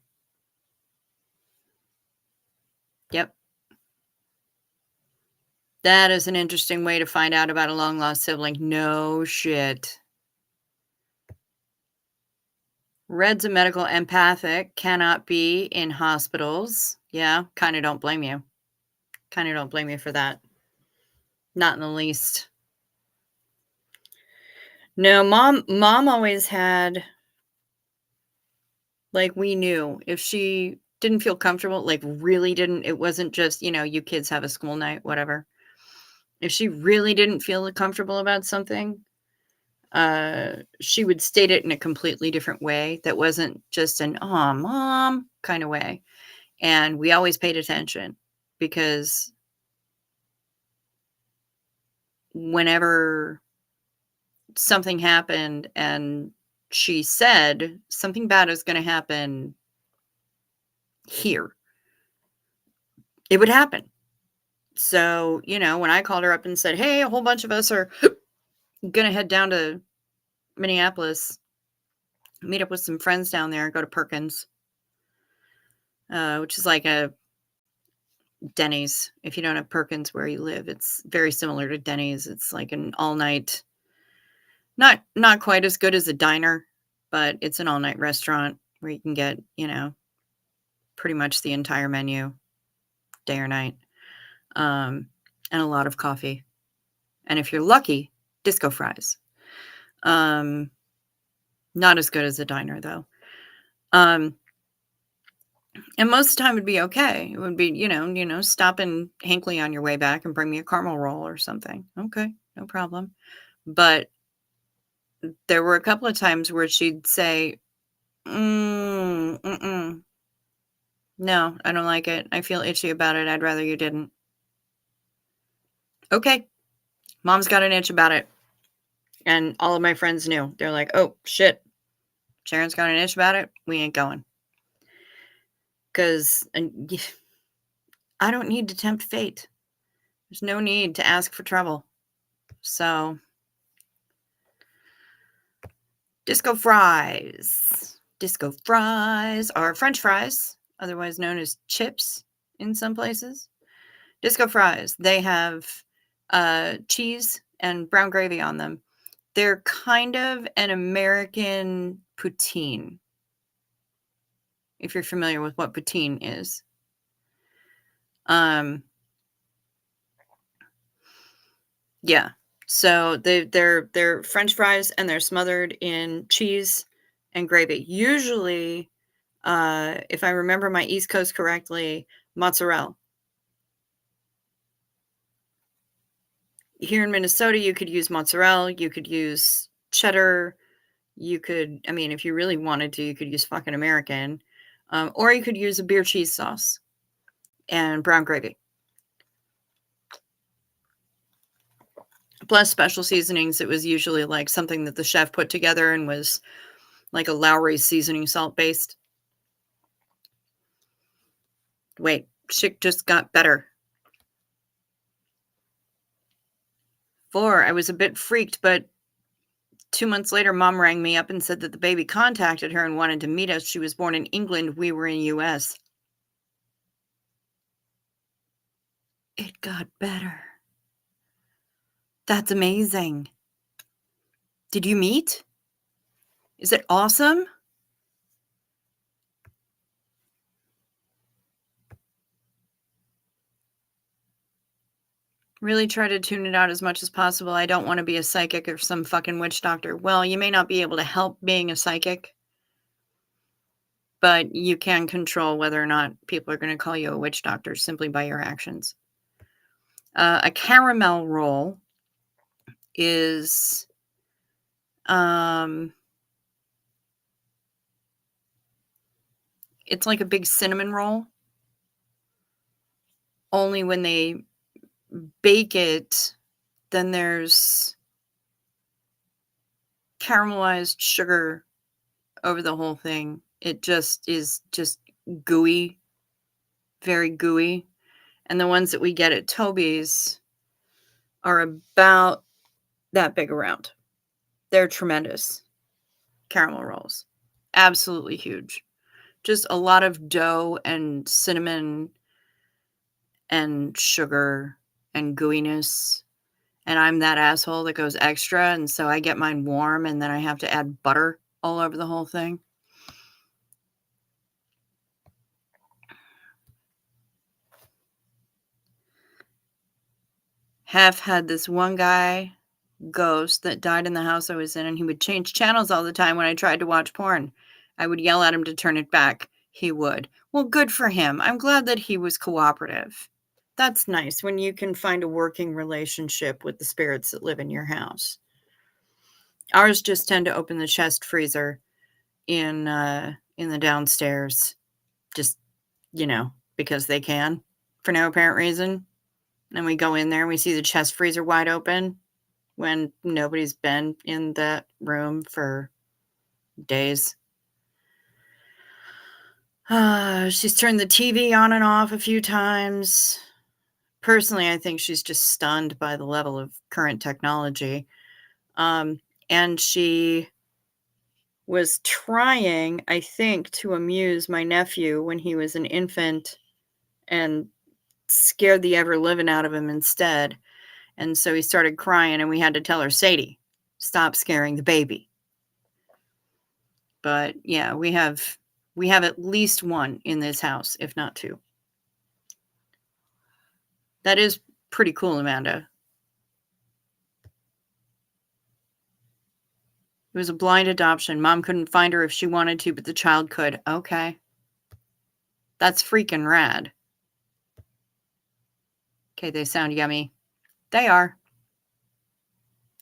Yep. That is an interesting way to find out about a long-lost sibling. No shit. Red's a medical empathic, cannot be in hospitals. Yeah, kind of don't blame you. Kind of don't blame you for that. Not in the least. No, mom always had, like, we knew if she didn't feel comfortable, like really didn't, it wasn't just, you kids have a school night, whatever. If she really didn't feel comfortable about something, she would state it in a completely different way that wasn't just an, oh, Mom kind of way. And we always paid attention, because whenever something happened and she said something bad is going to happen here, it would happen. So, when I called her up and said, hey, a whole bunch of us are going to head down to Minneapolis, meet up with some friends down there, go to Perkins, which is like a Denny's. If you don't have Perkins where you live, it's very similar to Denny's. It's like an all-night, not quite as good as a diner, but it's an all-night restaurant where you can get, pretty much the entire menu, day or night, and a lot of coffee. And if you're lucky, disco fries. Not as good as a diner, though. And most of the time would be okay. It would be, stop in Hinckley on your way back and bring me a caramel roll or something. Okay, no problem. But there were a couple of times where she'd say, mm-mm. No, I don't like it. I feel itchy about it. I'd rather you didn't. Okay, mom's got an itch about it. And all of my friends knew. They're like, oh, shit. Sharon's got an itch about it. We ain't going. Because I don't need to tempt fate. There's no need to ask for trouble. So, disco fries. Disco fries are French fries, otherwise known as chips in some places. Disco fries, they have cheese and brown gravy on them. They're kind of an American poutine, if you're familiar with what poutine is. Yeah. So they're French fries and they're smothered in cheese and gravy. Usually, if I remember my East Coast correctly, mozzarella. Here in Minnesota, you could use mozzarella, you could use cheddar, if you really wanted to, you could use fucking American, or you could use a beer cheese sauce and brown gravy. Plus special seasonings. It was usually like something that the chef put together and was like a Lowry seasoning salt based. Wait, shit just got better. 4, I was a bit freaked, but 2 months later, mom rang me up and said that the baby contacted her and wanted to meet us. She was born in England. We were in US. It got better. That's amazing. Did you meet? Is it awesome? Really try to tune it out as much as possible. I don't want to be a psychic or some fucking witch doctor. Well, you may not be able to help being a psychic, but you can control whether or not people are going to call you a witch doctor simply by your actions. A caramel roll is it's like a big cinnamon roll, only when they bake it, then there's caramelized sugar over the whole thing. It just is just gooey, very gooey. And the ones that we get at Toby's are about that big around. They're tremendous. Caramel rolls. Absolutely huge. Just a lot of dough and cinnamon and sugar and gooiness. And I'm that asshole that goes extra. And so I get mine warm and then I have to add butter all over the whole thing. Have had this one guy ghost that died in the house I was in, and he would change channels all the time when I tried to watch porn. I would yell at him to turn it back. He would. Well, good for him. I'm glad that he was cooperative. That's nice when you can find a working relationship with the spirits that live in your house. Ours just tend to open the chest freezer in the downstairs, just, because they can, for no apparent reason. And we go in there and we see the chest freezer wide open when nobody's been in that room for days. She's turned the TV on and off a few times. Personally, I think she's just stunned by the level of current technology. And she was trying, I think, to amuse my nephew when he was an infant and scared the ever living out of him instead. And so he started crying, and we had to tell her, Sadie, stop scaring the baby. But yeah, we have at least one in this house, if not two. That is pretty cool, Amanda. It was a blind adoption. Mom couldn't find her if she wanted to, but the child could. Okay. That's freaking rad. Okay, they sound yummy. They are.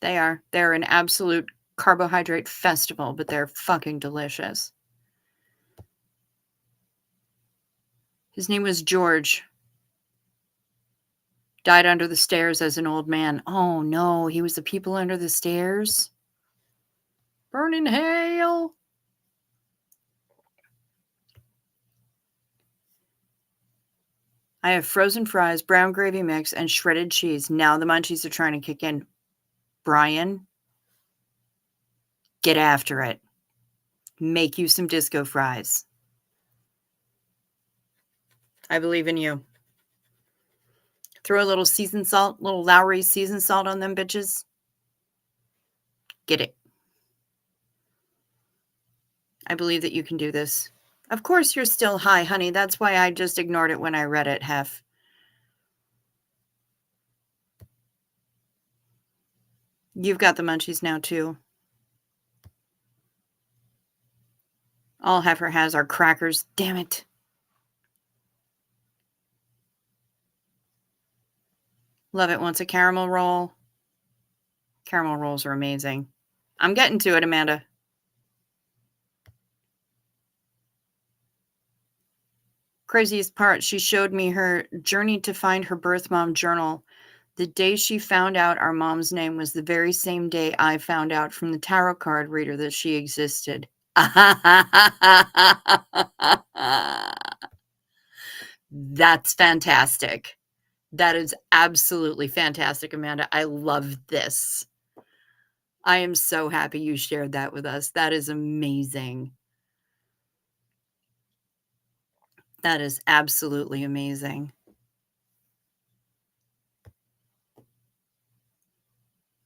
They are. They're an absolute carbohydrate festival, but they're fucking delicious. His name was George. Died under the stairs as an old man. Oh no, he was the people under the stairs? Burn in hell. I have frozen fries, brown gravy mix, and shredded cheese. Now the munchies are trying to kick in. Brian, get after it. Make you some disco fries. I believe in you. Throw a little seasoned salt, little Lowry seasoned salt on them bitches. Get it. I believe that you can do this. Of course you're still high, honey. That's why I just ignored it when I read it, Hef. You've got the munchies now, too. All Heifer has are crackers. Damn it. Love it. Wants a caramel roll. Caramel rolls are amazing. I'm getting to it, Amanda. Craziest part, she showed me her journey to find her birth mom journal. The day she found out our mom's name was the very same day I found out from the tarot card reader that she existed. That's fantastic. That is absolutely fantastic, Amanda. I love this. I am so happy you shared that with us. That is amazing. That is absolutely amazing.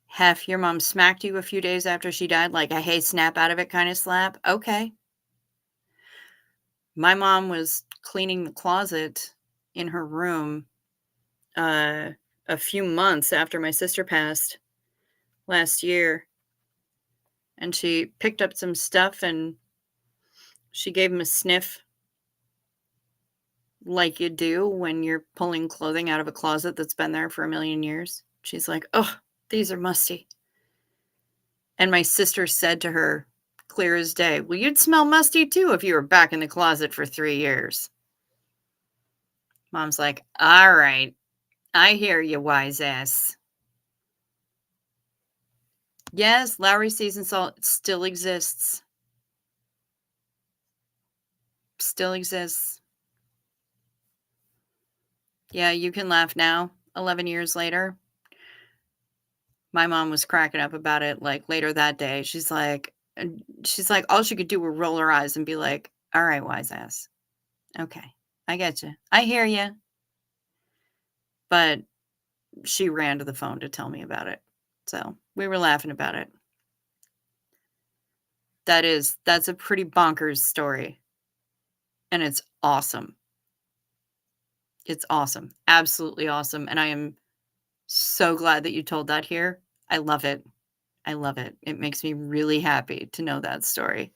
Hef, your mom smacked you a few days after she died, like a hey, snap out of it kind of slap? Okay. My mom was cleaning the closet in her room a few months after my sister passed last year. And she picked up some stuff and she gave him a sniff like you do when you're pulling clothing out of a closet that's been there for a million years. She's like, oh, these are musty. And my sister said to her, clear as day, well, you'd smell musty too if you were back in the closet for 3 years. Mom's like, all right, I hear you, wise ass. Yes, Lowry seasoned salt still exists. Still exists. Yeah, you can laugh now, 11 years later. My mom was cracking up about it, like, later that day. She's like, all she could do was roll her eyes and be like, all right, wise ass. Okay, I get you. I hear you. But she ran to the phone to tell me about it. So we were laughing about it. That's a pretty bonkers story. And it's awesome. It's awesome. Absolutely awesome. And I am so glad that you told that here. I love it. I love it. It makes me really happy to know that story.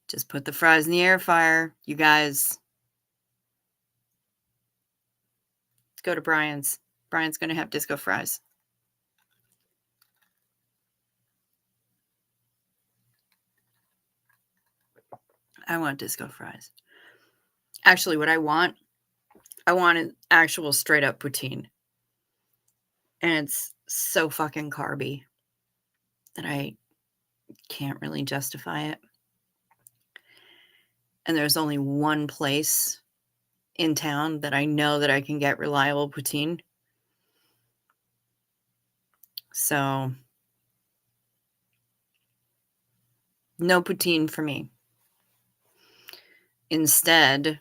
Just put the fries in the air fryer, you guys. Let's go to Brian's. Brian's going to have disco fries. I want disco fries. Actually, what I want an actual straight up poutine. And it's so fucking carby that I can't really justify it. And there's only one place in town that I know that I can get reliable poutine. So No poutine for me. Instead,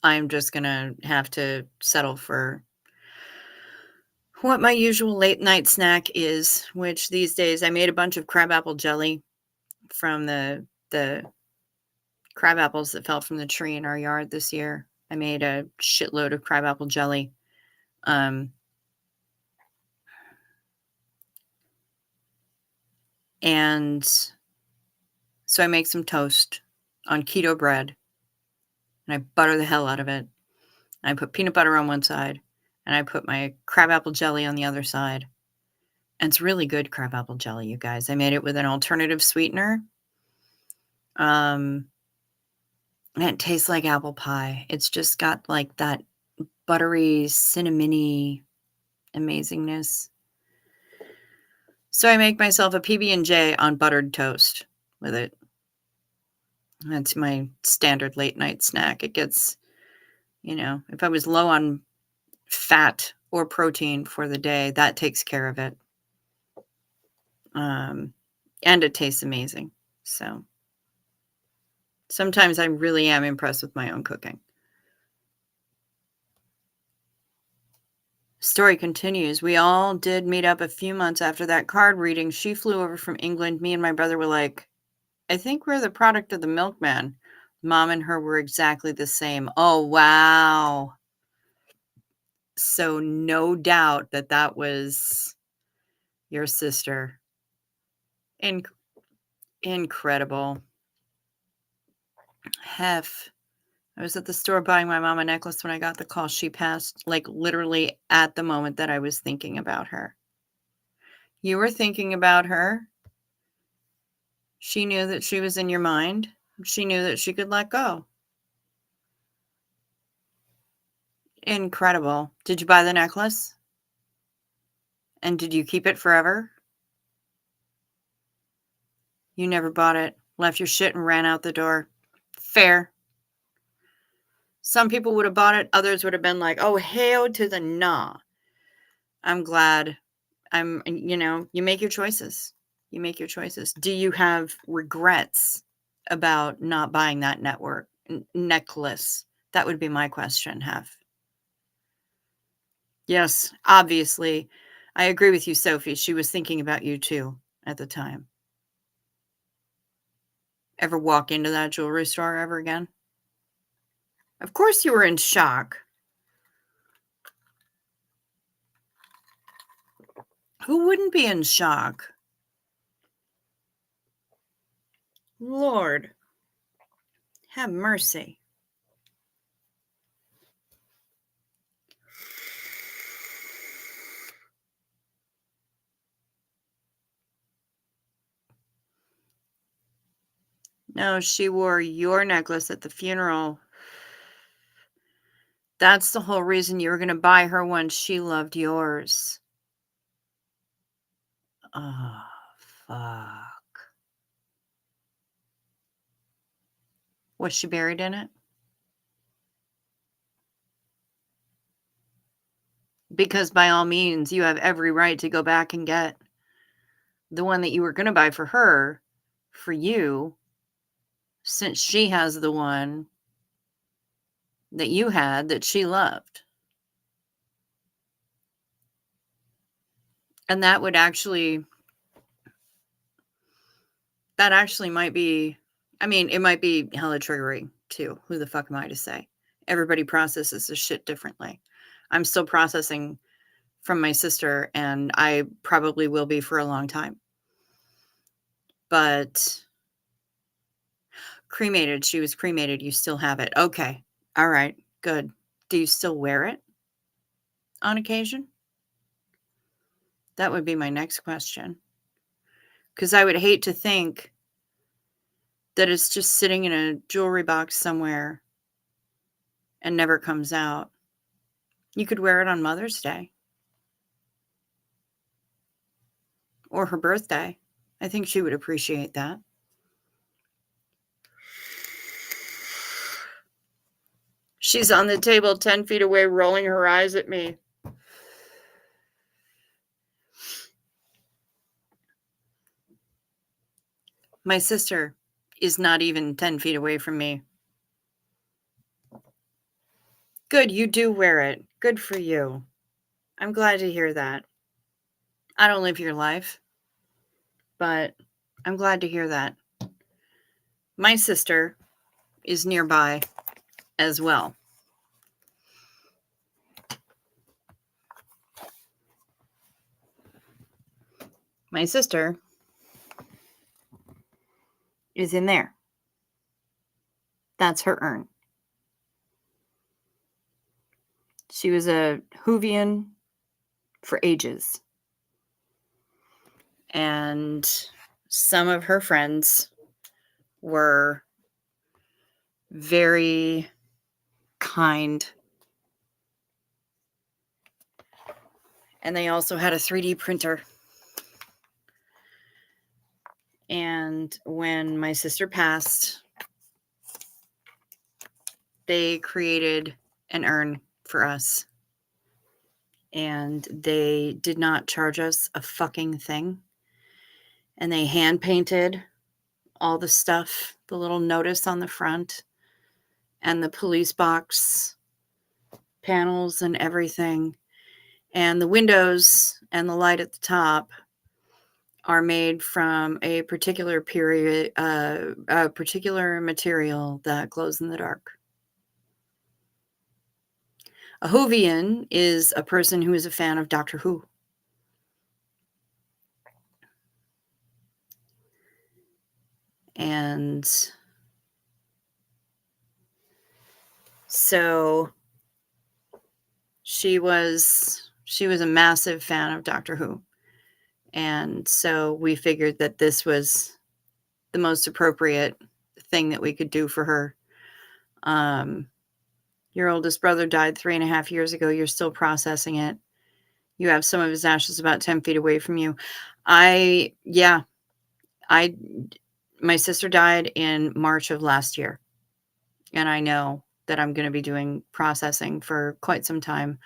I'm just gonna have to settle for what my usual late night snack is, which these days I made a bunch of crabapple jelly from the crabapples that fell from the tree in our yard this year. I made a shitload of crabapple jelly. And so I make some toast on keto bread and I butter the hell out of it. I put peanut butter on one side and I put my crabapple jelly on the other side. And it's really good crabapple jelly, you guys. I made it with an alternative sweetener. And it tastes like apple pie. It's just got like that buttery, cinnamony amazingness. So I make myself a PB&J on buttered toast with it. That's my standard late night snack. It gets, if I was low on fat or protein for the day, that takes care of it. And it tastes amazing. So sometimes I really am impressed with my own cooking. Story continues. We all did meet up a few months after that card reading. She flew over from England. Me and my brother were like, I think we're the product of the milkman. Mom and her were exactly the same. Oh, wow. So no doubt that was your sister. Incredible. Hef. I was at the store buying my mom a necklace when I got the call. She passed, like, literally at the moment that I was thinking about her. You were thinking about her. She knew that she was in your mind. She knew that she could let go. Incredible. Did you buy the necklace? And did you keep it forever? You never bought it. Left your shit and ran out the door. Fair. Some people would have bought it. Others would have been like, oh, hail to the nah. I'm glad. You make your choices. You make your choices. Do you have regrets about not buying that necklace? That would be my question, Hef. Yes, obviously. I agree with you, Sophie. She was thinking about you too at the time. Ever walk into that jewelry store ever again? Of course you were in shock. Who wouldn't be in shock? Lord, have mercy. No, she wore your necklace at the funeral. That's the whole reason you were going to buy her one. She loved yours. Oh, fuck. Was she buried in it? Because by all means, you have every right to go back and get the one that you were going to buy for her, for you, since she has the one that you had that she loved. And that actually might be, it might be hella triggering too. Who the fuck am I to say? Everybody processes this shit differently. I'm still processing from my sister, and I probably will be for a long time. But cremated, she was cremated. You still have it. Okay. All right. Good. Do you still wear it on occasion? That would be my next question. Because I would hate to think that it's just sitting in a jewelry box somewhere and never comes out. You could wear it on Mother's Day or her birthday. I think she would appreciate that. She's on the table 10 feet away, rolling her eyes at me. My sister is not even 10 feet away from me. Good, you do wear it. Good for you. I'm glad to hear that. I don't live your life, but I'm glad to hear that. My sister is nearby as well. My sister is in there. That's her urn. She was a Hoovian for ages. And some of her friends were very kind. And they also had a 3D printer. And when my sister passed, they created an urn for us. And they did not charge us a fucking thing. And they hand painted all the stuff, the little notice on the front, and the police box panels and everything. And the windows and the light at the top are made from a particular a particular material that glows in the dark. A Whovian is a person who is a fan of Doctor Who. And so she was a massive fan of Doctor Who. And so we figured that this was the most appropriate thing that we could do for her. Your oldest brother died 3.5 years ago. You're still processing it. You have some of his ashes about 10 feet away from you. My sister died in March of last year. And I know that I'm going to be doing processing for quite some time.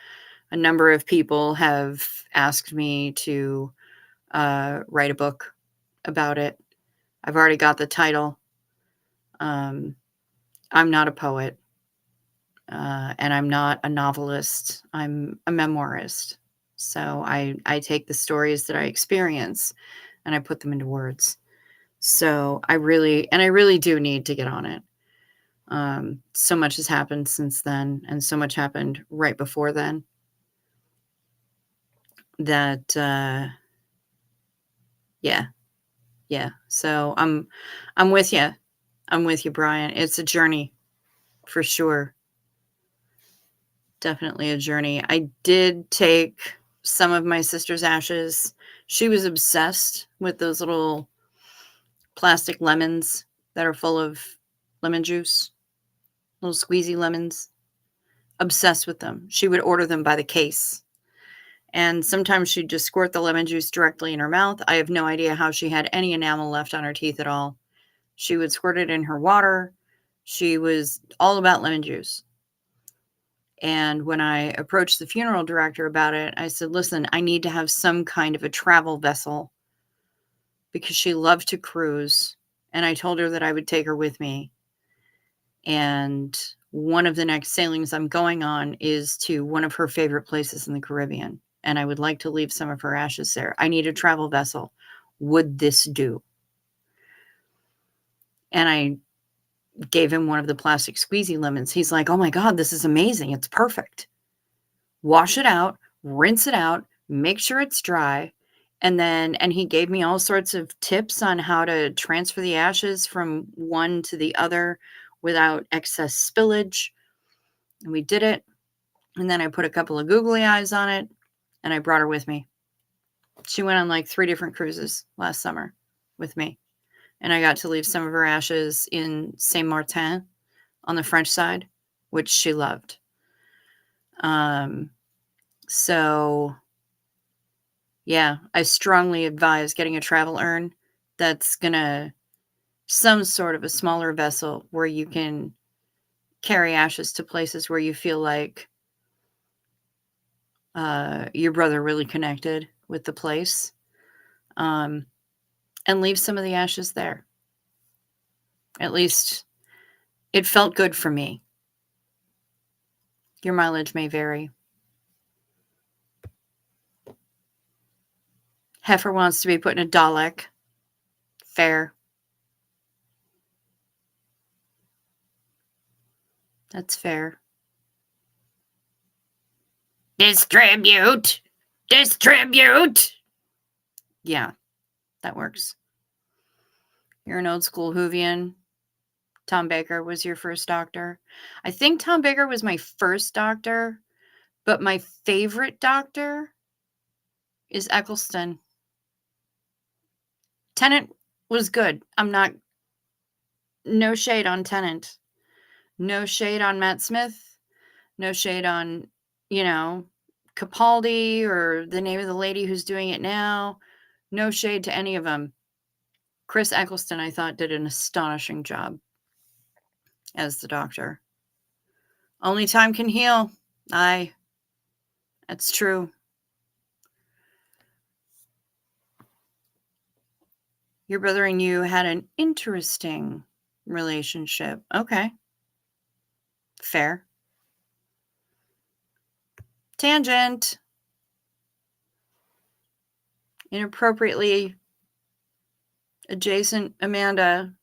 A number of people have asked me to write a book about it. I've already got the title. I'm not a poet. And I'm not a novelist. I'm a memoirist. So I take the stories that I experience and I put them into words. So I really do need to get on it. So much has happened since then, and so much happened right before then that, yeah. So I'm with you. I'm with you, Brian. It's a journey for sure. Definitely a journey. I did take some of my sister's ashes. She was obsessed with those little plastic lemons that are full of lemon juice, little squeezy lemons. Obsessed with them. She would order them by the case. And sometimes she'd just squirt the lemon juice directly in her mouth. I have no idea how she had any enamel left on her teeth at all. She would squirt it in her water. She was all about lemon juice. And when I approached the funeral director about it, I said, listen, I need to have some kind of a travel vessel because she loved to cruise. And I told her that I would take her with me. And one of the next sailings I'm going on is to one of her favorite places in the Caribbean. And I would like to leave some of her ashes there. I need a travel vessel. Would this do? And I gave him one of the plastic squeezy lemons. He's like, oh my God, this is amazing. It's perfect. Wash it out, rinse it out, make sure it's dry. And he gave me all sorts of tips on how to transfer the ashes from one to the other without excess spillage. And we did it. And then I put a couple of googly eyes on it and I brought her with me. She went on like 3 different cruises last summer with me. And I got to leave some of her ashes in Saint Martin on the French side, which she loved. So yeah, I strongly advise getting a travel urn that's gonna some sort of a smaller vessel where you can carry ashes to places where you feel like your brother really connected with the place, and leave some of the ashes there. At least it felt good for me. Your mileage may vary. Heifer wants to be put in a Dalek. Fair. That's fair. Distribute! Distribute! Yeah, that works. You're an old school Whovian. Tom Baker was your first doctor. I think Tom Baker was my first doctor, but my favorite doctor is Eccleston. Tennant was good. No shade on Tennant. No shade on Matt Smith. No shade on, Capaldi or the name of the lady who's doing it now. No shade to any of them. Chris Eccleston, I thought, did an astonishing job as the doctor. Only time can heal. That's true. Your brother and you had an interesting relationship. Okay. Fair. Tangent. Inappropriately adjacent Amanda.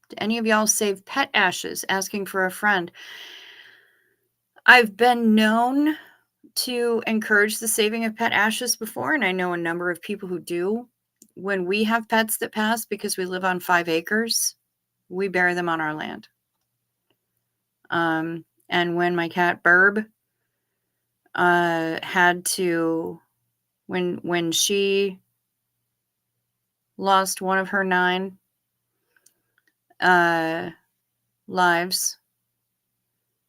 Did any of y'all save pet ashes? Asking for a friend. I've been known to encourage the saving of pet ashes before, and I know a number of people who do. When we have pets that pass, because we live on 5 acres, we bury them on our land. And when my cat Burb had to, when she lost one of her 9 lives,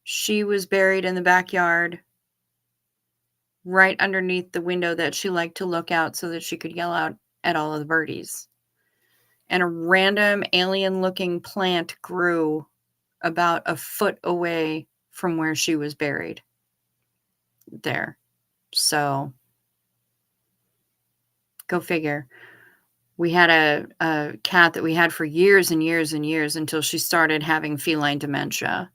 she was buried in the backyard right underneath the window that she liked to look out so that she could yell out at all of the birdies. And a random alien-looking plant grew about a foot away from where she was buried there. So, go figure. We had a cat that we had for years and years and years until she started having feline dementia.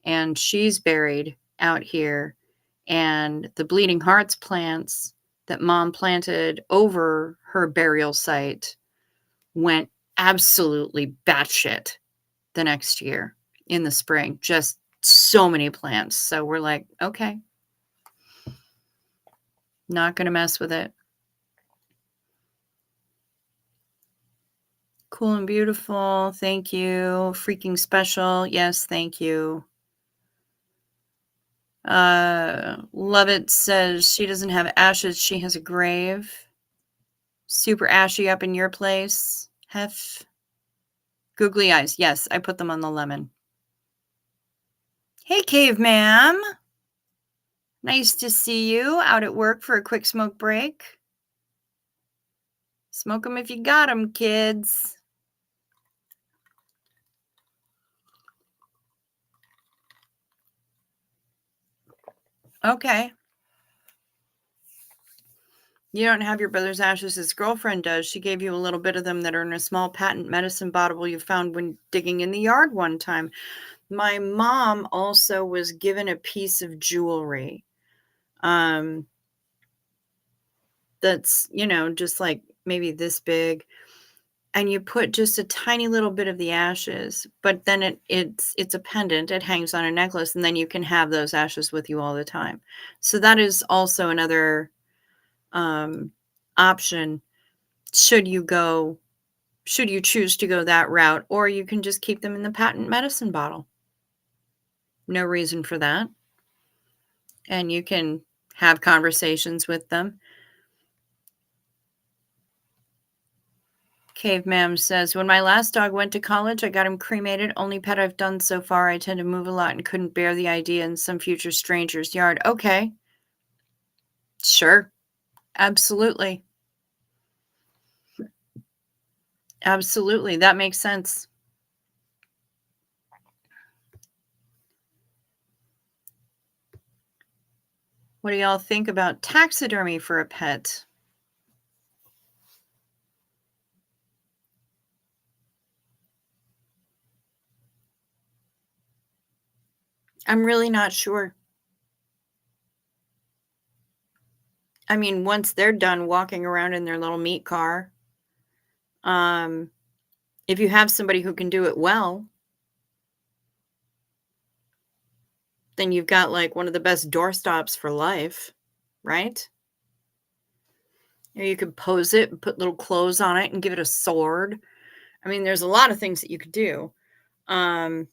And she's buried out here. And the bleeding hearts plants that Mom planted over her burial site went absolutely batshit the next year in the spring. Just so many plants. So we're like, okay, not going to mess with it. Cool and beautiful. Thank you. Freaking special. Yes, thank you. Love It says she doesn't have ashes. She has a grave. Super ashy up in your place. Hef. Googly eyes. Yes, I put them on the lemon. Hey, Cave Ma'am. Nice to see you out at work for a quick smoke break. Smoke them if you got them, kids. Okay. You don't have your brother's ashes. His girlfriend does. She gave you a little bit of them that are in a small patent medicine bottle you found when digging in the yard one time. My mom also was given a piece of jewelry. That's, just like maybe this big. And you put just a tiny little bit of the ashes, but then it's a pendant. It hangs on a necklace, and then you can have those ashes with you all the time. So that is also another option should you choose to go that route, or you can just keep them in the patent medicine bottle. No reason for that. And you can have conversations with them. Cave Ma'am says, when my last dog went to college, I got him cremated. Only pet I've done so far. I tend to move a lot and couldn't bear the idea in some future stranger's yard. Okay. Sure. Absolutely. Absolutely. That makes sense. What do y'all think about taxidermy for a pet? I'm really not sure. I mean, once they're done walking around in their little meat car, um, if you have somebody who can do it well, then you've got, like, one of the best doorstops for life, right? Or you could pose it and put little clothes on it and give it a sword. I mean, there's a lot of things that you could do. Um,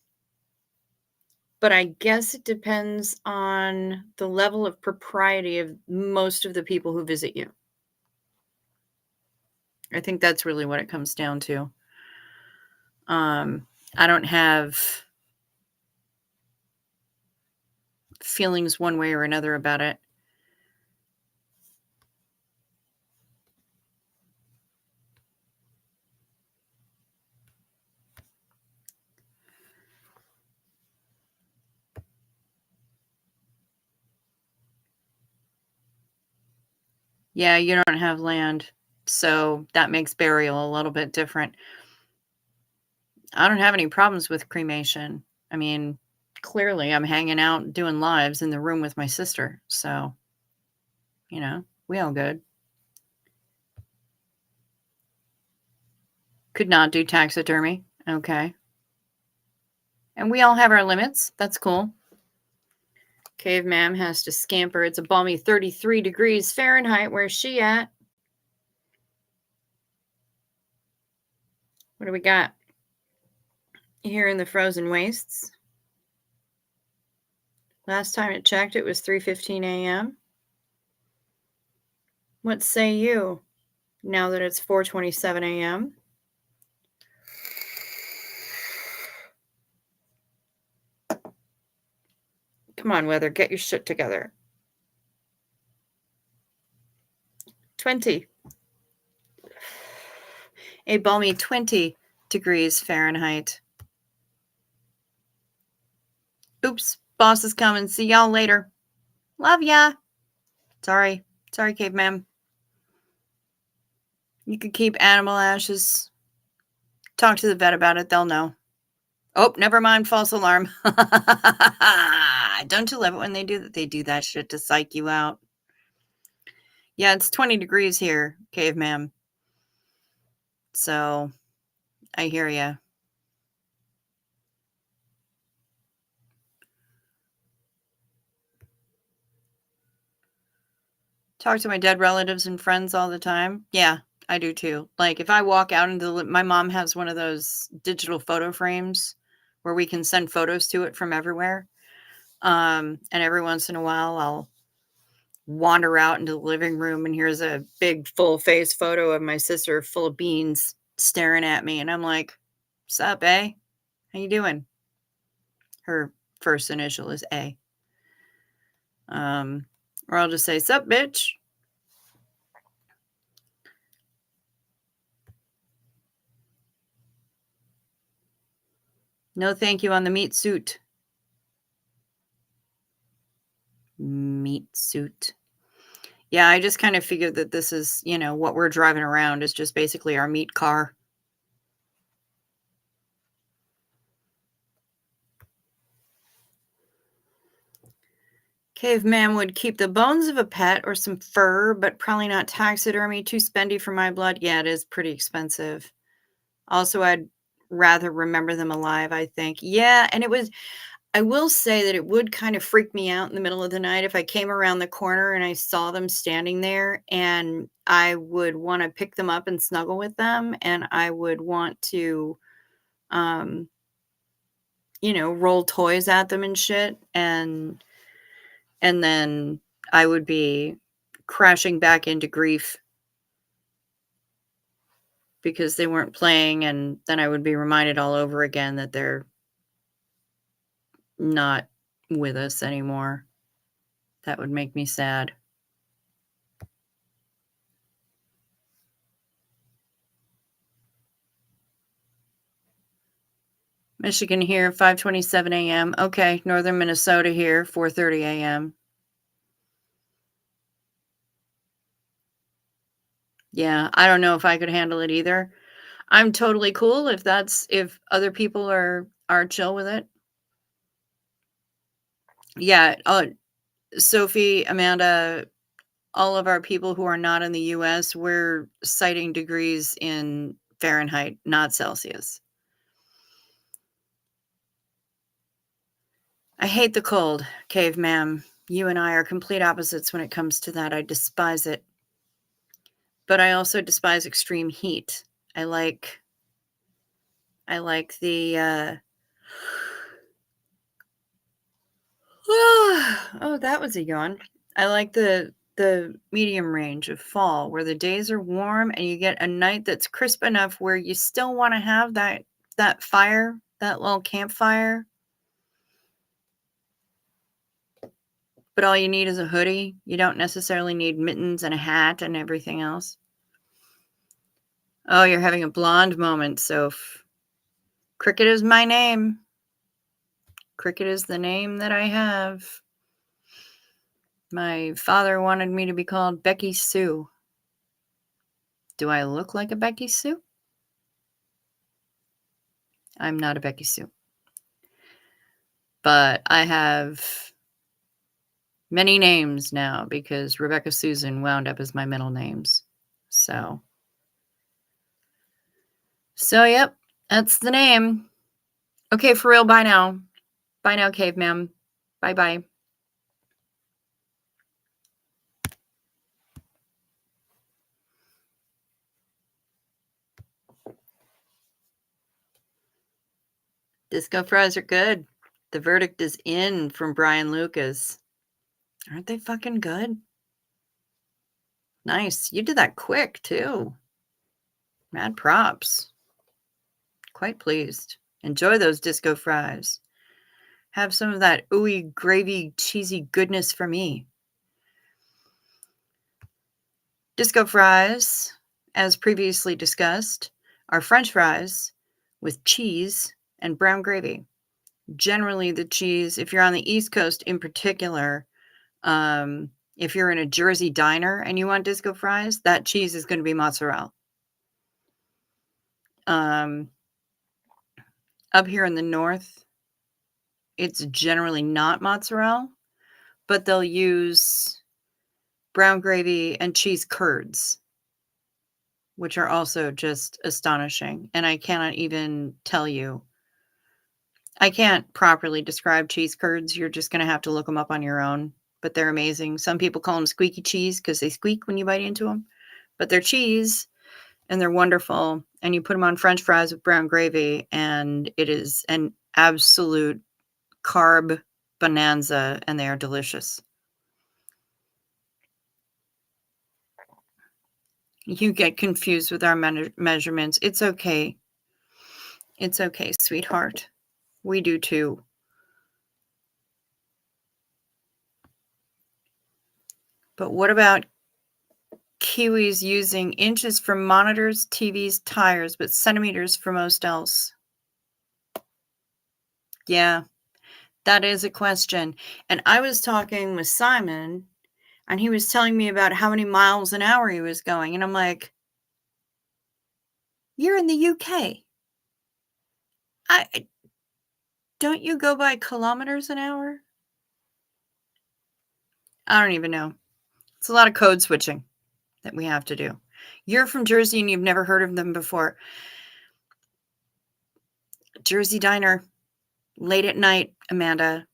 but I guess it depends on the level of propriety of most of the people who visit you. I think that's really what it comes down to. I don't have feelings one way or another about it. Yeah, you don't have land, so that makes burial a little bit different. I don't have any problems with cremation. I mean, clearly I'm hanging out doing lives in the room with my sister, so, we all good. Could not do taxidermy. Okay. And we all have our limits. That's cool. Caveman has to scamper. It's a balmy 33 degrees Fahrenheit. Where's she at? What do we got here in the frozen wastes? Last time it checked, it was 3:15 a.m. What say you now that it's 4:27 a.m.? Come on, weather, get your shit together. 20. A balmy 20 degrees Fahrenheit. Oops, boss is coming. See y'all later. Love ya. Sorry. Sorry, caveman. You could keep animal ashes. Talk to the vet about it. They'll know. Oh, never mind. False alarm. Don't you love it when they do that? They do that shit to psych you out. Yeah, it's 20 degrees here, caveman. So, I hear ya. Talk to my dead relatives and friends all the time. Yeah, I do too. Like, if I walk out into my mom has one of those digital photo frames where we can send photos to it from everywhere. And every once in a while, I'll wander out into the living room and here's a big full face photo of my sister full of beans staring at me. And I'm like, sup, A? How you doing? Her first initial is A. Or I'll just say, sup, bitch. No thank you on the meat suit. Meat suit. Yeah, I just kind of figured that this is, what we're driving around is just basically our meat car. Caveman would keep the bones of a pet or some fur, but probably not taxidermy. Too spendy for my blood. Yeah, it is pretty expensive. Also, I'd rather remember them alive, I think. Yeah, and I will say that it would kind of freak me out in the middle of the night if I came around the corner and I saw them standing there, and I would want to pick them up and snuggle with them, and I would want to, um, roll toys at them and shit, and then I would be crashing back into grief because they weren't playing, and then I would be reminded all over again that they're not with us anymore. That would make me sad. Michigan here, 5:27 a.m. Okay, northern Minnesota here, 4:30 a.m. Yeah, I don't know if I could handle it either. I'm totally cool if other people are chill with it. Yeah, Sophie, Amanda, all of our people who are not in the US, we're citing degrees in Fahrenheit, not Celsius. I hate the cold, caveman. You and I are complete opposites when it comes to that. I despise it. But I also despise extreme heat. I like the oh, that was a yawn. I like the medium range of fall where the days are warm and you get a night that's crisp enough where you still want to have that fire, that little campfire, but all you need is a hoodie. You don't necessarily need mittens and a hat and everything else. Oh, you're having a blonde moment, Soph. Cricket is my name. Cricket is the name that I have. My father wanted me to be called Becky Sue. Do I look like a Becky Sue? I'm not a Becky Sue. But I have many names now because Rebecca Susan wound up as my middle names. So yep, that's the name. Okay, for real, bye now. Bye now, caveman. Bye-bye. Disco fries are good. The verdict is in from Brian Lucas. Aren't they fucking good? Nice. You did that quick, too. Mad props. Quite pleased. Enjoy those disco fries. Have some of that ooey, gravy, cheesy goodness for me. Disco fries, as previously discussed, are French fries with cheese and brown gravy. Generally, the cheese, if you're on the East Coast in particular, if you're in a Jersey diner and you want disco fries, that cheese is going to be mozzarella. Up here in the North, it's generally not mozzarella, but they'll use brown gravy and cheese curds, which are also just astonishing. And I cannot even tell you. I can't properly describe cheese curds. You're just going to have to look them up on your own, but they're amazing. Some people call them squeaky cheese because they squeak when you bite into them, but they're cheese and they're wonderful. And you put them on French fries with brown gravy, and it is an absolute carb bonanza, and they are delicious. You get confused with our measurements. It's okay. It's okay, sweetheart. We do too. But what about Kiwis using inches for monitors, TVs, tires, but centimeters for most else? Yeah, that is a question. And I was talking with Simon, and he was telling me about how many miles an hour he was going. And I'm like, you're in the UK. Don't you go by kilometers an hour? I don't even know. It's a lot of code switching that we have to do. You're from Jersey and you've never heard of them before. Jersey Diner, late at night, Amanda.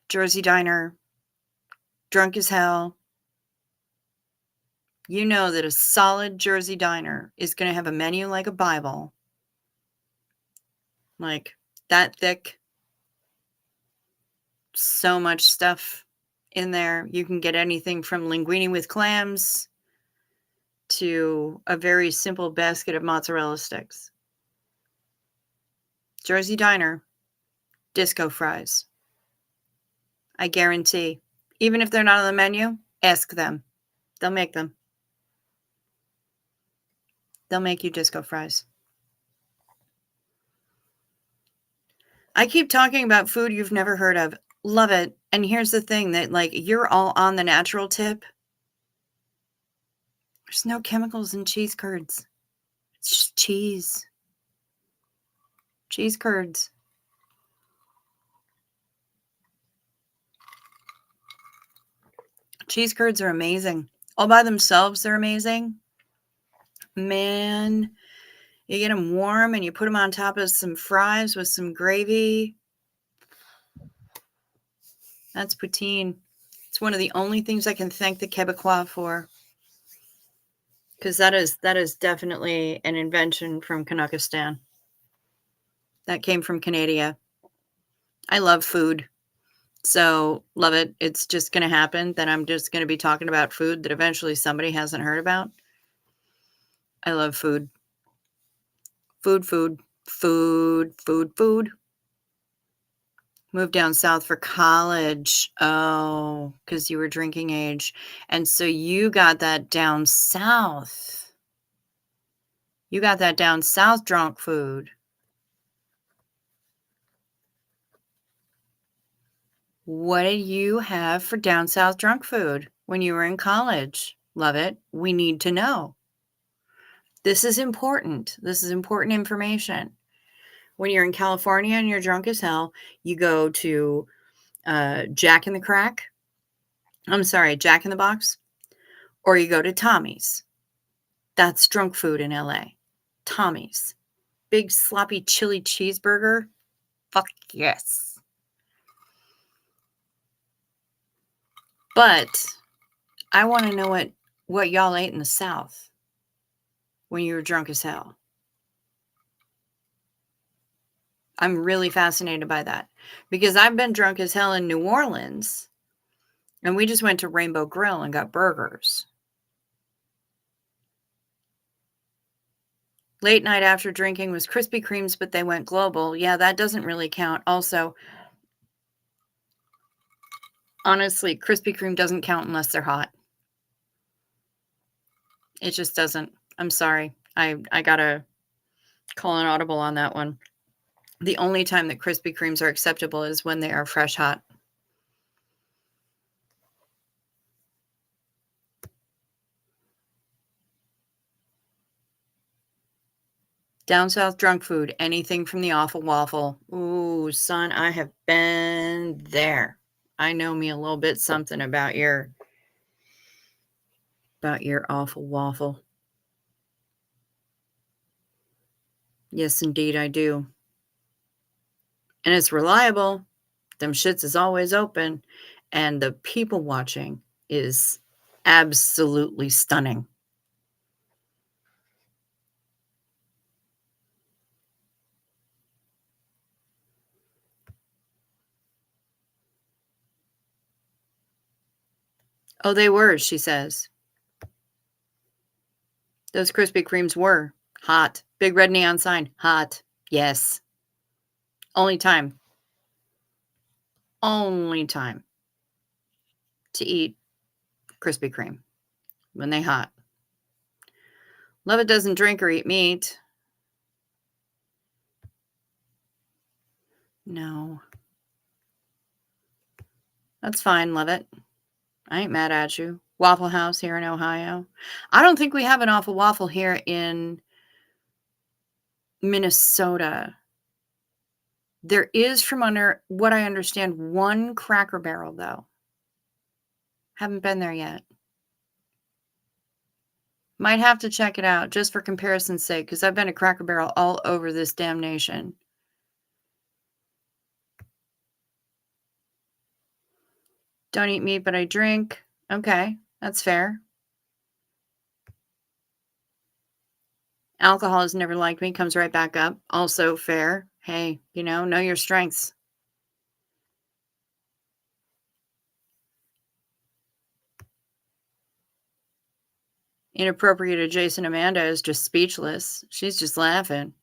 Jersey Diner, drunk as hell. You know that a solid Jersey Diner is going to have a menu like a Bible. Like that thick. So much stuff in there. You can get anything from linguine with clams to a very simple basket of mozzarella sticks. Jersey Diner, disco fries. I guarantee. Even if they're not on the menu, ask them. They'll make them. They'll make you disco fries. I keep talking about food you've never heard of. Love it. And here's the thing that, like, you're all on the natural tip. There's no chemicals in cheese curds. It's just cheese. Cheese curds. Cheese curds are amazing. All by themselves, they're amazing. Man, you get them warm and you put them on top of some fries with some gravy. That's poutine. It's one of the only things I can thank the Quebecois for. Because that is definitely an invention from Kanakistan. That came from Canada. I love food. So, love it. It's just going to happen that I'm just going to be talking about food that eventually somebody hasn't heard about. I love food. Food, food, food, food, food. Moved down south for college. Oh, because you were drinking age. And so you got that down south. You got that down south drunk food. What did you have for down south drunk food when you were in college? Love it. We need to know. This is important. This is important information. When you're in California and you're drunk as hell, you go to Jack in the Crack. I'm sorry, Jack in the Box. Or you go to Tommy's. That's drunk food in LA. Tommy's. Big sloppy chili cheeseburger. Fuck yes. But I want to know what y'all ate in the South when you were drunk as hell. I'm really fascinated by that because I've been drunk as hell in New Orleans and we just went to Rainbow Grill and got burgers. Late night after drinking was Krispy Kremes, but they went global. Yeah, that doesn't really count. Also, honestly, Krispy Kreme doesn't count unless they're hot. It just doesn't. I'm sorry. I gotta call an audible on that one. The only time that Krispy Kremes are acceptable is when they are fresh hot. Down south drunk food, anything from the Awful Waffle. Ooh, son, I have been there. I know me a little bit something about your Awful Waffle. Yes, indeed, I do. And it's reliable. Them shits is always open. And the people watching is absolutely stunning. Oh, they were, she says. Those Krispy Kremes were hot. Big red neon sign. Hot. Yes. Only time to eat Krispy Kreme when they hot. Love it doesn't drink or eat meat. No. That's fine, love it. I ain't mad at you. Waffle House here in Ohio. I don't think we have an Awful Waffle here in Minnesota. There is, from under what I understand, one Cracker Barrel, though. Haven't been there yet. Might have to check it out just for comparison's sake, because I've been to Cracker Barrel all over this damn nation. Don't eat meat, but I drink. Okay, that's fair. Alcohol has never liked me, comes right back up. Also fair. Hey, know your strengths. Inappropriate adjacent Amanda is just speechless. She's just laughing.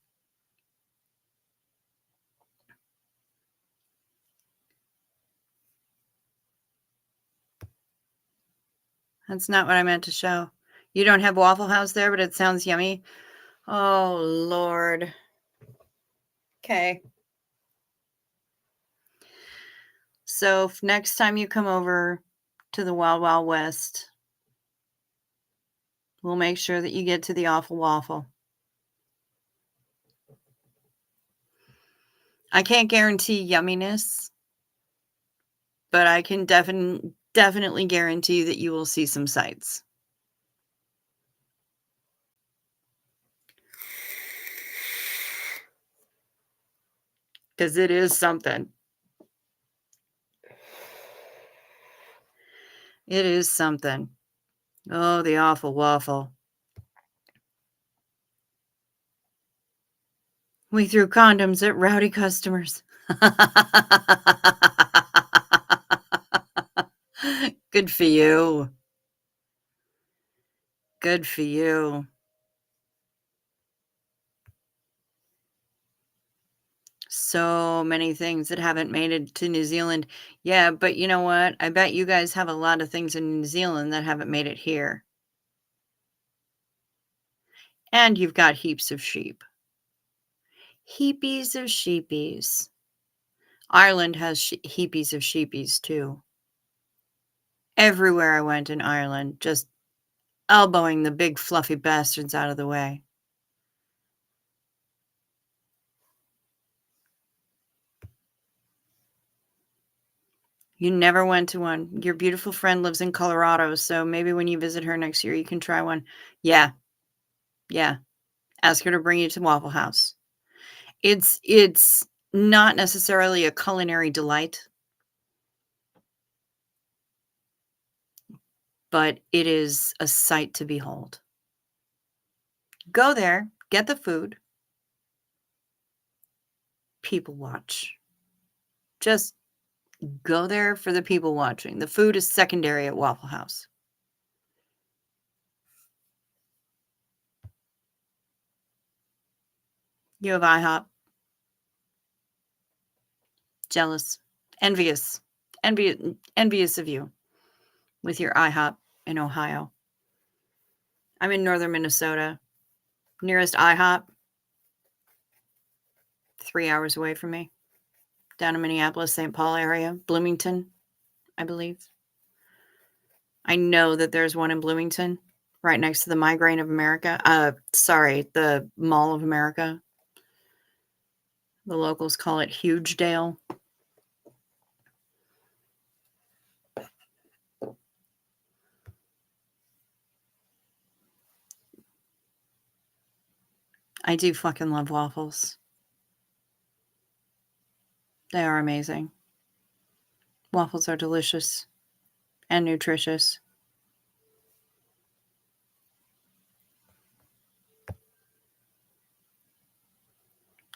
That's not what I meant to show. You don't have Waffle House there, but it sounds yummy. Oh, Lord. Okay. So next time you come over to the Wild Wild West, we'll make sure that you get to the Awful Waffle. I can't guarantee yumminess, but I can definitely guarantee that you will see some sights. Because it is something. It is something. Oh, the awful waffle. We threw condoms at rowdy customers. Good for you. Good for you. So many things that haven't made it to New Zealand. Yeah, but you know what? I bet you guys have a lot of things in New Zealand that haven't made it here. And you've got heaps of sheep. Heapies of sheepies. Ireland has heapies of sheepies too. Everywhere I went in Ireland, just elbowing the big fluffy bastards out of the way. You never went to one. Your beautiful friend lives in Colorado, so maybe when you visit her next year, you can try one. Yeah, yeah. Ask her to bring you to Waffle House. It's not necessarily a culinary delight, but it is a sight to behold. Go there, get the food, people watch. Just go there for the people watching. The food is secondary at Waffle House. You have IHOP. Jealous. Envious. Envious of you with your IHOP in Ohio. I'm in northern Minnesota. Nearest IHOP, 3 hours away from me. Down in Minneapolis, St. Paul area. Bloomington, I believe. I know that there's one in Bloomington, right next to the Migraine of America. The Mall of America. The locals call it Hugedale. I do fucking love waffles. They are amazing. Waffles are delicious and nutritious.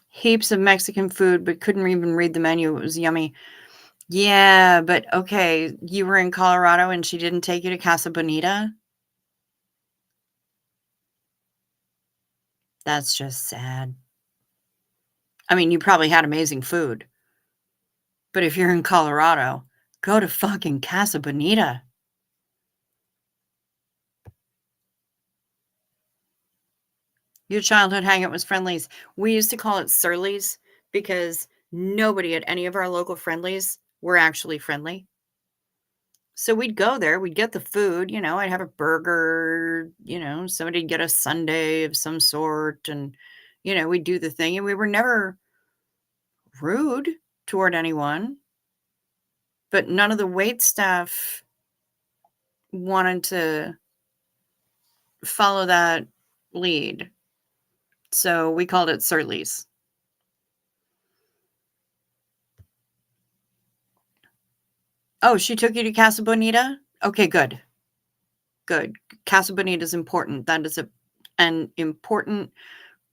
Heaps of Mexican food, but couldn't even read the menu. It was yummy. Yeah, but okay, you were in Colorado and she didn't take you to Casa Bonita? That's just sad. I mean, you probably had amazing food, but if you're in Colorado, go to fucking Casa Bonita. Your childhood hangout was Friendlies. We used to call it Surly's because nobody at any of our local Friendlies were actually friendly. So we'd go there, we'd get the food, I'd have a burger, somebody'd get a sundae of some sort, and, we'd do the thing, and we were never rude toward anyone, but none of the wait staff wanted to follow that lead. So we called it Surly's. Oh, she took you to Casa Bonita? Okay, good. Good. Casa Bonita is important. That is an important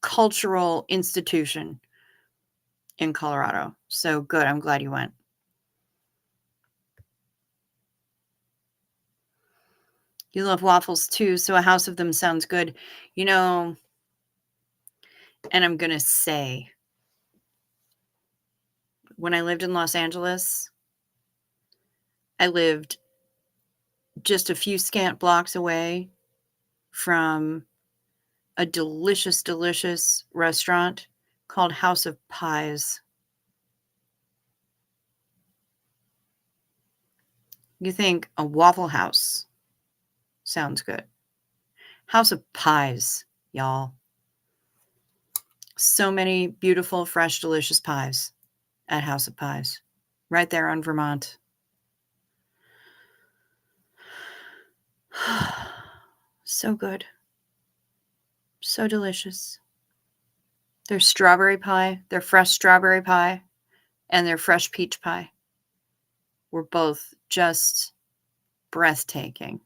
cultural institution in Colorado. So good. I'm glad you went. You love waffles too, so a house of them sounds good. And I'm going to say, when I lived in Los Angeles, I lived just a few scant blocks away from a delicious, delicious restaurant called House of Pies. You think a Waffle House sounds good. House of Pies, y'all. So many beautiful, fresh, delicious pies at House of Pies, right there on Vermont. So good. So delicious. Their strawberry pie, their fresh strawberry pie, and their fresh peach pie were both just breathtaking.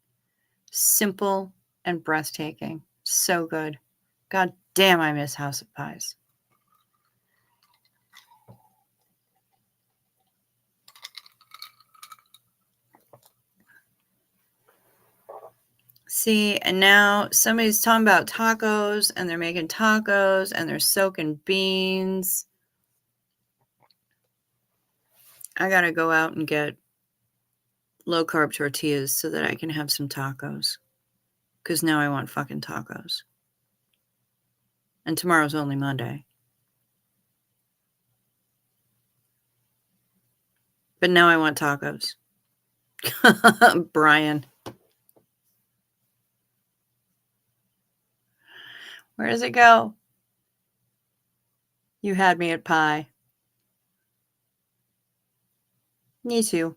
Simple and breathtaking. So good. God damn, I miss House of Pies. See, and now somebody's talking about tacos, and they're making tacos, and they're soaking beans. I gotta go out and get low-carb tortillas so that I can have some tacos. Because now I want fucking tacos. And tomorrow's only Monday. But now I want tacos. Brian. Where does it go? You had me at pie. Me too.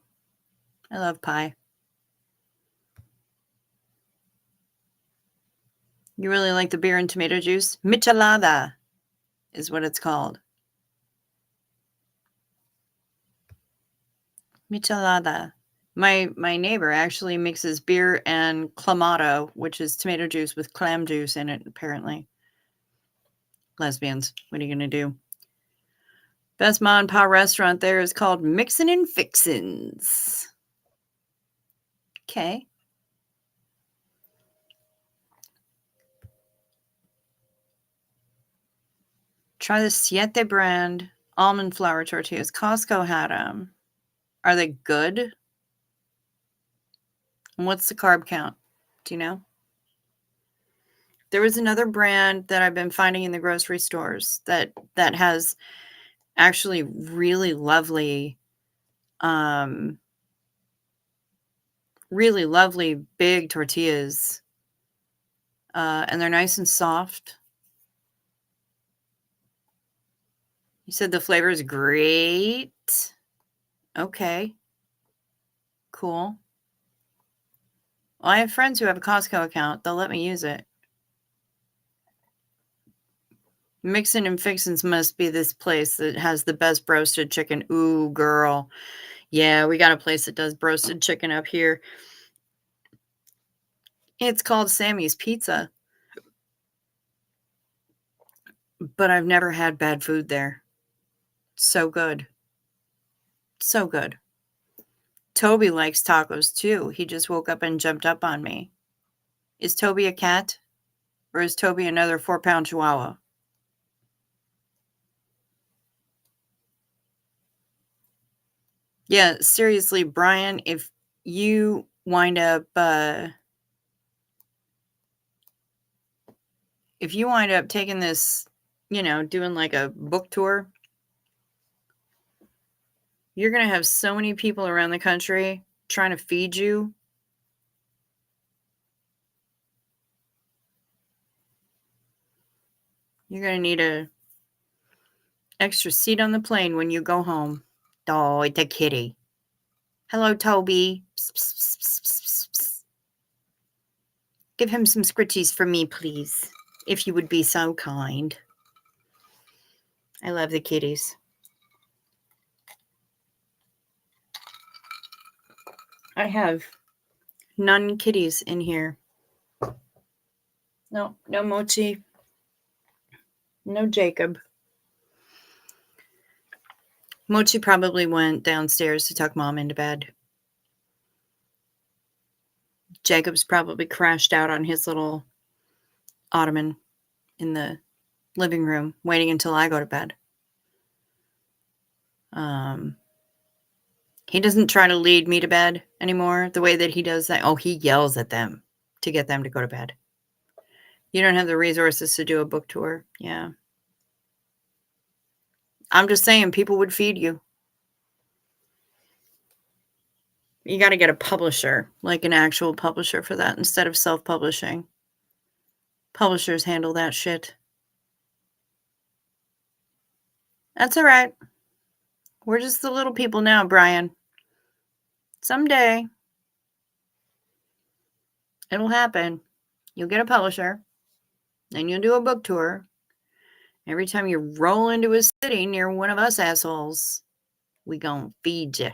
I love pie. You really like the beer and tomato juice? Michelada is what it's called. Michelada. My neighbor actually mixes beer and clamato, which is tomato juice with clam juice in it, apparently. Lesbians. What are you going to do? Best ma and pa restaurant there is called Mixin' and Fixins. Okay. Try the Siete brand almond flour tortillas. Costco had them. Are they good? And what's the carb count? Do you know? There was another brand that I've been finding in the grocery stores that has actually really lovely big tortillas. And they're nice and soft. You said the flavor is great. Okay. Cool. Well, I have friends who have a Costco account. They'll let me use it. Mixin' and Fixins must be this place that has the best roasted chicken. Ooh, girl. Yeah, we got a place that does roasted chicken up here. It's called Sammy's Pizza. But I've never had bad food there. So good. So good. Toby likes tacos too. He just woke up and jumped up on me. Is Toby a cat? Or is Toby another 4-pound chihuahua? Yeah, seriously, Brian, if you wind up taking this, doing like a book tour, you're going to have so many people around the country trying to feed you. You're going to need a extra seat on the plane when you go home. Oh, it's a kitty. Hello, Toby. Psst, psst, psst, psst, psst, psst. Give him some scritchies for me, please, if you would be so kind. I love the kitties. I have none kitties in here. No Mochi. No Jacob. Mochi probably went downstairs to tuck Mom into bed. Jacob's probably crashed out on his little ottoman in the living room, waiting until I go to bed. He doesn't try to lead me to bed anymore the way that he does that. Oh, he yells at them to get them to go to bed. You don't have the resources to do a book tour. Yeah. I'm just saying, people would feed you. You got to get a publisher, like an actual publisher for that instead of self-publishing. Publishers handle that shit. That's all right. We're just the little people now, Brian. Someday It'll happen. You'll get a publisher. Then you'll do a book tour. Every time you roll into a city near one of us assholes, we gonna feed you.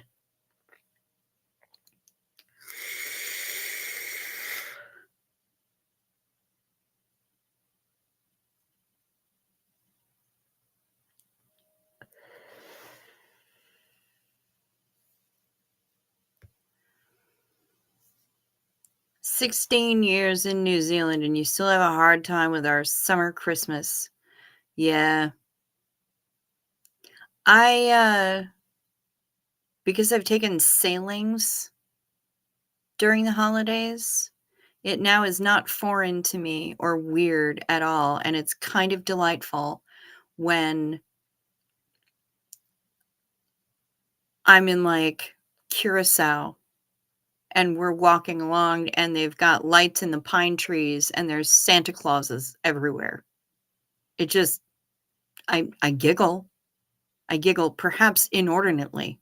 "16 years in New Zealand and you still have a hard time with our summer Christmas." Yeah. Because I've taken sailings during the holidays, it now is not foreign to me or weird at all, and it's kind of delightful when I'm in, like, Curacao and we're walking along and they've got lights in the pine trees and there's Santa Clauses everywhere. It just I giggle. I giggle, perhaps inordinately,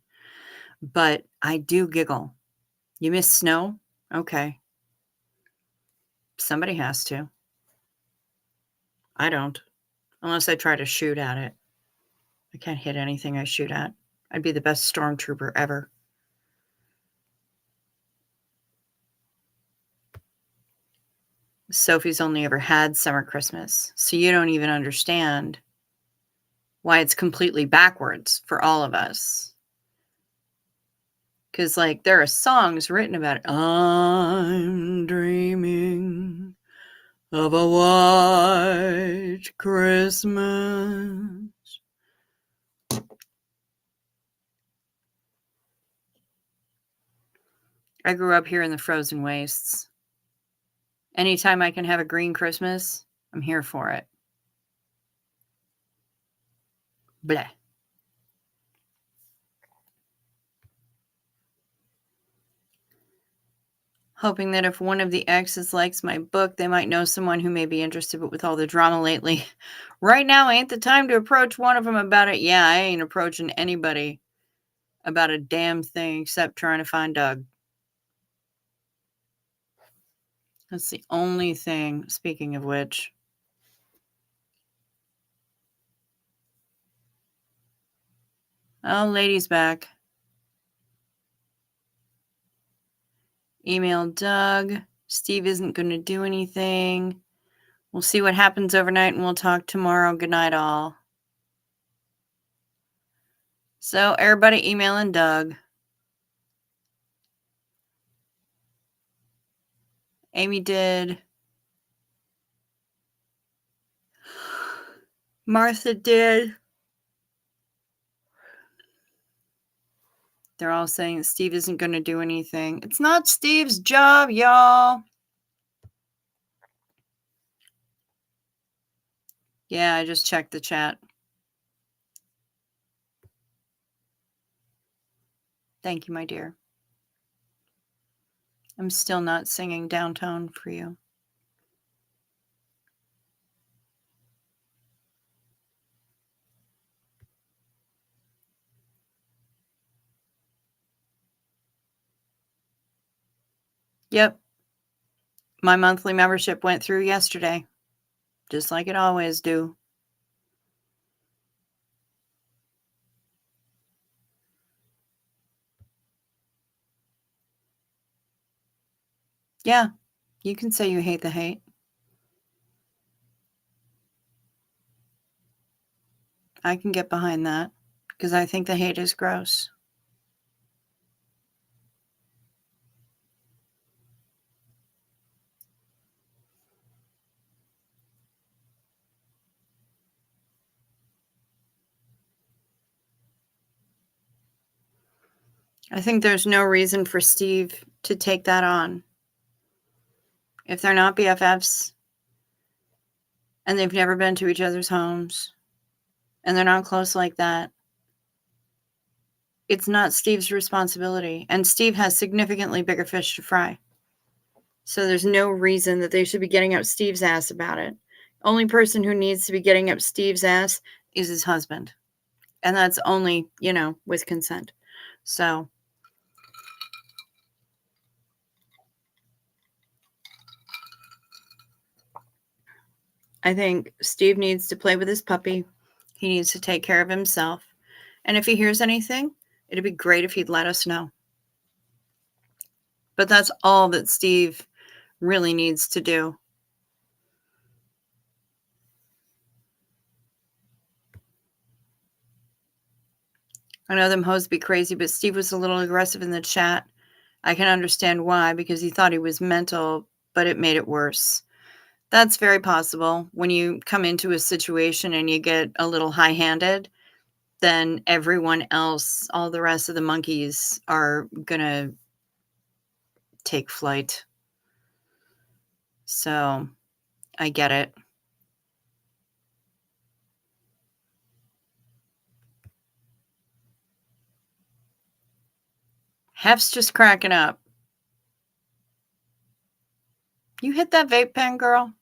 but I do giggle. You miss snow? Okay. Somebody has to. I don't, unless I try to shoot at it. I can't hit anything I shoot at. I'd be the best stormtrooper ever. Sophie's only ever had summer Christmas, so you don't even understand why it's completely backwards for all of us. Because, like, there are songs written about it. I'm dreaming of a white Christmas. I grew up here in the frozen wastes. Anytime I can have a green Christmas, I'm here for it. Bleh. Hoping that if one of the exes likes my book, they might know someone who may be interested, but with all the drama lately, right now ain't the time to approach one of them about it. Yeah, I ain't approaching anybody about a damn thing except trying to find Doug. That's the only thing, speaking of which. Oh, lady's back. Email Doug. Steve isn't going to do anything. We'll see what happens overnight and we'll talk tomorrow. Good night, all. So, everybody emailing Doug. Amy did. Martha did. They're all saying Steve isn't going to do anything. It's not Steve's job, y'all. Yeah, I just checked the chat. Thank you, my dear. I'm still not singing downtown for you. Yep. My monthly membership went through yesterday, just like it always do. Yeah, you can say you hate the hate. I can get behind that because I think the hate is gross. I think there's no reason for Steve to take that on. If they're not BFFs and they've never been to each other's homes and they're not close like that, it's not Steve's responsibility. And Steve has significantly bigger fish to fry. So there's no reason that they should be getting up Steve's ass about it. Only person who needs to be getting up Steve's ass is his husband. And that's only, with consent. So I think Steve needs to play with his puppy. He needs to take care of himself. And if he hears anything, it'd be great if he'd let us know. But that's all that Steve really needs to do. I know them hoes be crazy, but Steve was a little aggressive in the chat. I can understand why, because he thought he was mental, but it made it worse. That's very possible. When you come into a situation and you get a little high-handed, then everyone else, all the rest of the monkeys are gonna take flight. So, I get it. Hef's just cracking up. You hit that vape pen, girl?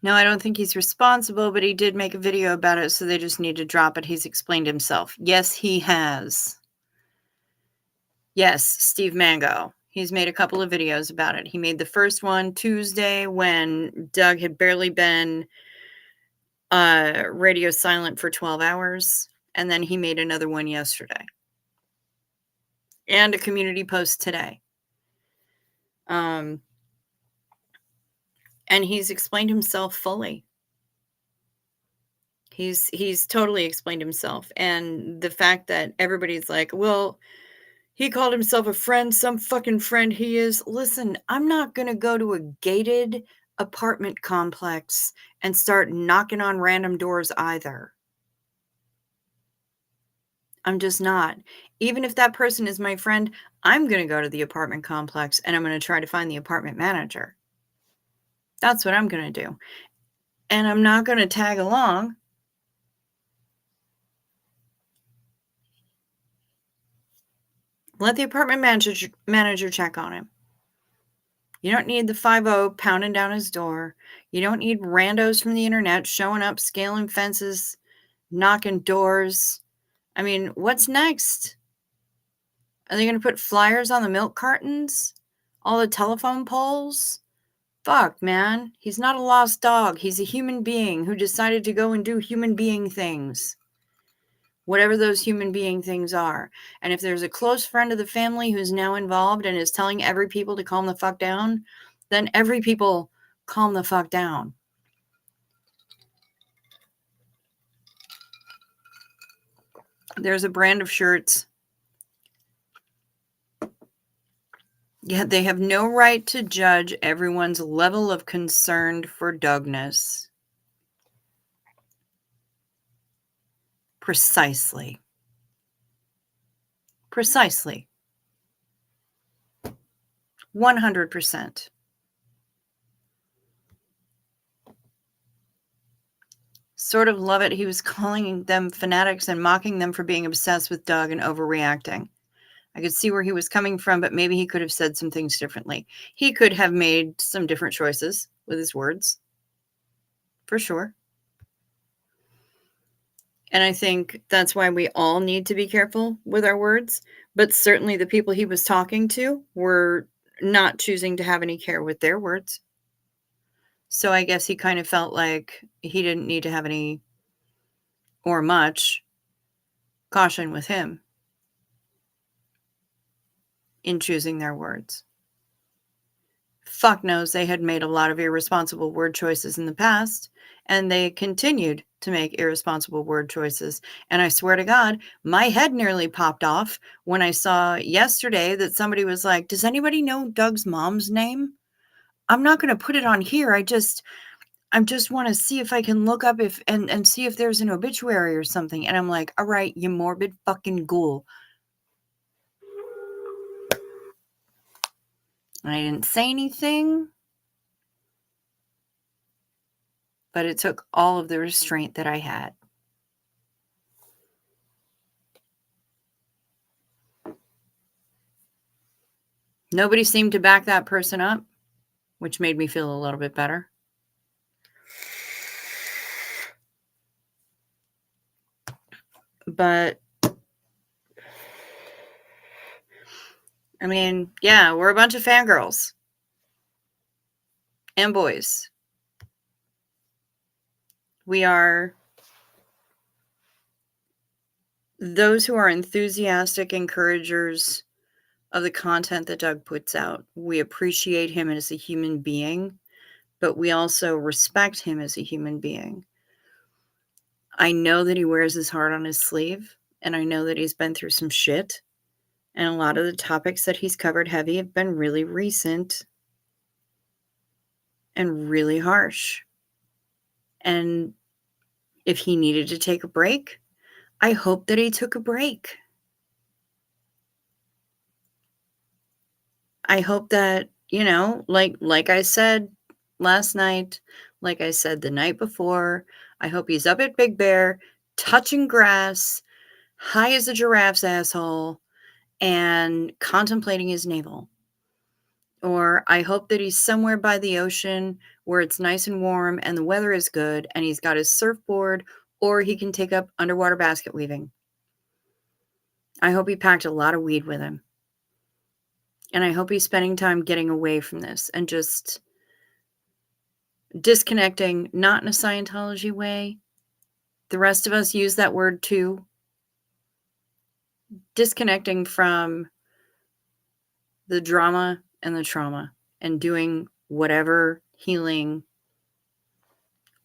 No, I don't think he's responsible, but he did make a video about it, so they just need to drop it. He's explained himself. Yes, he has. Yes, Steve Mango. He's made a couple of videos about it. He made the first one Tuesday when Doug had barely been radio silent for 12 hours. And then he made another one yesterday. And a community post today. And he's explained himself fully. He's totally explained himself. And the fact that everybody's like, well, he called himself a friend, some fucking friend he is. Listen, I'm not going to go to a gated apartment complex and start knocking on random doors either. I'm just not. Even if that person is my friend, I'm going to go to the apartment complex and I'm going to try to find the apartment manager. That's what I'm going to do. And I'm not going to tag along. Let the apartment manager check on him. You don't need the 5-0 pounding down his door. You don't need randos from the internet showing up, scaling fences, knocking doors. I mean, what's next? Are they going to put flyers on the milk cartons? All the telephone poles? Fuck, man. He's not a lost dog. He's a human being who decided to go and do human being things. Whatever those human being things are. And if there's a close friend of the family who's now involved and is telling every people to calm the fuck down, then every people calm the fuck down. There's a brand of shirts. Yet they have no right to judge everyone's level of concern for dogness. Precisely. Precisely. 100%. Sort of love it. He was calling them fanatics and mocking them for being obsessed with Doug and overreacting. I could see where he was coming from, but maybe he could have said some things differently. He could have made some different choices with his words. For sure. And I think that's why we all need to be careful with our words. But certainly the people he was talking to were not choosing to have any care with their words. So I guess he kind of felt like he didn't need to have any or much caution with him in choosing their words. Fuck knows they had made a lot of irresponsible word choices in the past, and they continued to make irresponsible word choices. And I swear to God, my head nearly popped off when I saw yesterday that somebody was like, does anybody know Doug's mom's name? I'm not going to put it on here. I just want to see if I can look up and see if there's an obituary or something. And I'm like, all right, you morbid fucking ghoul. I didn't say anything, but it took all of the restraint that I had. Nobody seemed to back that person up, which made me feel a little bit better. But I mean, yeah, we're a bunch of fangirls and boys. We are those who are enthusiastic encouragers of the content that Doug puts out. We appreciate him as a human being, but we also respect him as a human being. I know that he wears his heart on his sleeve, and I know that he's been through some shit. And a lot of the topics that he's covered heavy have been really recent and really harsh. And if he needed to take a break, I hope that he took a break. I hope that, like I said last night, like I said the night before, I hope he's up at Big Bear, touching grass, high as a giraffe's asshole, and contemplating his navel. Or I hope that he's somewhere by the ocean where it's nice and warm and the weather is good and he's got his surfboard, or he can take up underwater basket weaving. I hope he packed a lot of weed with him. And I hope he's spending time getting away from this and just disconnecting, not in a Scientology way. The rest of us use that word too. Disconnecting from the drama and the trauma and doing whatever healing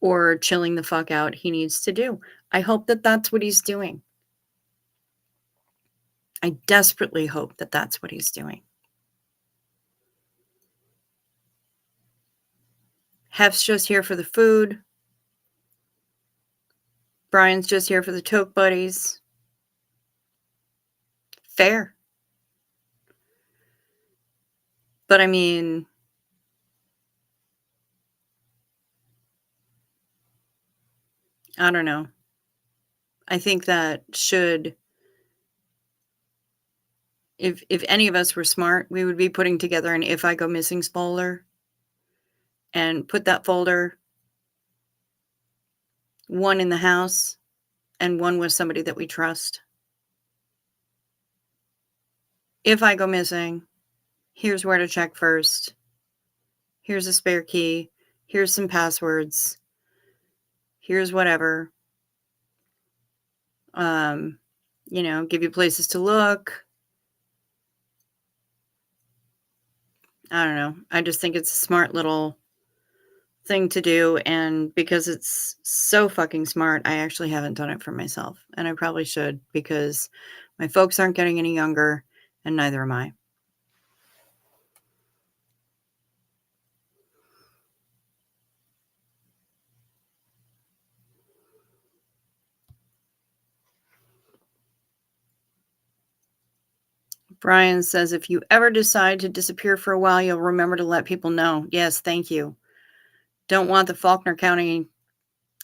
or chilling the fuck out he needs to do. I hope that that's what he's doing. I desperately hope that that's what he's doing. Hef's just here for the food. Brian's just here for the toke buddies. Fair. But I mean, I don't know. I think that if any of us were smart, we would be putting together an If I Go Missing folder and put that folder, one in the house and one with somebody that we trust. If I go missing, here's where to check first. Here's a spare key. Here's some passwords. Here's whatever. Give you places to look. I don't know. I just think it's a smart little thing to do. And because it's so fucking smart, I actually haven't done it for myself. And I probably should, because my folks aren't getting any younger and neither am I. Brian says, if you ever decide to disappear for a while, you'll remember to let people know. Yes, thank you. Don't want the Faulkner County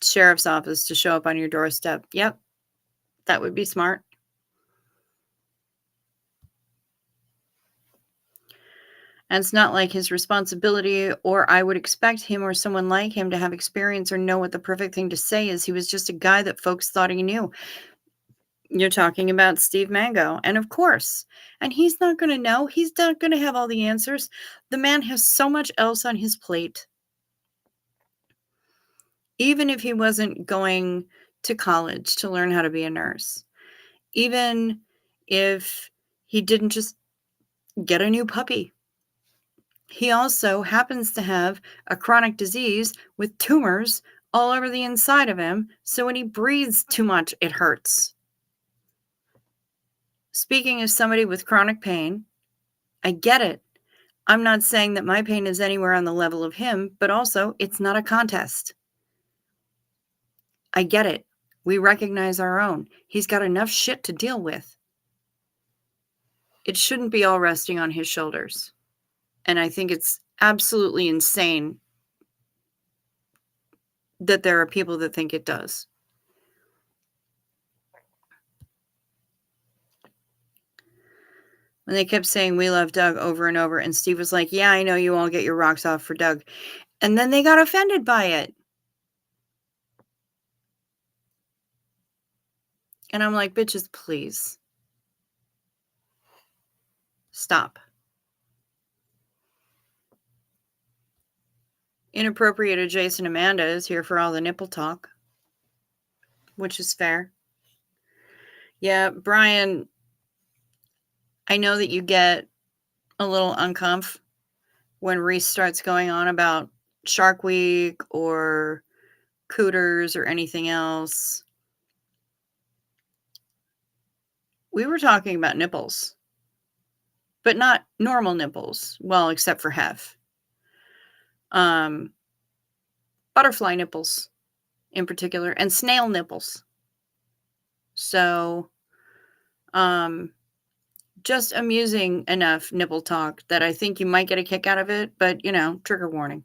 Sheriff's Office to show up on your doorstep. Yep, that would be smart. And it's not like his responsibility, or I would expect him or someone like him to have experience or know what the perfect thing to say is. He was just a guy that folks thought he knew. You're talking about Steve Mango. And of course, and he's not going to know. He's not going to have all the answers. The man has so much else on his plate. Even if he wasn't going to college to learn how to be a nurse, even if he didn't just get a new puppy, he also happens to have a chronic disease with tumors all over the inside of him. So when he breathes too much, it hurts. Speaking as somebody with chronic pain, I get it. I'm not saying that my pain is anywhere on the level of him, but also it's not a contest. I get it. We recognize our own. He's got enough shit to deal with. It shouldn't be all resting on his shoulders. And I think it's absolutely insane that there are people that think it does. When they kept saying, we love Doug over and over, and Steve was like, yeah, I know you all get your rocks off for Doug. And then they got offended by it. And I'm like, bitches, please. Stop. Inappropriate adjacent Amanda is here for all the nipple talk, which is fair. Yeah, Brian, I know that you get a little uncomf when Reese starts going on about Shark Week or Cooters or anything else. We were talking about nipples, but not normal nipples. Well, except for Hef. Butterfly nipples in particular, and snail nipples. So, just amusing enough nipple talk that I think you might get a kick out of it, but, trigger warning.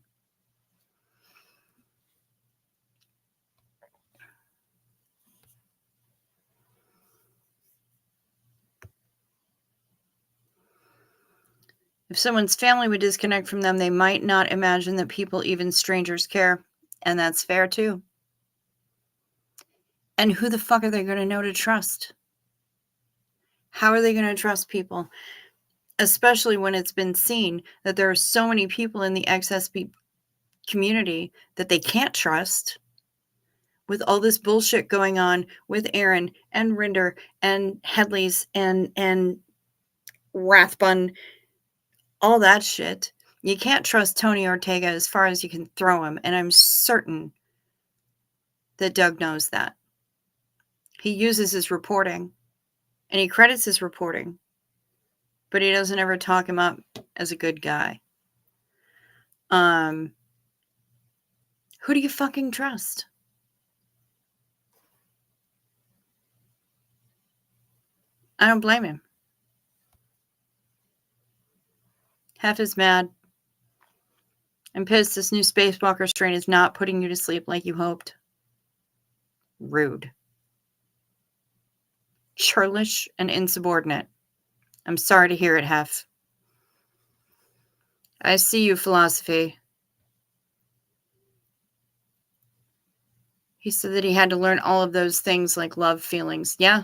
If someone's family would disconnect from them, they might not imagine that people, even strangers, care. And that's fair too. And who the fuck are they going to know to trust? How are they going to trust people? Especially when it's been seen that there are so many people in the XSP community that they can't trust, with all this bullshit going on with Aaron and Rinder and Headley's and Rathbun, all that shit. You can't trust Tony Ortega as far as you can throw him, and I'm certain that Doug knows that. He uses his reporting, and he credits his reporting, but he doesn't ever talk him up as a good guy. Who do you fucking trust? I don't blame him. Hef is mad. I'm pissed this new Spacewalker strain is not putting you to sleep like you hoped. Rude. Churlish and insubordinate. I'm sorry to hear it, Hef. I see you, philosophy. He said that he had to learn all of those things like love feelings. Yeah.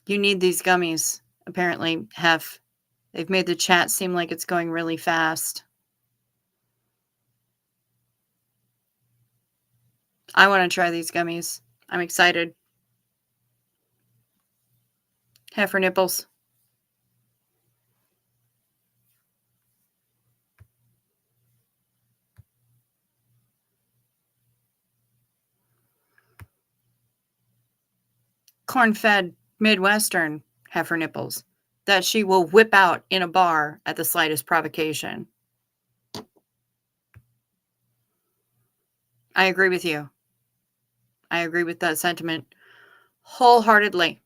You need these gummies, apparently, Hef. They've made the chat seem like it's going really fast. I want to try these gummies. I'm excited. Heifer nipples. Corn-fed Midwestern heifer nipples that she will whip out in a bar at the slightest provocation. I agree with you. I agree with that sentiment wholeheartedly.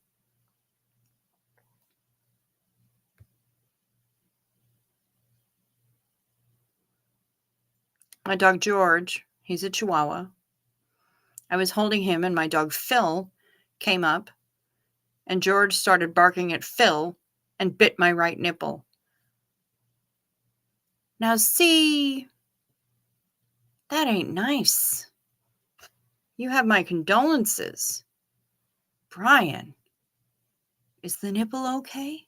My dog George, he's a Chihuahua. I was holding him and my dog Phil came up and George started barking at Phil and bit my right nipple. Now see, that ain't nice. You have my condolences. Brian, is the nipple okay?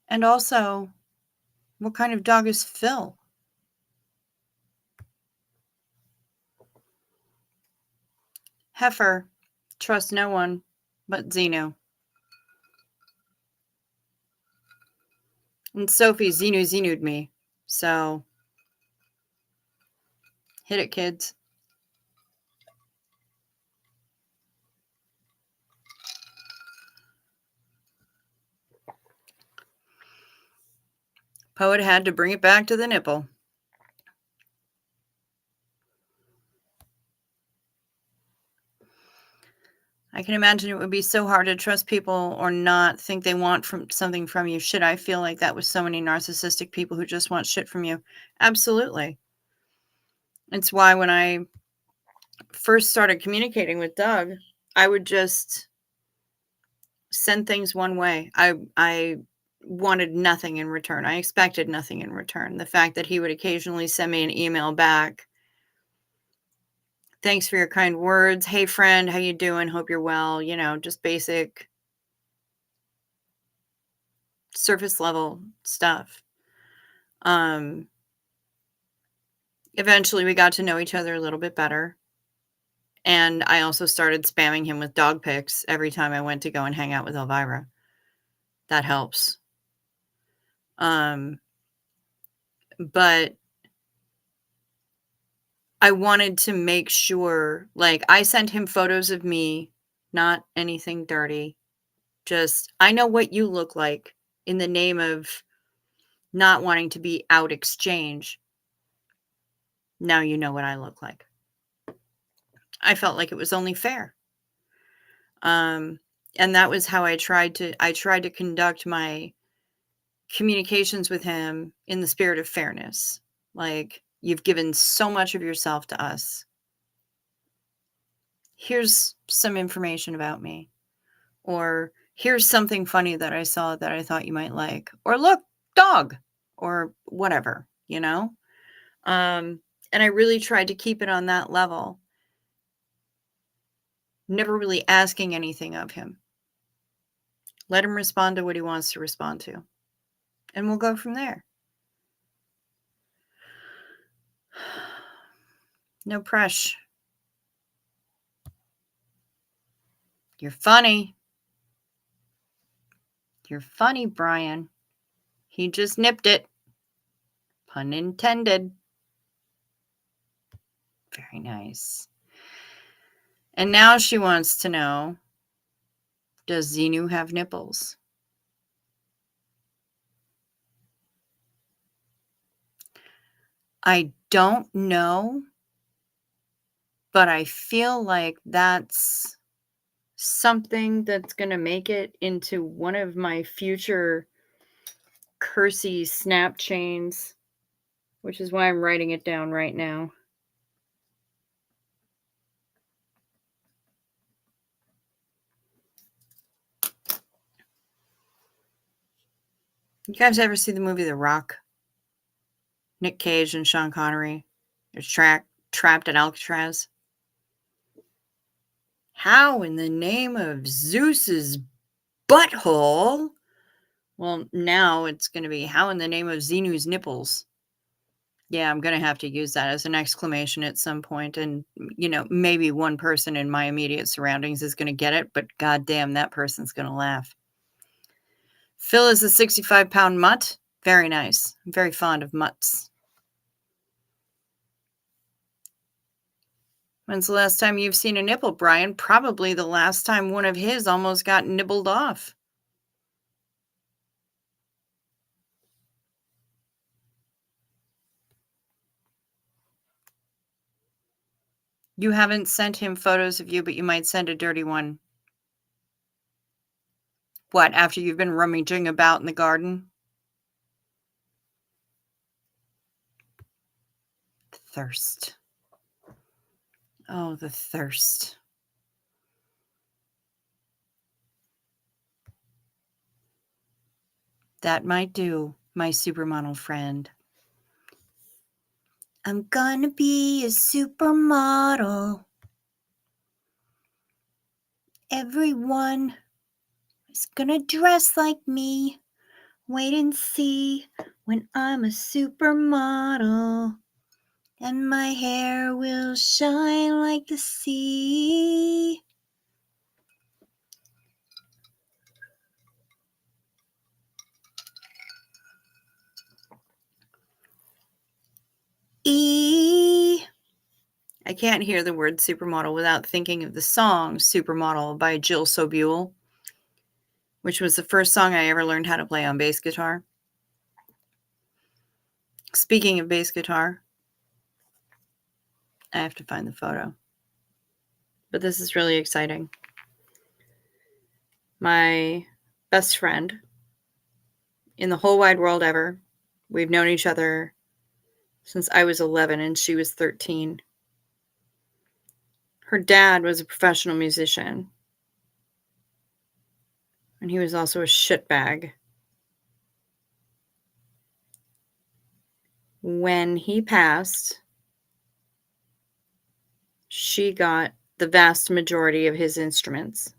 And also, what kind of dog is Phil? Heifer, trust no one but Xenu. And Sophie Xenu'd me, so hit it, kids. Poet had to bring it back to the nipple. I can imagine it would be so hard to trust people or not think they want something from you. Shit, I feel like that with so many narcissistic people who just want shit from you. Absolutely. It's why when I first started communicating with Doug, I would just send things one way. I wanted nothing in return. I expected nothing in return. The fact that he would occasionally send me an email back, "Thanks for your kind words. Hey, friend, how you doing? Hope you're well." Just basic surface level stuff. Um, Eventually, we got to know each other a little bit better, and I also started spamming him with dog pics every time I went to go and hang out with Elvira. That helps. Um, but I wanted to make sure, like, I sent him photos of me, not anything dirty. Just, I know what you look like in the name of not wanting to be out exchange. Now you know what I look like. I felt like it was only fair. Um, and that was how I tried to conduct my communications with him in the spirit of fairness. Like, you've given so much of yourself to us. Here's some information about me. Or here's something funny that I saw that I thought you might like. Or look, dog. Or whatever. And I really tried to keep it on that level. Never really asking anything of him. Let him respond to what he wants to respond to. And we'll go from there. No pressure. You're funny. You're funny, Brian. He just nipped it. Pun intended. Very nice. And now she wants to know, does Xenu have nipples? I don't know, but I feel like that's something that's going to make it into one of my future cursey snap chains, which is why I'm writing it down right now. You guys ever see the movie The Rock? Nick Cage and Sean Connery. They're trapped at Alcatraz. How in the name of Zeus's butthole? Well, now it's going to be how in the name of Xenu's nipples. Yeah, I'm going to have to use that as an exclamation at some point. And, maybe one person in my immediate surroundings is going to get it, but goddamn, that person's going to laugh. Phil is a 65-pound mutt. Very nice. I'm very fond of mutts. When's the last time you've seen a nipple, Brian? Probably the last time one of his almost got nibbled off. You haven't sent him photos of you, but you might send a dirty one. What, after you've been rummaging about in the garden? Thirst. Oh, the thirst. That might do, my supermodel friend. I'm gonna be a supermodel. Everyone is gonna dress like me. Wait and see when I'm a supermodel. And my hair will shine like the sea. I can't hear the word supermodel without thinking of the song Supermodel by Jill Sobule, which was the first song I ever learned how to play on bass guitar. Speaking of bass guitar, I have to find the photo. But this is really exciting. My best friend in the whole wide world ever. We've known each other since I was 11 and she was 13. Her dad was a professional musician. And he was also a shitbag. When he passed, she got the vast majority of his instruments.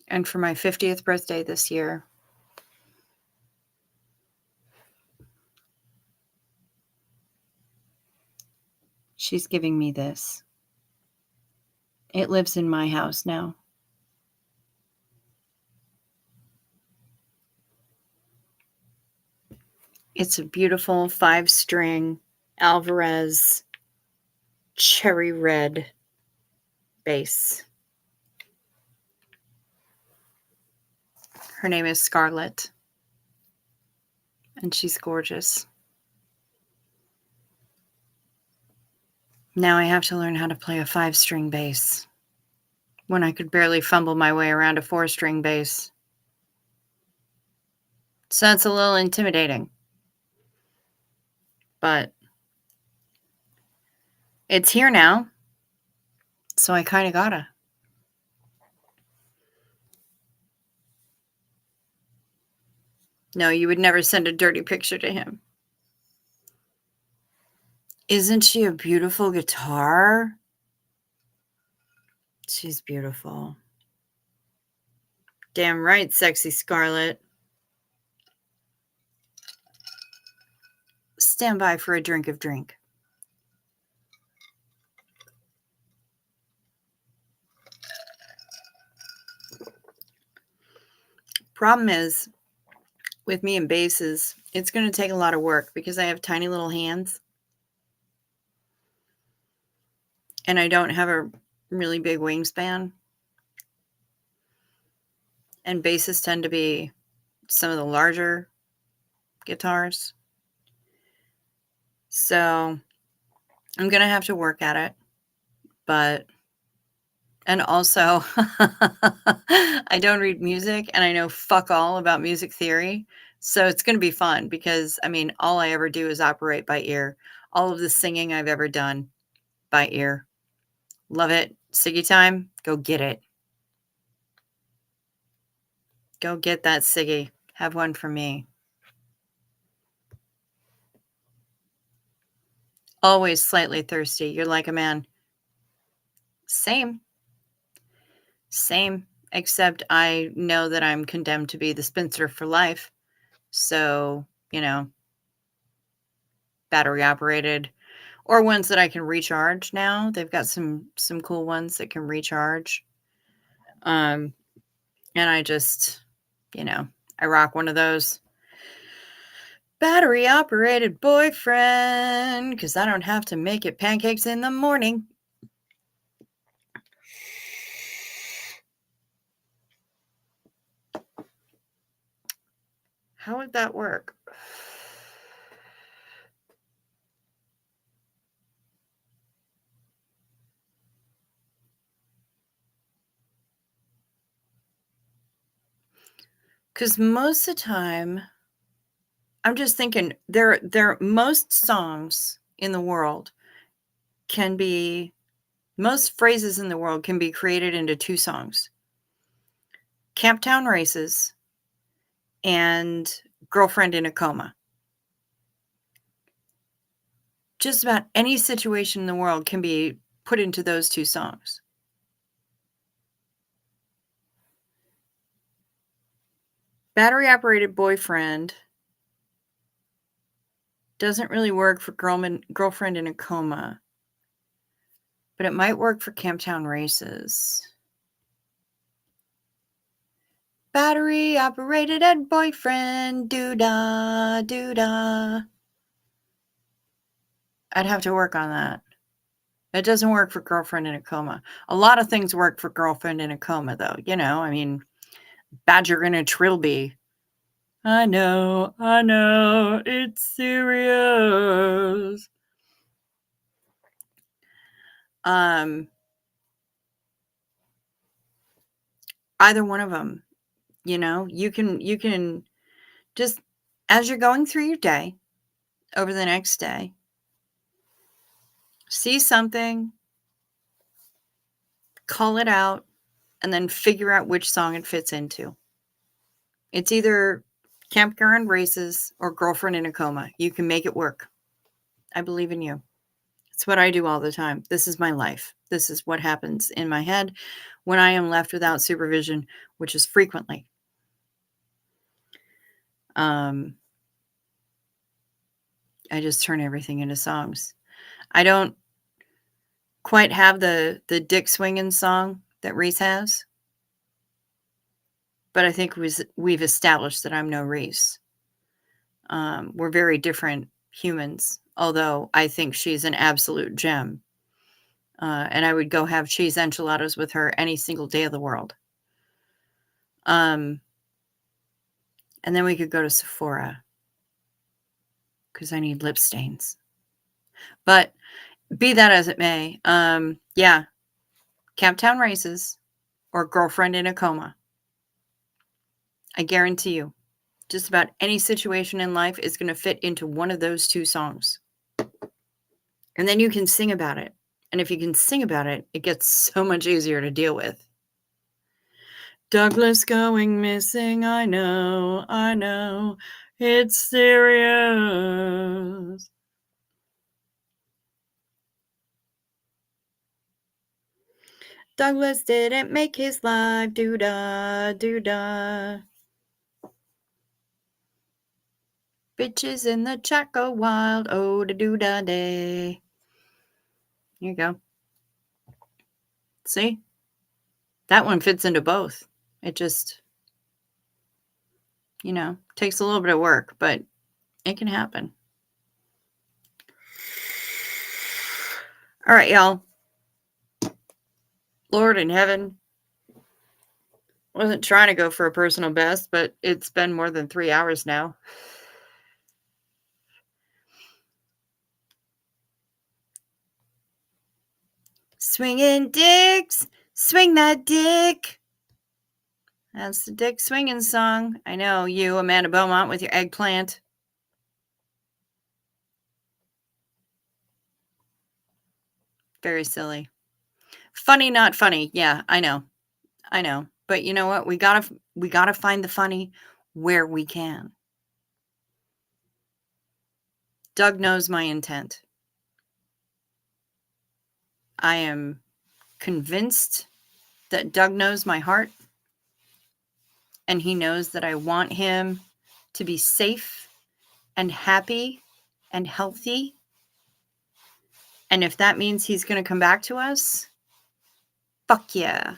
And for my 50th birthday this year, she's giving me this. It lives in my house now. It's a beautiful 5-string Alvarez cherry red bass. Her name is Scarlett, and she's gorgeous. Now I have to learn how to play a 5-string bass when I could barely fumble my way around a 4-string bass. So that's a little intimidating. But it's here now, so I kind of gotta. No, you would never send a dirty picture to him. Isn't she a beautiful guitar? She's beautiful. Damn right, sexy Scarlett. Stand by for a drink of drink. Problem is, with me and basses, it's going to take a lot of work because I have tiny little hands. And I don't have a really big wingspan. And basses tend to be some of the larger guitars. So I'm going to have to work at it. And also, I don't read music and I know fuck all about music theory. So it's going to be fun because, I mean, all I ever do is operate by ear. All of the singing I've ever done by ear. Love it. Siggy time, go get it. Go get that Siggy. Have one for me. Always slightly thirsty. You're like a man. Same. Except I know that I'm condemned to be the spinster for life. So, battery operated or ones that I can recharge now. They've got some cool ones that can recharge. And I just, I rock one of those. Battery operated boyfriend, because I don't have to make it pancakes in the morning. How would that work? Because most of the time, I'm just thinking most songs in the world most phrases in the world can be created into 2 songs. Camptown Races and Girlfriend in a Coma. Just about any situation in the world can be put into those 2 songs. Battery operated boyfriend doesn't really work for Girlfriend in a Coma, but it might work for Camptown Races. Battery operated and boyfriend, doo-dah, doo-dah. I'd have to work on that. It doesn't work for Girlfriend in a Coma. A lot of things work for Girlfriend in a Coma, though. I mean, Badger in a Trilby. I know, it's serious. Either one of them, you can just, as you're going through your day, over the next day, see something, call it out, and then figure out which song it fits into. It's either Campground Races or Girlfriend in a Coma. You can make it work. I believe in you. It's what I do all the time. This is my life. This is what happens in my head when I am left without supervision, which is frequently. I just turn everything into songs. I don't quite have the dick swinging song that Reese has, but I think we've established that I'm no Reese. We're very different humans, although I think she's an absolute gem. And I would go have cheese enchiladas with her any single day of the world. And then we could go to Sephora because I need lip stains. But be that as it may, yeah, Camptown Races or Girlfriend in a Coma. I guarantee you, just about any situation in life is going to fit into one of those two songs. And then you can sing about it. And if you can sing about it, it gets so much easier to deal with. Douglas going missing, I know, it's serious. Douglas didn't make his life, doo-da, doo-da. Bitches in the chat go wild, oh, da doo-da day. Here you go. See? That one fits into both. It just, takes a little bit of work, but it can happen. All right, y'all. Lord in heaven. Wasn't trying to go for a personal best, but it's been more than 3 hours now. Swinging dicks, swing that dick. That's the dick swinging song. I know, you, Amanda Beaumont, with your eggplant. Very silly. Funny, not funny. Yeah, I know. But you know what? We gotta find the funny where we can. Doug knows my intent. I am convinced that Doug knows my heart, and he knows that I want him to be safe and happy and healthy. And if that means he's going to come back to us, fuck yeah.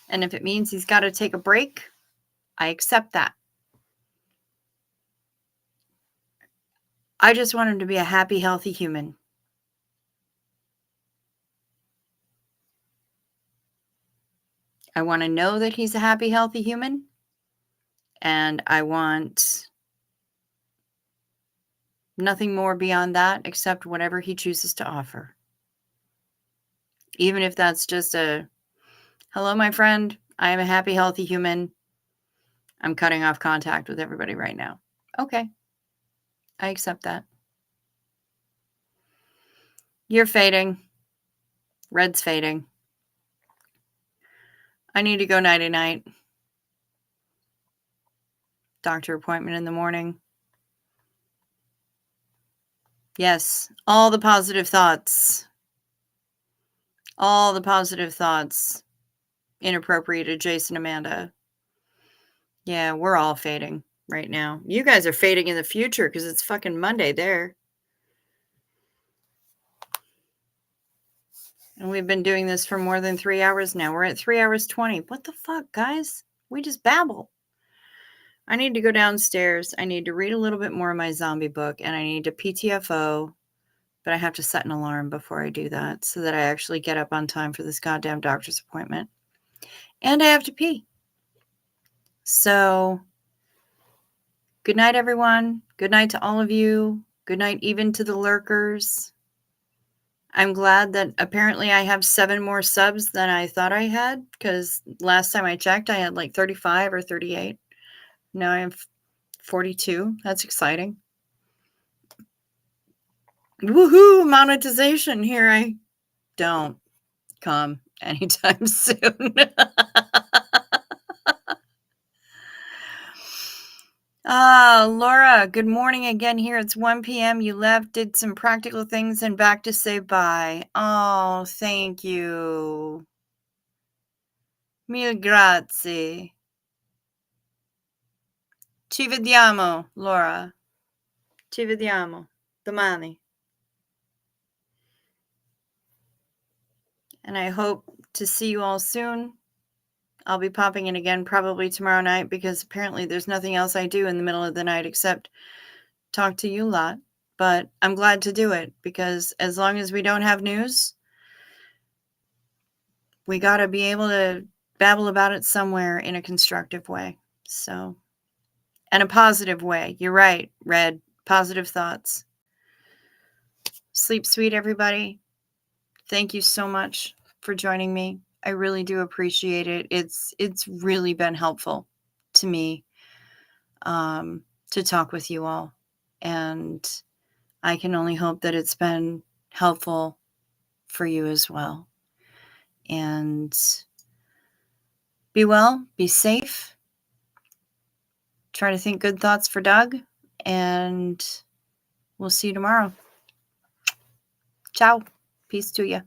And if it means he's got to take a break, I accept that. I just want him to be a happy, healthy human. I want to know that he's a happy, healthy human. And I want nothing more beyond that except whatever he chooses to offer. Even if that's just a, hello, my friend, I am a happy, healthy human. I'm cutting off contact with everybody right now. Okay. I accept that. You're fading. Red's fading. I need to go nighty-night. Doctor appointment in the morning. Yes, all the positive thoughts. All the positive thoughts. Inappropriate, Jason, Amanda. Yeah, we're all fading right now. You guys are fading in the future because it's fucking Monday there. And we've been doing this for more than 3 hours now. We're at 3 hours 20. What the fuck, guys? We just babble. I need to go downstairs. I need to read a little bit more of my zombie book, and I need to PTFO, but I have to set an alarm before I do that so that I actually get up on time for this goddamn doctor's appointment. And I have to pee. So, good night, everyone. Good night to all of you. Good night even to the lurkers. I'm glad that apparently I have 7 more subs than I thought I had, because last time I checked, I had like 35 or 38. Now I have 42. That's exciting. Woohoo! Monetization. Here I don't come. anytime soon. Laura, good morning again here. It's 1 p.m. You left, did some practical things, and back to say bye. Oh, thank you. Mille grazie. Ci vediamo, Laura. Ci vediamo domani. And I hope to see you all soon. I'll be popping in again probably tomorrow night because apparently there's nothing else I do in the middle of the night except talk to you lot. But I'm glad to do it because as long as we don't have news, we got to be able to babble about it somewhere in a constructive way. So, and a positive way. You're right, Red. Positive thoughts. Sleep sweet, everybody. Thank you so much for joining me. I really do appreciate it. It's really been helpful to me to talk with you all. And I can only hope that it's been helpful for you as well. And be well, be safe. Try to think good thoughts for Doug. And we'll see you tomorrow. Ciao. Peace to you.